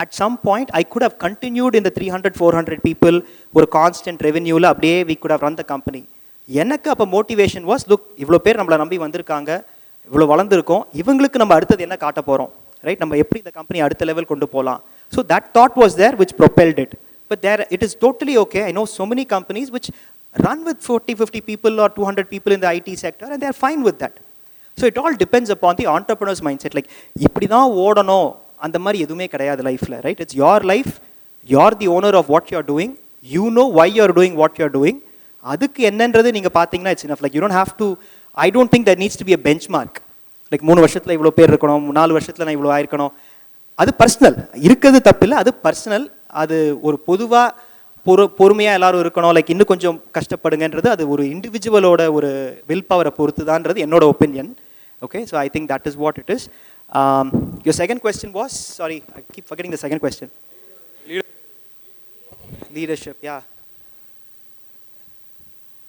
at some point I could have continued in the 300-400 people, ஒரு constant revenue ல அப்படியே we could have run the company. எனக்கு அப்போ motivation was, look, இவ்வளோ பேர் நம்மளை நம்பி வந்திருக்காங்க, இவ்வளோ வளர்ந்துருக்கோம், இவங்களுக்கு நம்ம அடுத்தது என்ன காட்ட போகிறோம், ரைட்? நம்ம எப்படி இந்த கம்பெனி அடுத்த லெவல் கொண்டு போகலாம். So that thought was there which propelled it. But there, it is totally okay. I know so many companies which run with 40, 50 people or 200 people in the IT sector and they are fine with that. So it all depends upon the entrepreneur's mindset. Like, இப்படி தான் ஓடணும் அந்த மாதிரி எதுவுமே கிடையாது லைஃப்பில், right? It's your life, you're the owner of what you are doing, you know why you are doing what you are doing. அதுக்கு என்னன்றது நீங்கள் பார்த்தீங்கன்னா it's enough. Like you don't have to, I don't think that needs to be a benchmark. லைக் 3 வருஷத்தில் இவ்வளோ பேர் இருக்கணும், 4 வருஷத்தில் நான் இவ்வளோ ஆயிருக்கணும். அது பர்சனல், இருக்கிறது தப்பில்லை, அது பர்சனல். அது ஒரு பொதுவாக பொறுமையாக எல்லாரும் இருக்கணும், லைக் இன்னும் கொஞ்சம் கஷ்டப்படுங்கன்றது அது ஒரு இண்டிவிஜுவலோட ஒரு வில் பவரை பொறுத்து தான்ன்றது என்னோட opinion. Okay, so I think that is what it is. Your second question was, sorry, I keep forgetting the second question. Leadership, yeah.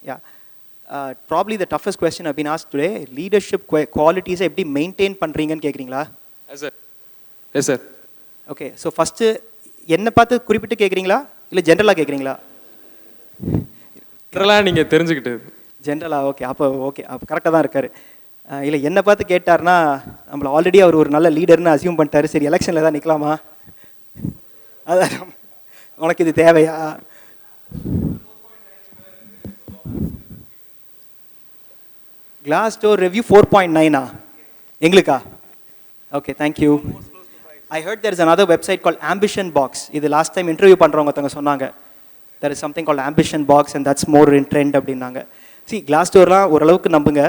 Yeah. Probably the toughest question I've been asked today. Leadership qualities எப்படி maintain பண்ணுறீங்கன்னு கேட்குறீங்களா? Yes sir. Yes sir. Okay, so first என்ன பார்த்து குறிப்பிட்டு கேட்குறீங்களா இல்லை ஜென்ரலாக கேட்குறீங்களா? ஜென்ரலாக நீங்கள் தெரிஞ்சுக்கிட்டு. ஜென்ரலாக ஓகே, அப்போ கரெக்டாக தான் இருக்கார். இல்லை என்னை பார்த்து கேட்டார்னா நம்மளை ஆல்ரெடி அவர் ஒரு நல்ல லீடர்னு அசியூம் பண்ணிட்டாரு. சரி, எலெக்ஷனில் தான் நிற்கலாமா, அதான் உனக்கு இது தேவையா? கிளாஸ் டோர் ரிவ்யூ 4.9 எங்களுக்கா? Okay, thank you. I heard there is another website called Ambition Box. இது லாஸ்ட் டைம் இன்டர்வியூ பண்ணுறவங்க ஒருத்தவங்க சொன்னாங்க. There is something called Ambition Box and that's more in trend அப்படின்னாங்க. See, கிளாஸ் டோர்லாம் ஓரளவுக்கு நம்புங்க.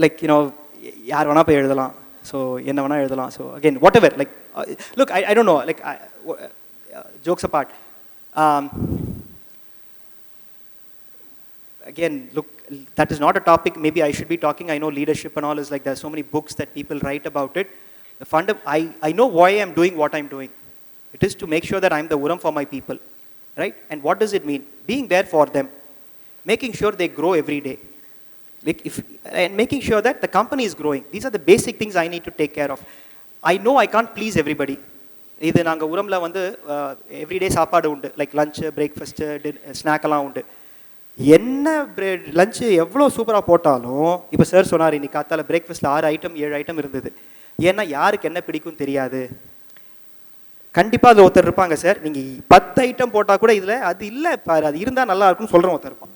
லைக் யூனோ யார் வேணால் போய் எழுதலாம், ஸோ என்ன வேணால் எழுதலாம். So again what ever, like look, I don't no, like jokes abort, again, look, that is not a topic maybe I should be talking. I know leadership and all is like, there are so many books that people write about it. The I know why I'm doing what I'm doing. It is to make sure that I'm the VURAM for my people, right? And what does it mean? Being there for them, making sure they grow every day, like and making sure that the company is growing. These are the basic things I need to take care of. I know I can't please everybody. இது நாங்கள் உரமில் வந்து everyday சாப்பாடு உண்டு, like lunch, breakfast, ஸ்நாக்கெல்லாம் உண்டு. என்ன lunch எவ்வளோ சூப்பராக போட்டாலும், இப்போ சார் சொன்னார் இன்னைக்கு காத்தால பிரேக்ஃபாஸ்ட்டில் 6 ஐட்டம் 7 ஐட்டம் இருந்தது. ஏன்னா யாருக்கு என்ன பிடிக்கும் தெரியாது. கண்டிப்பாக அதில் ஒருத்தர் இருப்பாங்க, சார் நீங்கள் 10 ஐட்டம் போட்டால் கூட இதில் அது இல்லை பாரு, அது இருந்தால் நல்லா இருக்கும்னு சொல்கிறேன் ஒருத்தர் இருப்பான்.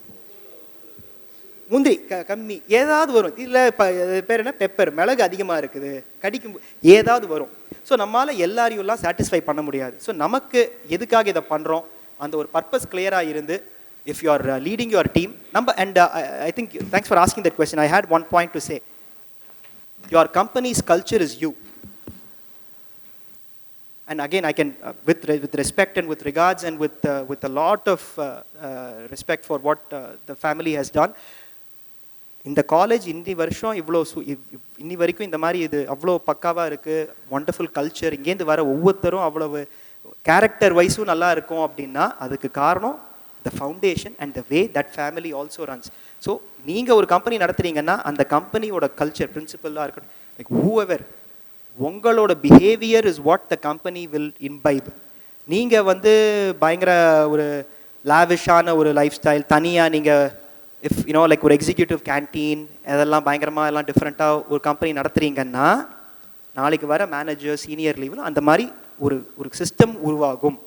முந்திரி கம்மி ஏதாவது வரும், இதில் பேர் என்ன, பெப்பர், மிளகு அதிகமாக இருக்குது, கடிக்கும் ஏதாவது வரும். ஸோ நம்மளால் எல்லாரையும்லாம் சாட்டிஸ்ஃபை பண்ண முடியாது. ஸோ நமக்கு எதுக்காக இதை பண்ணுறோம், அந்த ஒரு பர்பஸ் கிளியராக இருந்து, if you are leading your team, and I think, thanks for asking that question. I had one point to say. Your company's culture is you. And again, I can, with respect and with regards and with a lot of respect for what the family has done, இந்த college இன்னி வருஷம் இவ்வளோ இன்னி வரைக்கும் இந்த மாதிரி இது அவ்வளோ பக்காவாக இருக்குது, ஒண்டர்ஃபுல் கல்ச்சர், இங்கேருந்து வர ஒவ்வொருத்தரும் அவ்வளவு கேரக்டர் வைஸும் நல்லா இருக்கும் அப்படின்னா அதுக்கு காரணம் the foundation and the way that family also runs. So நீங்கள் ஒரு கம்பெனி நடத்துறீங்கன்னா அந்த கம்பெனியோட கல்ச்சர் பிரின்சிபலாக இருக்கணும். லைக் whoever, உங்களோட behaviour is what the company will imbibe. நீங்கள் வந்து பயங்கர ஒரு லாவிஷான ஒரு லைஃப் ஸ்டைல் தனியாக நீங்கள் இஃப் யூனோ லைக் ஒரு எக்ஸிக்யூட்டிவ் கேன்டீன் அதெல்லாம் பயங்கரமாக எல்லாம் டிஃப்ரெண்ட்டாக ஒரு கம்பெனி நடத்துறீங்கன்னா நாளைக்கு வர மேனேஜர் சீனியர் லீவில் அந்த மாதிரி ஒரு சிஸ்டம் உருவாகும்.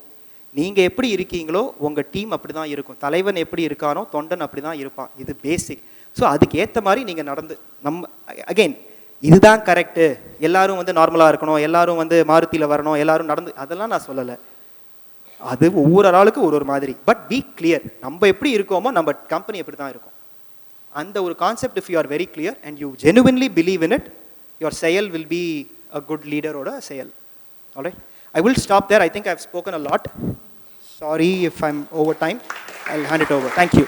நீங்கள் எப்படி இருக்கீங்களோ உங்கள் டீம் அப்படி தான் இருக்கும். தலைவன் எப்படி இருக்கானோ தொண்டன் அப்படி தான் இருப்பான். இது பேசிக். ஸோ அதுக்கு ஏற்ற மாதிரி நீங்கள் நடந்து அகெயின் இதுதான் கரெக்டு, எல்லாரும் வந்து நார்மலாக இருக்கணும், எல்லாரும் வந்து மாருதியில் வரணும், எல்லாரும் நடந்து, அதெல்லாம் நான் சொல்லலை. அது ஒவ்வொரு ஆளுக்கு ஒரு மாதிரி. பட் பி கிளியர், நம்ம எப்படி இருக்கோமோ நம்ம கம்பெனி எப்படி தான் இருக்கும். அந்த ஒரு concept if you are very clear and you genuinely believe in it, your செயல் வில் பி அ குட் லீடரோட செயல். Alright, I will stop there. I think I've spoken a lot. Sorry if I'm over time. I'll hand it over. Thank you.